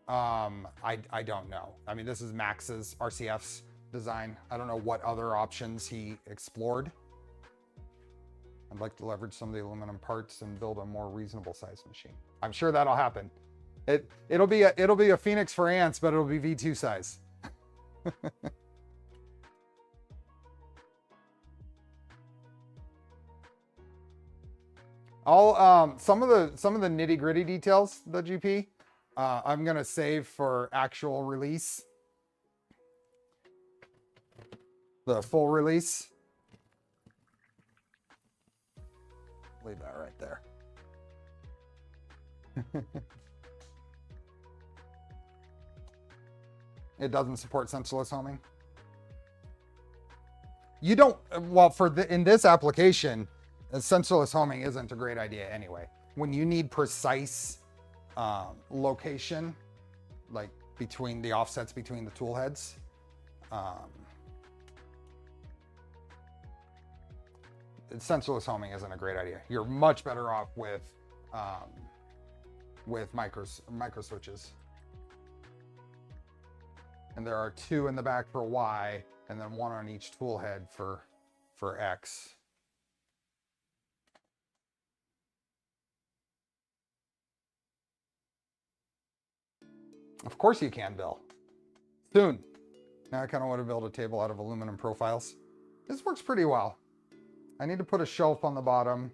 I don't know. I mean, this is Max's, RCF's design. I don't know what other options he explored. I'd like to leverage some of the aluminum parts and build a more reasonable sized machine. I'm sure that'll happen. It'll be a Phoenix for ants, but it'll be V2 size. Some of the nitty gritty details, the GP, I'm gonna save for actual release. The full release. Leave that right there. It doesn't support sensorless homing. You don't, well, in this application, sensorless homing isn't a great idea anyway. When you need precise location, like between the offsets between the tool heads, sensorless homing isn't a great idea. You're much better off with micro switches. And there are 2 in the back for Y, and then 1 on each tool head for X. Of course you can, Bill. Soon. Now I kind of want to build a table out of aluminum profiles. This works pretty well. I need to put a shelf on the bottom.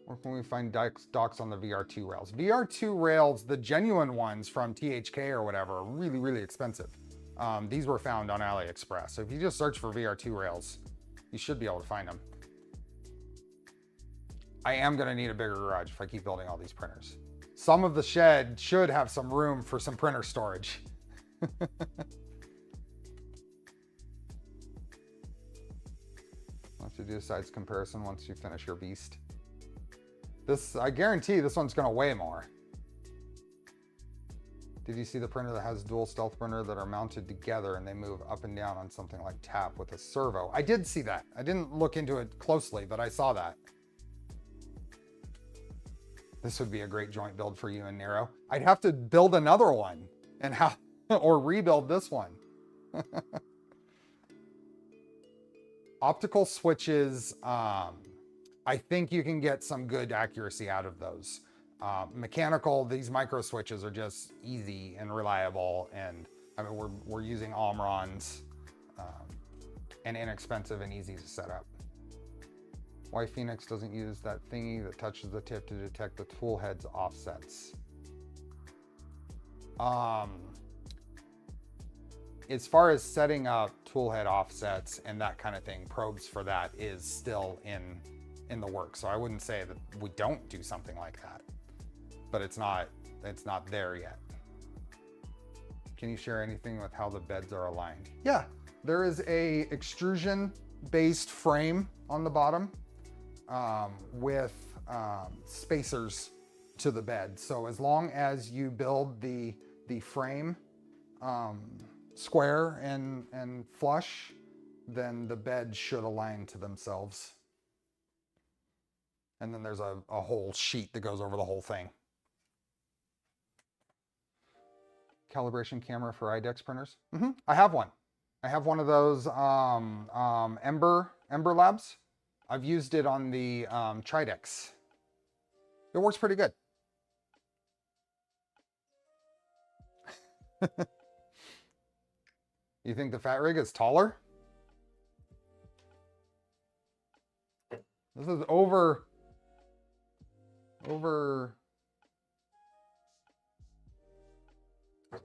Where can we find docks on the VR2 rails? VR2 rails, the genuine ones from THK or whatever, are really, really expensive. These were found on AliExpress. So if you just search for VR2 rails, you should be able to find them. I am going to need a bigger garage if I keep building all these printers. Some of the shed should have some room for some printer storage. I'll have to do a size comparison once you finish your beast. This, I guarantee this one's going to weigh more. Did you see the printer that has dual stealth printer that are mounted together and they move up and down on something like tap with a servo? I did see that. I didn't look into it closely, but I saw that. This would be a great joint build for you and Nero. I'd have to build another one and or rebuild this one. Optical switches, I think you can get some good accuracy out of those. Mechanical, these micro switches are just easy and reliable, and I mean we're using Omrons and inexpensive and easy to set up. Why Phoenix doesn't use that thingy that touches the tip to detect the tool head's offsets? As far as setting up tool head offsets and that kind of thing, probes for that is still in the works. So I wouldn't say that we don't do something like that, but it's not there yet. Can you share anything with how the beds are aligned? Yeah, there is a extrusion based frame on the bottom with spacers to the bed. So as long as you build the frame square and flush, then the bed should align to themselves. And then there's a whole sheet that goes over the whole thing. Calibration camera for IDEX printers? I have one. I have one of those Ember Labs. I've used it on the Tridex. It works pretty good. You think the fat rig is taller? This is over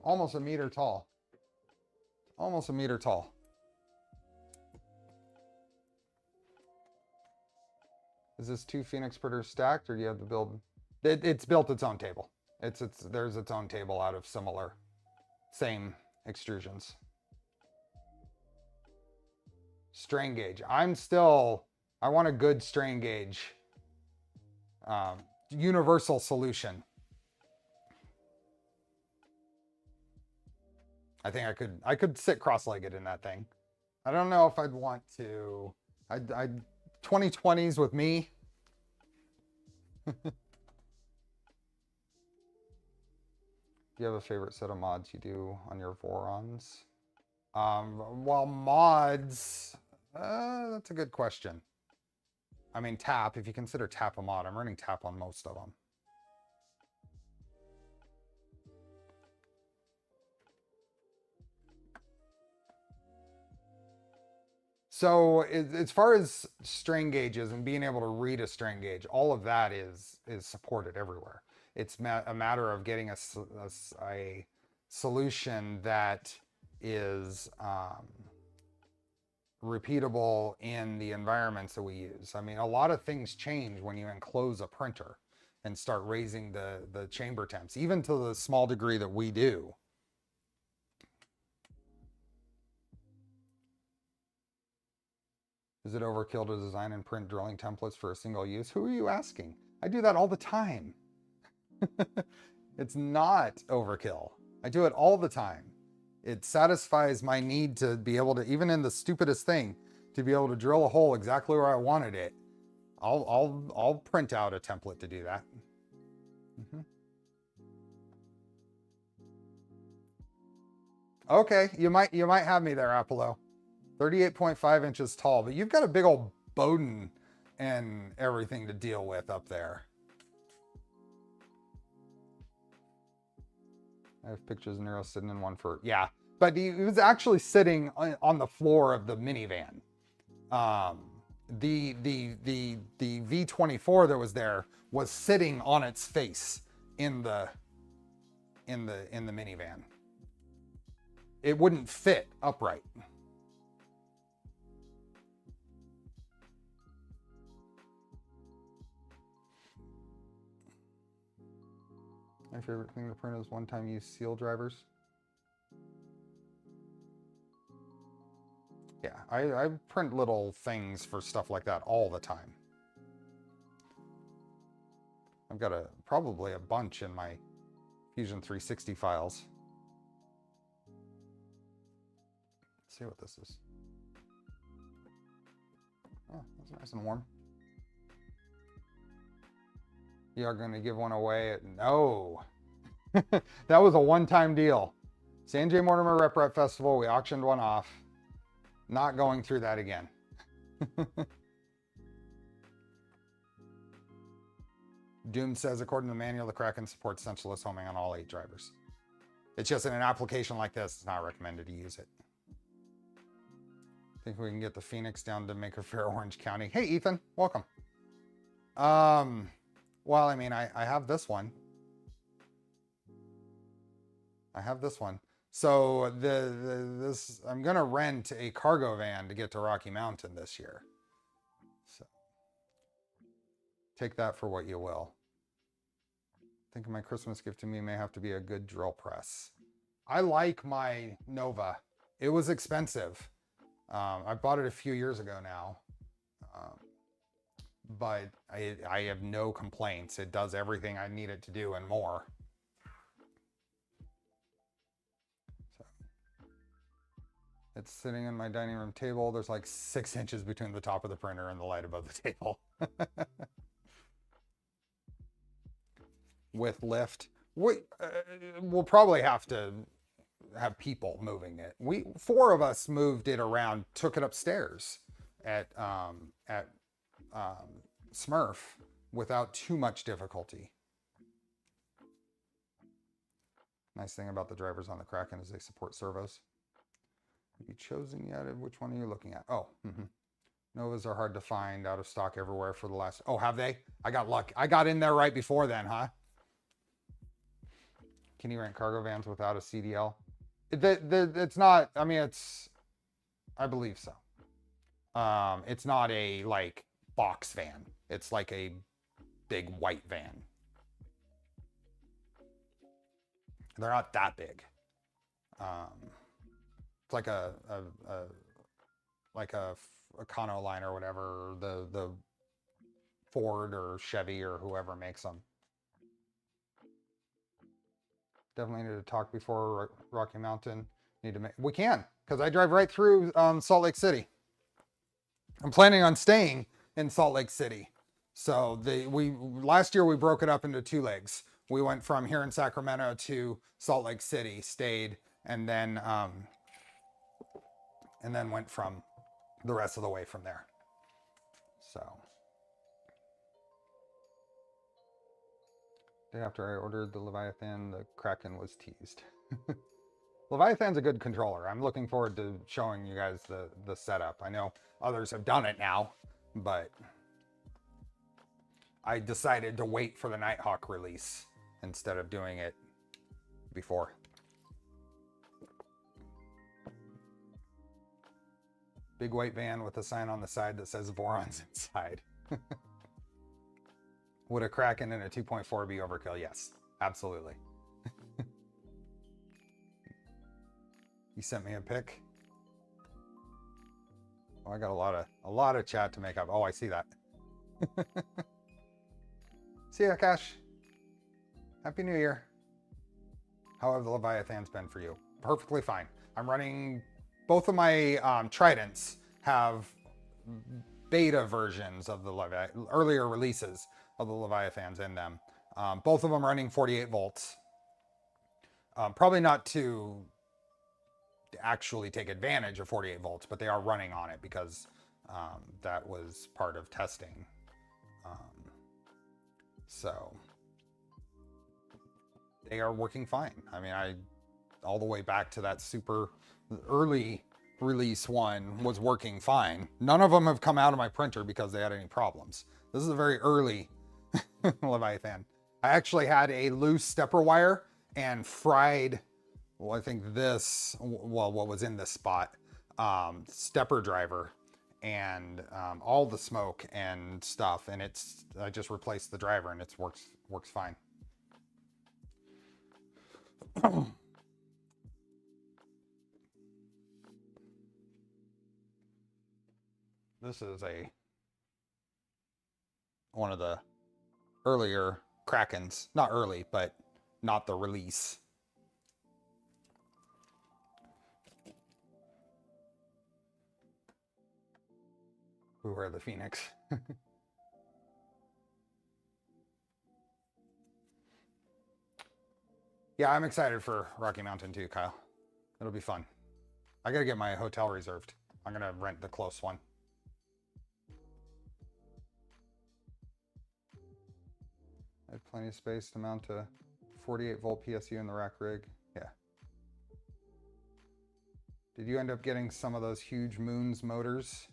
almost a meter tall. Almost a meter tall. Is this 2 Phoenix printers stacked, or do you have to build? It's built its own table. There's its own table out of similar, same extrusions. Strain gauge. I want a good strain gauge. Universal solution. I think I could sit cross-legged in that thing. I don't know if I'd want to. 2020s with me. Do you have a favorite set of mods you do on your Vorons? Well, mods, that's a good question. I mean, tap, if you consider tap a mod, I'm running tap on most of them. So as far as strain gauges and being able to read a strain gauge, all of that is supported everywhere. It's a matter of getting a solution that is repeatable in the environments that we use. I mean, a lot of things change when you enclose a printer and start raising the chamber temps, even to the small degree that we do. Is it overkill to design and print drilling templates for a single use? Who are you asking? I do that all the time. It's not overkill. I do it all the time. It satisfies my need to be able to, even in the stupidest thing, to be able to drill a hole exactly where I wanted it. I'll print out a template to do that. Okay, you might have me there, Apollo. 38.5 inches tall, but you've got a big old Bowden and everything to deal with up there. I have pictures of Nero sitting in one for, yeah, but he was actually sitting on the floor of the minivan. The V24 that was there was sitting on its face in the minivan. It wouldn't fit upright. My favorite thing to print is one-time use seal drivers. Yeah, I print little things for stuff like that all the time. I've got probably a bunch in my Fusion 360 files. Let's see what this is. Oh, that's nice and warm. You are going to give one away? No. That was a one-time deal. San J. Mortimer Rep Rap Festival, we auctioned one off. Not going through that again. Doom says, according to the manual, the Kraken supports sensorless homing on all 8 drivers. It's just in an application like this, it's not recommended to use it. Think we can get the Phoenix down to Maker Fair, Orange County. Hey, Ethan, welcome. Well, I mean, I have this one. So I'm gonna rent a cargo van to get to Rocky Mountain this year. So take that for what you will. I think my Christmas gift to me may have to be a good drill press. I like my Nova. It was expensive. I bought it a few years ago now. But I have no complaints. It does everything I need it to do and more. So, it's sitting on my dining room table. There's like 6 inches between the top of the printer and the light above the table. With lift. We'll probably have to have people moving it. 4 of us moved it around, took it upstairs at Smurf without too much difficulty. Nice thing about the drivers on the Kraken is they support servos. Have you chosen yet? Which one are you looking at? Oh, Novas are hard to find, out of stock everywhere for the last... Oh, have they? I got luck. I got in there right before then, huh? Can you rent cargo vans without a CDL? It's not, I mean, I believe so. It's not a like box van. It's like a big white van. They're not that big. It's like like a Econoline or whatever, the Ford or Chevy or whoever makes them. Definitely need to talk before Rocky Mountain. We can, because I drive right through Salt Lake City. I'm planning on staying in Salt Lake City. So last year we broke it up into 2 legs. We went from here in Sacramento to Salt Lake City, stayed, and then went from the rest of the way from there. So day after I ordered the Leviathan, the Kraken was teased. Leviathan's a good controller. I'm looking forward to showing you guys the setup. I know others have done it now, but I decided to wait for the Nighthawk release instead of doing it before. Big white van with a sign on the side that says Voron's inside. Would a Kraken in a 2.4 be overkill? Yes, absolutely. You sent me a pic. Oh, I got a lot of chat to make up. Oh, I see that. See ya, Cash. Happy New Year. How have the Leviathans been for you? Perfectly fine. I'm running, both of my Tridents have beta versions of the earlier releases of the Leviathans in them. Both of them running 48 volts. Probably not to actually take advantage of 48 volts, but they are running on it because that was part of testing. So they are working fine. I mean, all the way back to that super early release one was working fine. None of them have come out of my printer because they had any problems. This is a very early Leviathan. I actually had a loose stepper wire and fried, well, I think this, well, what was in this spot, stepper driver and all the smoke and stuff, and I just replaced the driver and it works fine. This is one of the earlier Krakens. Not early, but not the release. Who are the Phoenix? Yeah, I'm excited for Rocky Mountain too, Kyle. It'll be fun. I gotta get my hotel reserved. I'm gonna rent the close one. I have plenty of space to mount a 48 volt PSU in the rack rig. Yeah. Did you end up getting some of those huge Moons motors?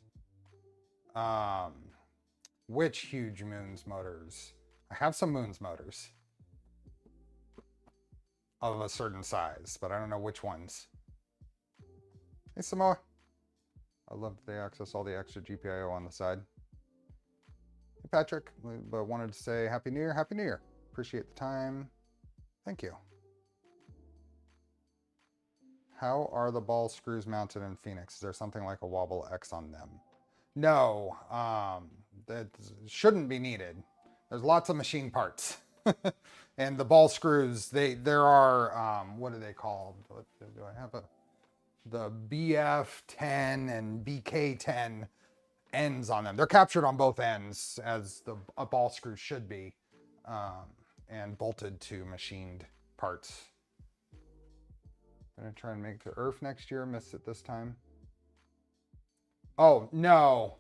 Which huge Moons motors? I have some Moons motors of a certain size, but I don't know which ones. Hey, Samoa. I love that they access all the extra GPIO on the side. Hey, Patrick, but wanted to say Happy New Year. Happy New Year. Appreciate the time. Thank you. How are the ball screws mounted in Phoenix? Is there something like a wobble X on them? No, that shouldn't be needed. There's lots of machine parts. And the ball screws, there are, what are they called? What do I have? The BF10 and BK10 ends on them. They're captured on both ends as a ball screw should be, and bolted to machined parts. Gonna try and make the ERF next year. Missed it this time. Oh, no,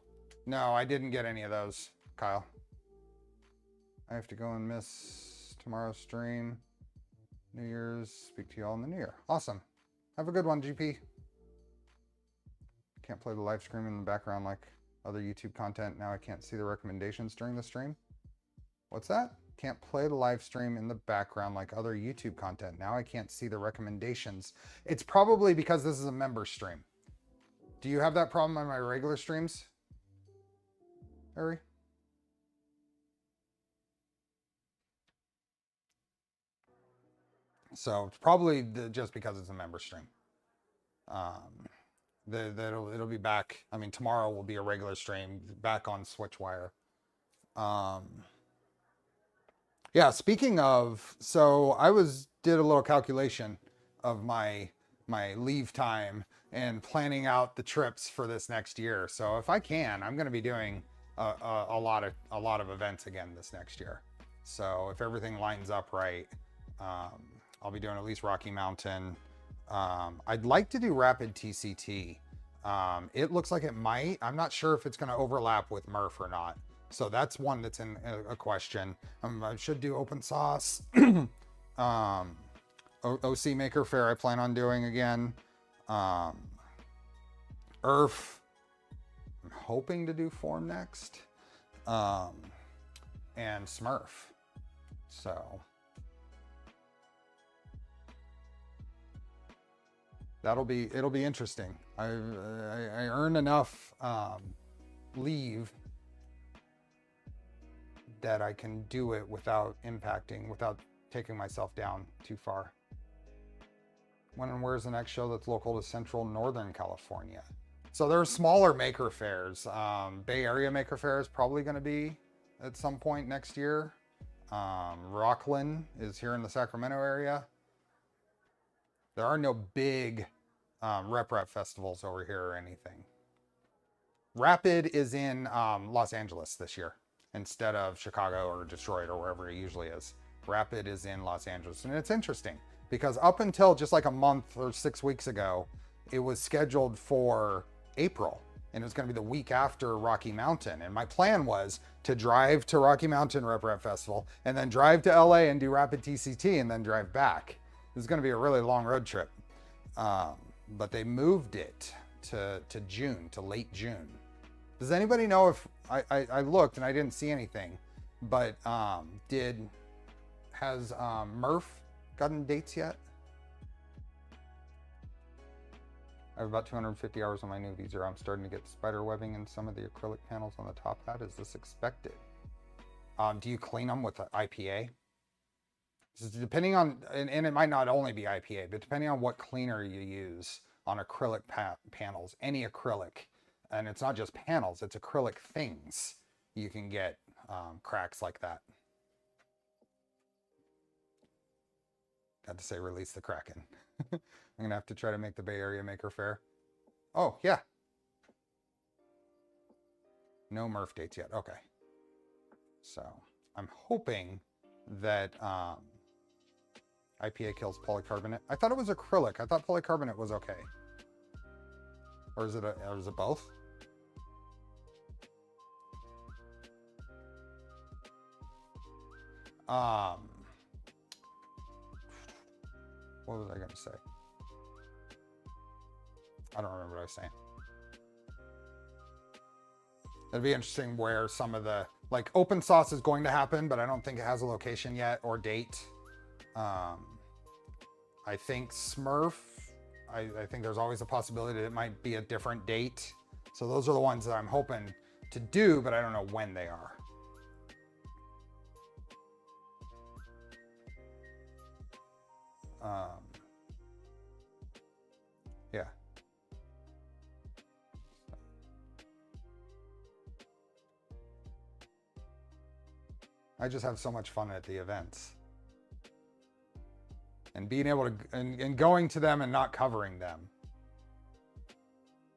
I didn't get any of those, Kyle. I have to go and miss tomorrow's stream. New Year's. Speak to you all in the new year. Awesome. Have a good one, GP. Can't play the live stream in the background like other YouTube content. Now I can't see the recommendations during the stream. What's that? Can't play the live stream in the background like other YouTube content. Now I can't see the recommendations. It's probably because this is a member stream. Do you have that problem on my regular streams, Harry? So it's probably just because it's a member stream. It'll be back. I mean, tomorrow will be a regular stream back on Switchwire. Yeah, speaking of, so I did a little calculation of my leave time and planning out the trips for this next year. So if I can, I'm going to be doing a lot of events again this next year. So if everything lines up right, I'll be doing at least Rocky Mountain. I'd like to do Rapid TCT. It looks like it might. I'm not sure if it's going to overlap with Murph or not. So that's one that's in a question. I should do Open Sauce. OC Maker Faire I plan on doing again. Earth, I'm hoping to do Form next. And Smurf. So it'll be interesting. I earn enough leave that I can do it without taking myself down too far. When and where's the next show that's local to Central Northern California? So there are smaller maker fairs. Bay Area Maker Faire is probably going to be at some point next year. Rocklin is here in the Sacramento area. There are no big rep festivals over here or anything. Rapid is in Los Angeles this year instead of Chicago or Detroit or wherever it usually is. Rapid is in Los Angeles. And it's interesting because up until just like a month or 6 weeks ago, it was scheduled for April. And it was going to be the week after Rocky Mountain. And my plan was to drive to Rocky Mountain Rep Festival and then drive to LA and do Rapid TCT and then drive back. It was going to be a really long road trip. But they moved it to June, to late June. Does anybody know if, I looked and I didn't see anything, but has Murph gotten dates yet? I have about 250 hours on my new Visa. I'm starting to get spider webbing in some of the acrylic panels on the top hat. Is this expected? Do you clean them with IPA? Depending on, and it might not only be IPA, but depending on what cleaner you use on acrylic panels, any acrylic, and it's not just panels, it's acrylic things, you can get cracks like that. Got to say release the Kraken. I'm gonna have to try to make the Bay Area Maker Faire. Oh yeah. No Murph dates yet, okay. So I'm hoping that IPA kills polycarbonate. I thought it was acrylic. I thought polycarbonate was okay. Or is it both? What was I going to say? I don't remember what I was saying. It'd be interesting where some of the, like, Open Sauce is going to happen, but I don't think it has a location yet or date. I think Smurf, I think there's always a possibility that it might be a different date. So those are the ones that I'm hoping to do, but I don't know when they are. Yeah. I just have so much fun at the events. And being able to, and going to them and not covering them.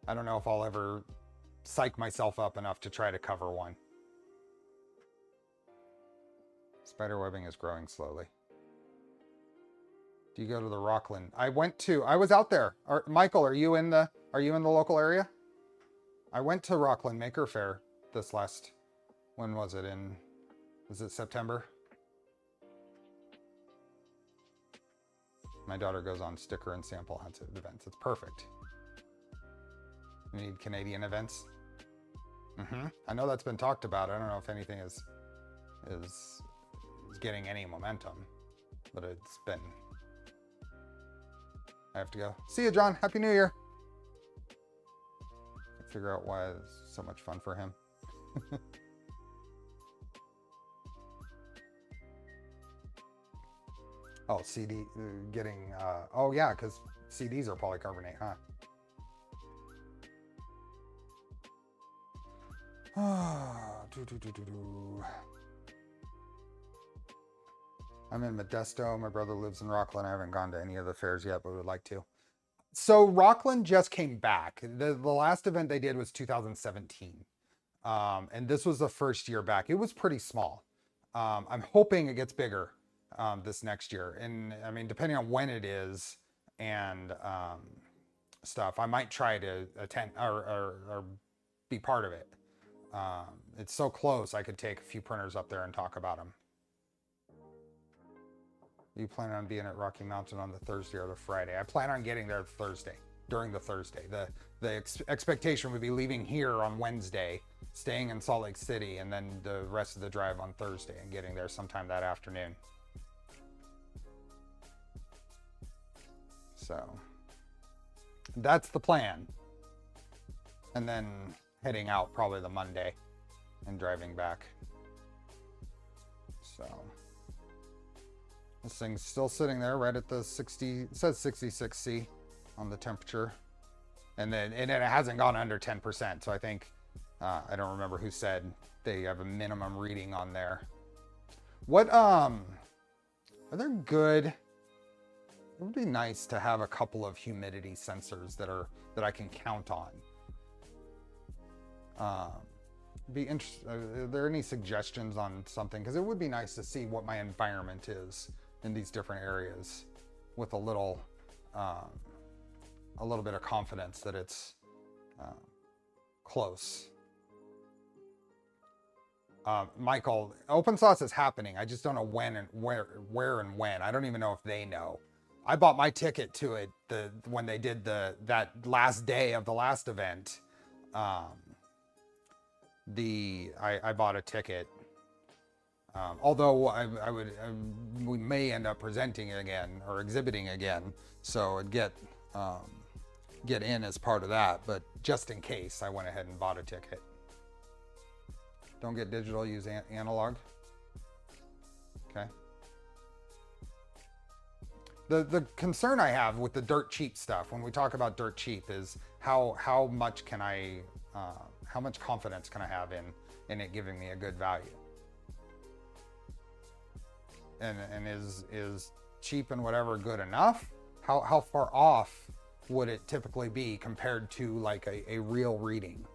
I don't know if I'll ever psych myself up enough to try to cover one. Spider webbing is growing slowly. Do you go to the Rocklin? I was out there. Michael, are you in the local area? I went to Rocklin Maker Faire this last, when was it? Was it September? My daughter goes on sticker and sample hunts at events. It's perfect. You need Canadian events? I know that's been talked about. I don't know if anything is is getting any momentum, but it's been, I have to go. See you, John. Happy New Year. Figure out why it's so much fun for him. Oh, CD getting, oh yeah, because CDs are polycarbonate, huh? I'm in Modesto. My brother lives in Rockland. I haven't gone to any of the fairs yet, but would like to. So Rockland just came back. The last event they did was 2017. And this was the first year back. It was pretty small. I'm hoping it gets bigger this next year. And I mean, depending on when it is and stuff, I might try to attend or be part of it. It's so close, I could take a few printers up there and talk about them. You plan on being at Rocky Mountain on the Thursday or the Friday? I plan on getting there Thursday, during the Thursday. The expectation would be leaving here on Wednesday, staying in Salt Lake City, and then the rest of the drive on Thursday and getting there sometime that afternoon. So that's the plan. And then heading out probably the Monday and driving back. So this thing's still sitting there right at the 60, it says 66C on the temperature. And it hasn't gone under 10%. So I think, I don't remember who said they have a minimum reading on there. What, are there good, it would be nice to have a couple of humidity sensors that I can count on. Be interesting. Are there any suggestions on something? Because it would be nice to see what my environment is in these different areas with a little bit of confidence that it's close. Michael, open source is happening. I just don't know when and where and when. I don't even know if they know. I bought my ticket to it when they did that last day of the last event. I bought a ticket. Although we may end up presenting again or exhibiting again, so I'd get in as part of that. But just in case, I went ahead and bought a ticket. Don't get digital, use analog. Okay. The concern I have with the dirt cheap stuff, when we talk about dirt cheap, is how much confidence can I have in it giving me a good value? And is cheap and whatever good enough? How far off would it typically be compared to like a real reading?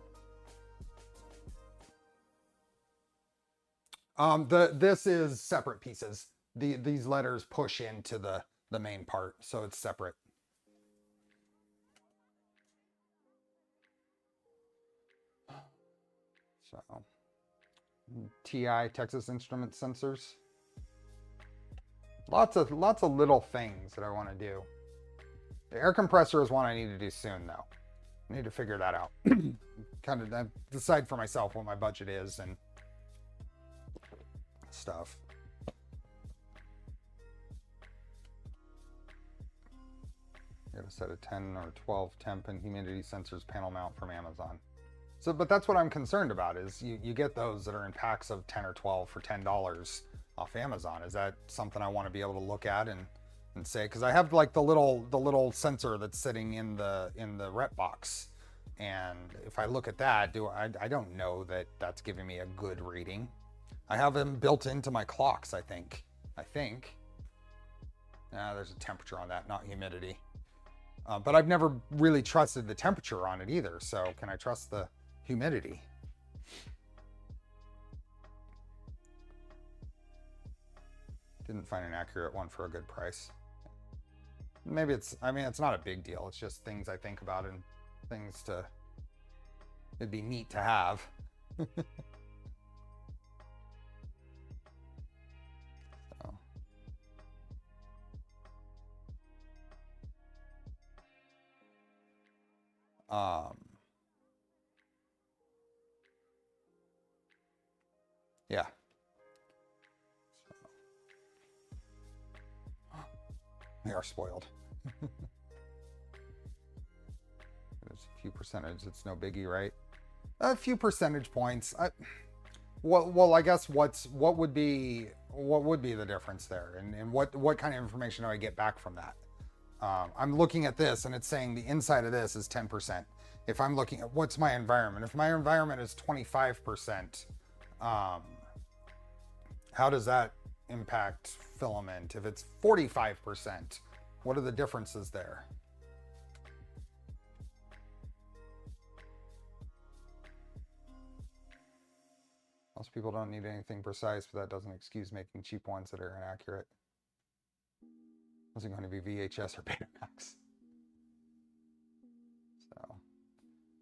This is separate pieces. These letters push into the main part, so it's separate. So, TI, Texas Instruments sensors. Lots of little things that I want to do. The air compressor is one I need to do soon, though. I need to figure that out. Kind of decide for myself what my budget is and stuff. Got a set of 10 or 12 temp and humidity sensors panel mount from Amazon. So, but that's what I'm concerned about is you get those that are in packs of 10 or 12 for $10 off Amazon. Is that something I want to be able to look at and say, because I have like the little sensor that's sitting in the rep box, and if I look at that, I don't know that that's giving me a good reading. I have them built into my clocks, I think. There's a temperature on that, not humidity. But I've never really trusted the temperature on it either. So can I trust the humidity? Didn't find an accurate one for a good price. Maybe it's not a big deal. It's just things I think about and things it'd be neat to have. Yeah. We are spoiled. There's a few percentage. It's no biggie, right? A few percentage points. Well, I guess what would be the difference there, and what kind of information do I get back from that? I'm looking at this, and it's saying the inside of this is 10%. If I'm looking at what's my environment, if my environment is 25%, how does that impact filament? If it's 45%, what are the differences there? Most people don't need anything precise, but that doesn't excuse making cheap ones that are inaccurate. Was it going to be VHS or Betamax? So,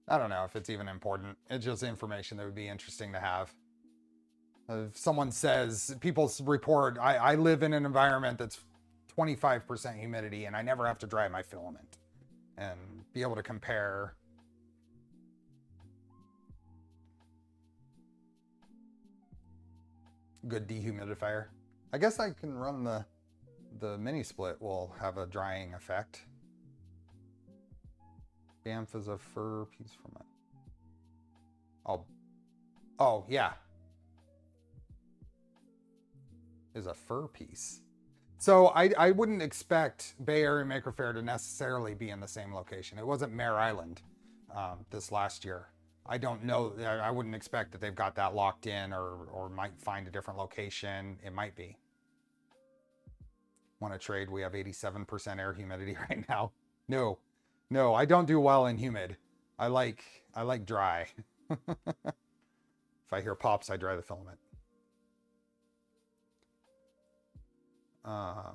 I don't know if it's even important. It's just information that would be interesting to have. If someone says, people report, I live in an environment that's 25% humidity and I never have to dry my filament, and be able to compare. Good dehumidifier. I guess I can run the mini split will have a drying effect. Banff is a fur piece from it. Oh yeah. Is a fur piece. So I wouldn't expect Bay Area Maker Faire to necessarily be in the same location. It wasn't Mare Island this last year. I don't know. I wouldn't expect that they've got that locked in, or might find a different location. It might be. Want to trade? We have 87% air humidity right now. No, I don't do well in humid. I like dry. If I hear pops, I dry the filament. I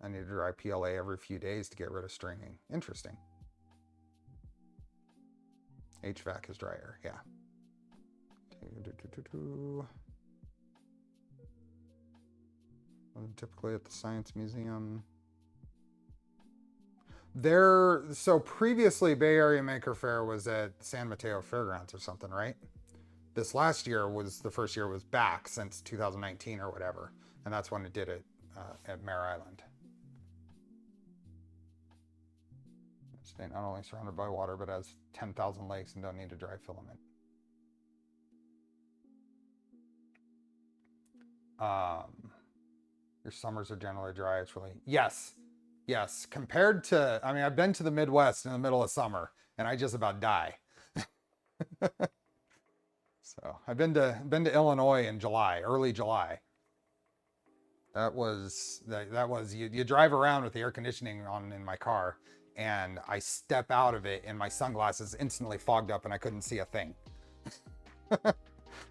need to dry PLA every few days to get rid of stringing. Interesting. HVAC is dryer, yeah. Typically at the Science Museum. So previously Bay Area Maker Faire was at San Mateo Fairgrounds or something, right? This last year was the first year it was back since 2019 or whatever. And that's when it did it at Mare Island. State not only surrounded by water, but has 10,000 lakes and don't need to dry filament. Your summers are generally dry. It's really, yes. Compared to, I mean, I've been to the Midwest in the middle of summer and I just about die. So I've been to Illinois in July, early July. That was you drive around with the air conditioning on in my car, and I step out of it and my sunglasses instantly fogged up and I couldn't see a thing.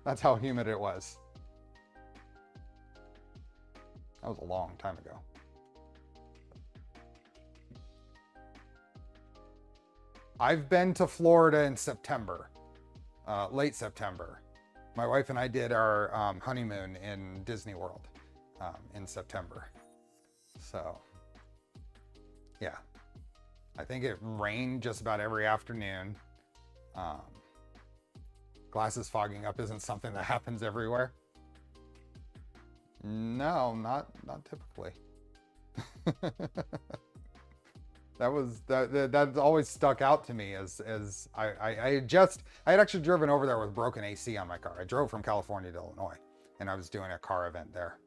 That's how humid it was. That was a long time ago. I've been to Florida in September, late September. My wife and I did our honeymoon in Disney World in September. So, yeah. I think it rained just about every afternoon. Glasses fogging up isn't something that happens everywhere. No, not typically. That always stuck out to me as I had actually driven over there with broken AC on my car. I drove from California to Illinois, and I was doing a car event there,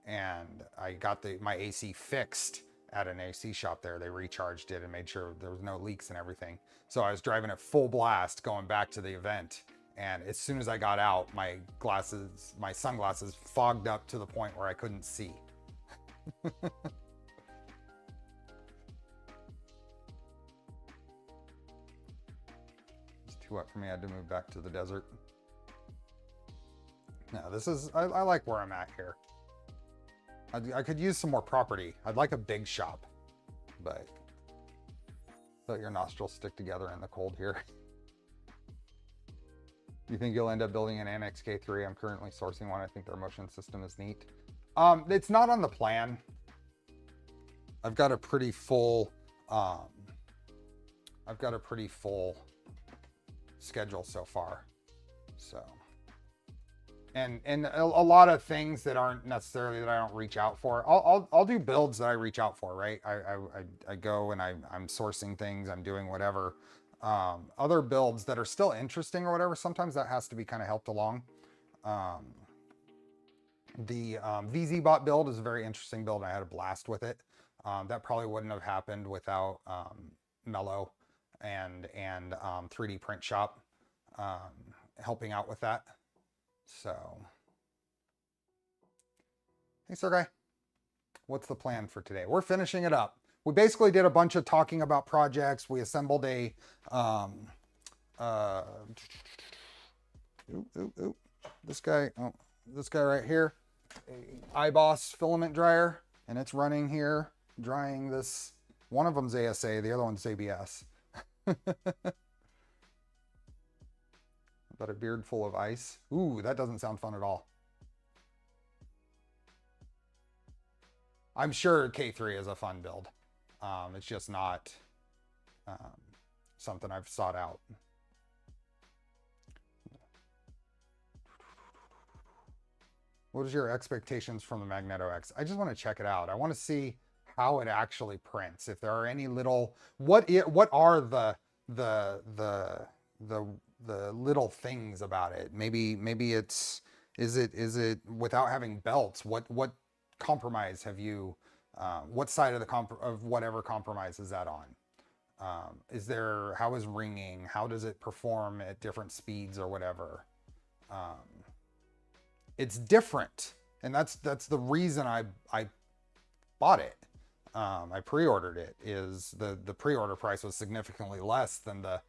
and I got my AC fixed at an AC shop there. They recharged it and made sure there was no leaks and everything. So I was driving at full blast going back to the event, and as soon as I got out, my sunglasses fogged up to the point where I couldn't see. It's too wet for me. I had to move back to the desert. No, I like where I'm at here. I could use some more property. I'd like a big shop, but let your nostrils stick together in the cold here. You think you'll end up building an Annex K3? I'm currently sourcing one. I think their motion system is neat. It's not on the plan. I've got a pretty full schedule so far. So and a lot of things that aren't necessarily that I don't reach out for. I'll do builds that I reach out for, right? I go and I'm sourcing things, I'm doing whatever. Other builds that are still interesting or whatever, sometimes that has to be kind of helped along. The VZBot build is a very interesting build. I had a blast with it. That probably wouldn't have happened without Mello and 3D Print Shop helping out with that. So, hey Sergey, what's the plan for today? We're finishing it up. We basically did a bunch of talking about projects. We assembled a this guy right here, a Eibos filament dryer, and it's running here, drying this. One of them's ASA, the other one's ABS. About a beard full of ice. Ooh, that doesn't sound fun at all. I'm sure K3 is a fun build. It's just not something I've sought out. What is your expectations from the Magneto X? I just want to check it out. I want to see how it actually prints. If there are any little, what are the little things about it? Maybe it's, is it without having belts? What compromise have you, what side of of whatever compromise is that on? Is there, how is ringing? How does it perform at different speeds or whatever? It's different. And that's the reason I bought it. I pre-ordered it. Is the pre-order price was significantly less than the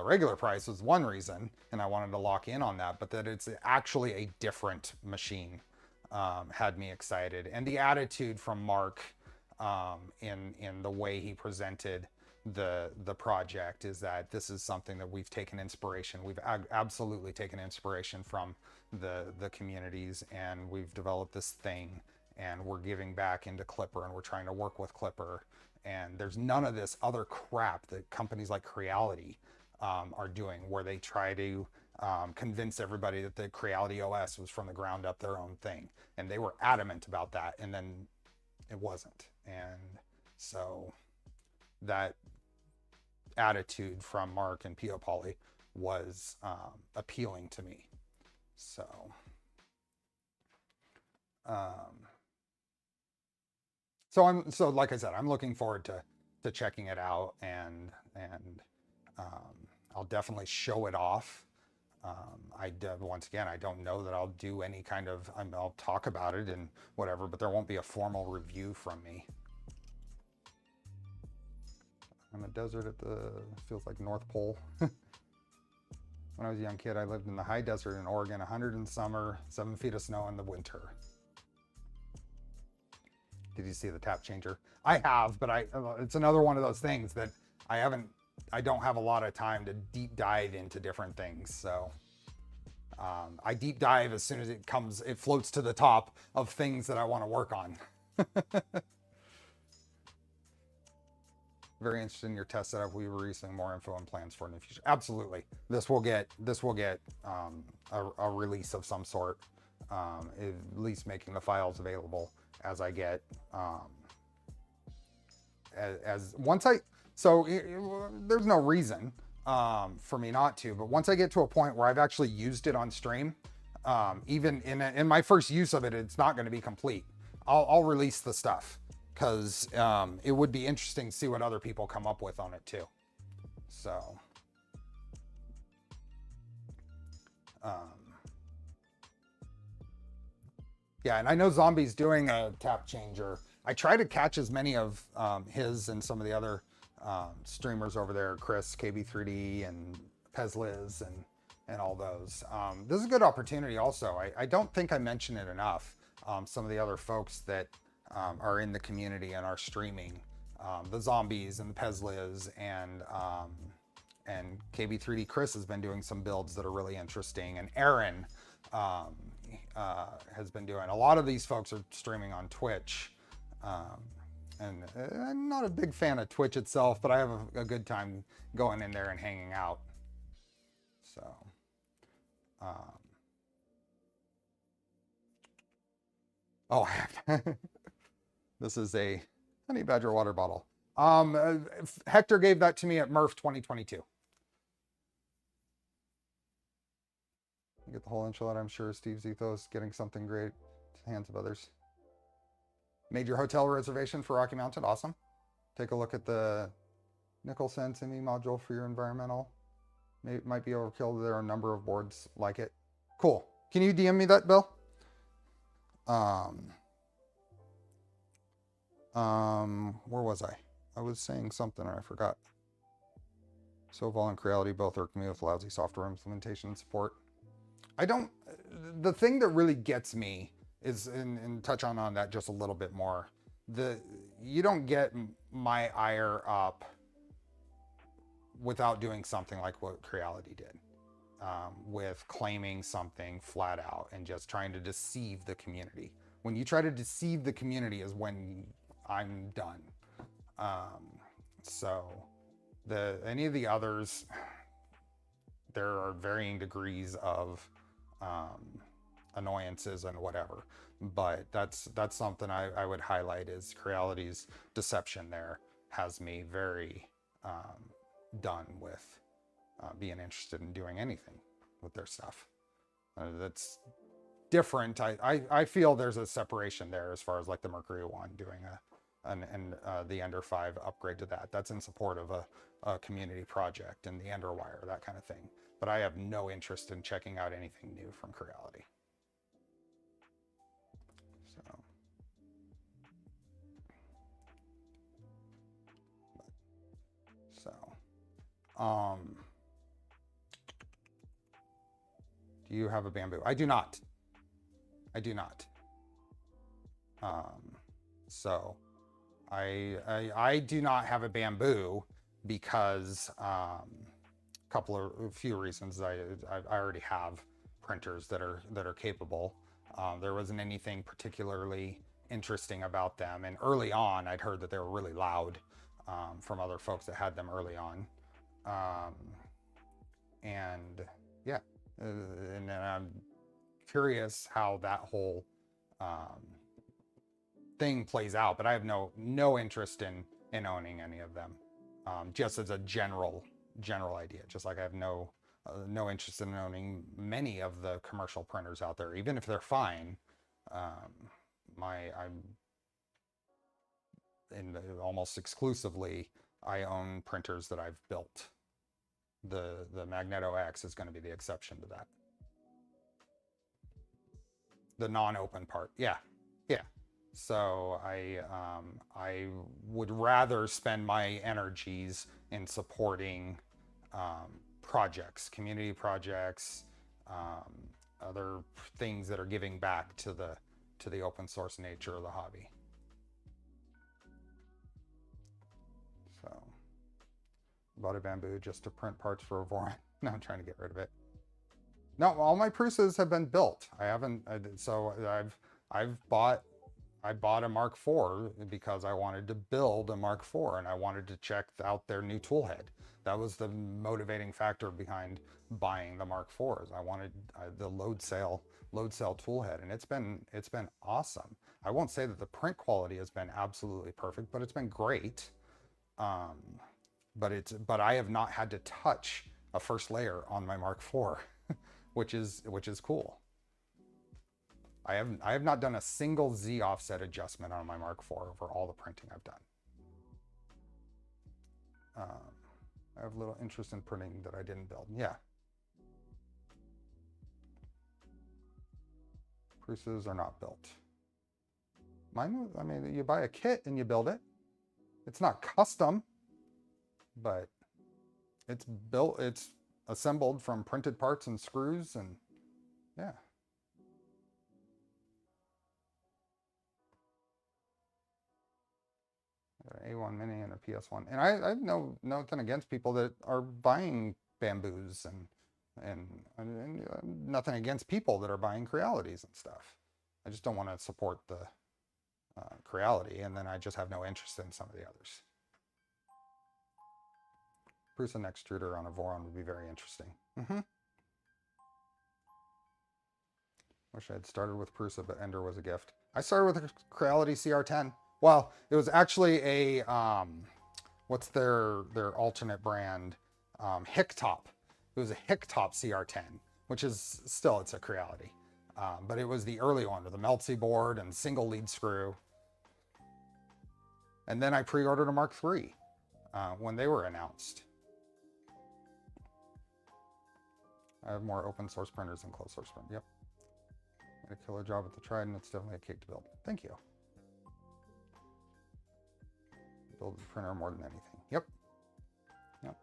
regular price was one reason, and I wanted to lock in on that. But that it's actually a different machine had me excited, and the attitude from Mark in the way he presented the project is that this is something that we've taken inspiration. We've absolutely taken inspiration from the communities, and we've developed this thing. And we're giving back into Clipper, and we're trying to work with Clipper. And there's none of this other crap that companies like Creality are doing, where they try to convince everybody that the Creality OS was from the ground up their own thing. And they were adamant about that, and then it wasn't. And so that attitude from Mark and P.O. Poly was appealing to me. So... So like I said, I'm looking forward to checking it out, and I'll definitely show it off. Once again, I don't know that I'll do any kind of, I'll talk about it and whatever, but there won't be a formal review from me. I'm a desert at feels like North Pole. When I was a young kid, I lived in the high desert in Oregon, 100 in summer, 7 feet of snow in the winter. Did you see the tap changer? I have, but it's another one of those things that I don't have a lot of time to deep dive into different things. So I deep dive as soon as it floats to the top of things that I want to work on. Very interested in your test setup. We were releasing more info and plans for in the future. Absolutely. This will get a release of some sort, at least making the files available as I get, there's no reason for me not to, but once I get to a point where I've actually used it on stream, even in my first use of it, it's not going to be complete. I'll release the stuff, because it would be interesting to see what other people come up with on it too. So yeah, and I know Zombie's doing a tap changer. I try to catch as many of his and some of the other streamers over there, Chris, KB3D, and Pezliz, and all those. This is a good opportunity also. I don't think I mention it enough. Some of the other folks that are in the community and are streaming, the Zombies and the Pezliz, and KB3D Chris has been doing some builds that are really interesting, and Aaron has been doing. A lot of these folks are streaming on Twitch, and I'm not a big fan of Twitch itself, but I have a good time going in there and hanging out. So Oh, I have. This is a honey badger water bottle. Hector gave that to me at Murph 2022. You get the whole enchilada. I'm sure Steve's ethos getting something great to the hands of others. Made your hotel reservation for Rocky Mountain. Awesome. Take a look at the Nicholson ME module for your environmental. It might be overkill. There are a number of boards like it. Cool. Can you DM me that, Bill? Where was I? I was saying something and I forgot. Soval and Creality both irk me with lousy software implementation and support. The thing that really gets me is, and touch on that just a little bit more, you don't get my ire up without doing something like what Creality did, with claiming something flat out and just trying to deceive the community. When you try to deceive the community is when I'm done. So any of the others, there are varying degrees of annoyances and whatever, but that's something I would highlight is Creality's deception there has me very done with being interested in doing anything with their stuff. That's different. I feel there's a separation there as far as like the Mercury one doing the Ender 5 upgrade to that. That's in support of a community project and the Ender Wire, that kind of thing. But I have no interest in checking out anything new from Creality. Do you have a bamboo? I do not. I do not. So I do not have a bamboo because a few reasons. I already have printers that are capable. There wasn't anything particularly interesting about them, and early on I'd heard that they were really loud from other folks that had them early on, and yeah, and I'm curious how that whole thing plays out, but I have no interest in owning any of them, just as a general idea. Just like I have no interest in owning many of the commercial printers out there, even if they're fine. Almost exclusively I own printers that I've built. The Magneto X is going to be the exception to that. The non-open part, yeah. So I would rather spend my energies in supporting projects, community projects, other things that are giving back to the open source nature of the hobby. So, bought a bamboo just to print parts for a Voron. Now I'm trying to get rid of it. No, all my Prusas have been built. I haven't. So I bought a Mark IV because I wanted to build a Mark IV and I wanted to check out their new toolhead. That was the motivating factor behind buying the Mark IVs. I wanted the load cell toolhead, and it's been awesome. I won't say that the print quality has been absolutely perfect, but it's been great. But I have not had to touch a first layer on my Mark IV, which is cool. I have not done a single Z offset adjustment on my Mark IV over all the printing I've done. I have a little interest in printing that I didn't build. Yeah. Prusas are not built. Mine, I mean, you buy a kit and you build it. It's not custom, but it's built, it's assembled from printed parts and screws, and yeah. An A1 Mini and a PS1, and I have nothing against people that are buying bamboos and nothing against people that are buying Crealities and stuff. I just don't want to support the Creality, and then I just have no interest in some of the others. Bruce and Extruder on a Voron would be very interesting. Wish I had started with Prusa, but Ender was a gift. I started with a Creality CR10. Well, it was actually a, what's their alternate brand? Hicktop. It was a Hicktop CR10, which is still, it's a Creality. But it was the early one with the Meltzy board and single lead screw. And then I pre-ordered a Mark III when they were announced. I have more open source printers than closed source printers. Yep. Made a killer job with the Trident. It's definitely a cake to build. Thank you. Build the printer more than anything. Yep. Yep.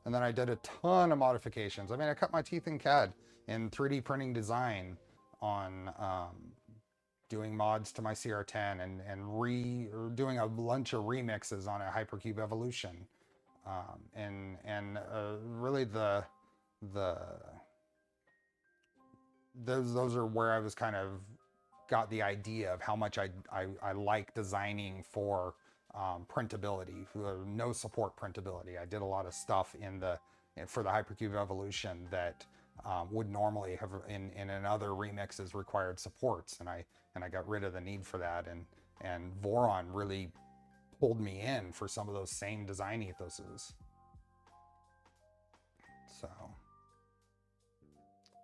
And then I did a ton of modifications. I mean, I cut my teeth in CAD in 3D printing design on doing mods to my CR10 and doing a bunch of remixes on a Hypercube Evolution. Really those are where I was kind of got the idea of how much I like designing for printability, no support printability. I did a lot of stuff for the Hypercube Evolution that would normally have in other remixes required supports, and I got rid of the need for that, and Voron really pulled me in for some of those same design ethoses. So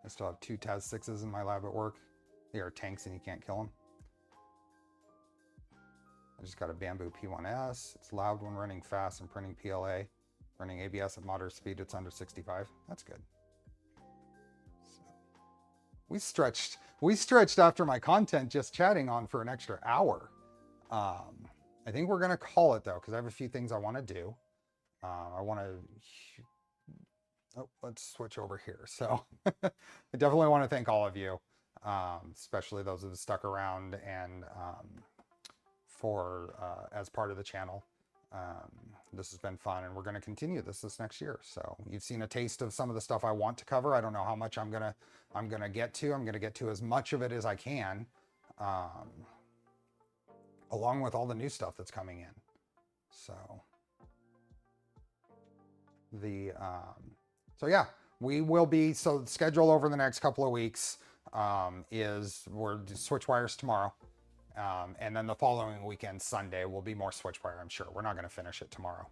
I still have 2 TAS 6s in my lab at work. They are tanks and you can't kill them. I just got a Bamboo P1S. It's loud when running fast and printing PLA. Running ABS at moderate speed, it's under 65. That's good. So, we stretched after my content just chatting on for an extra hour. I think we're gonna call it though, because I have a few things I want to do. Let's switch over here. So I definitely want to thank all of you, especially those who have stuck around and as part of the channel. This has been fun, and we're going to continue this next year. So you've seen a taste of some of the stuff I want to cover. I don't know how much I'm gonna get to. I'm going to get to as much of it as I can, along with all the new stuff that's coming in. So so yeah, we will be, so the schedule over the next couple of weeks is we're switch wires tomorrow. And then the following weekend, Sunday, will be more switchwire, I'm sure. We're not going to finish it tomorrow.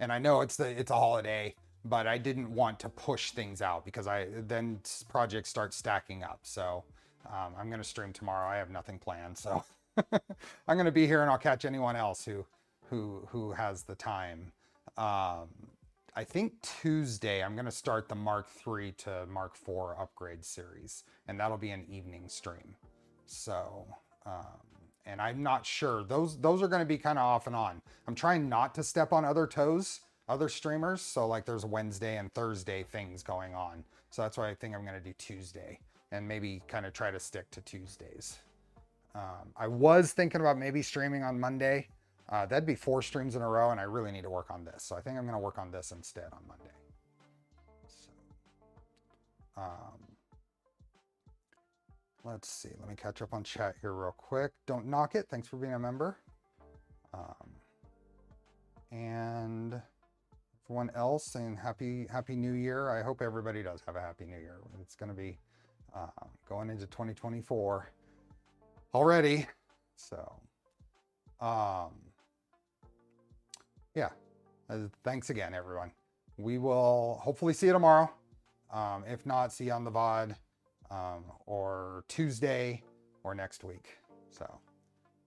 And I know it's a holiday, but I didn't want to push things out because then projects start stacking up. So I'm going to stream tomorrow. I have nothing planned. So I'm going to be here, and I'll catch anyone else who has the time. I think Tuesday, I'm going to start the Mark III to Mark IV upgrade series, and that'll be an evening stream. So, and I'm not sure, those are going to be kind of off and on. I'm trying not to step on other toes, other streamers. So like there's Wednesday and Thursday things going on. So that's why I think I'm going to do Tuesday and maybe kind of try to stick to Tuesdays. I was thinking about maybe streaming on Monday. That'd be 4 streams in a row, and I really need to work on this. So I think I'm going to work on this instead on Monday. So, let's see. Let me catch up on chat here real quick. Don't knock it. Thanks for being a member. And everyone else saying happy New Year. I hope everybody does have a happy New Year. It's going to be going into 2024 already. So, yeah. Thanks again, everyone. We will hopefully see you tomorrow. If not, see you on the VOD. Or Tuesday or next week. So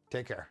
take care.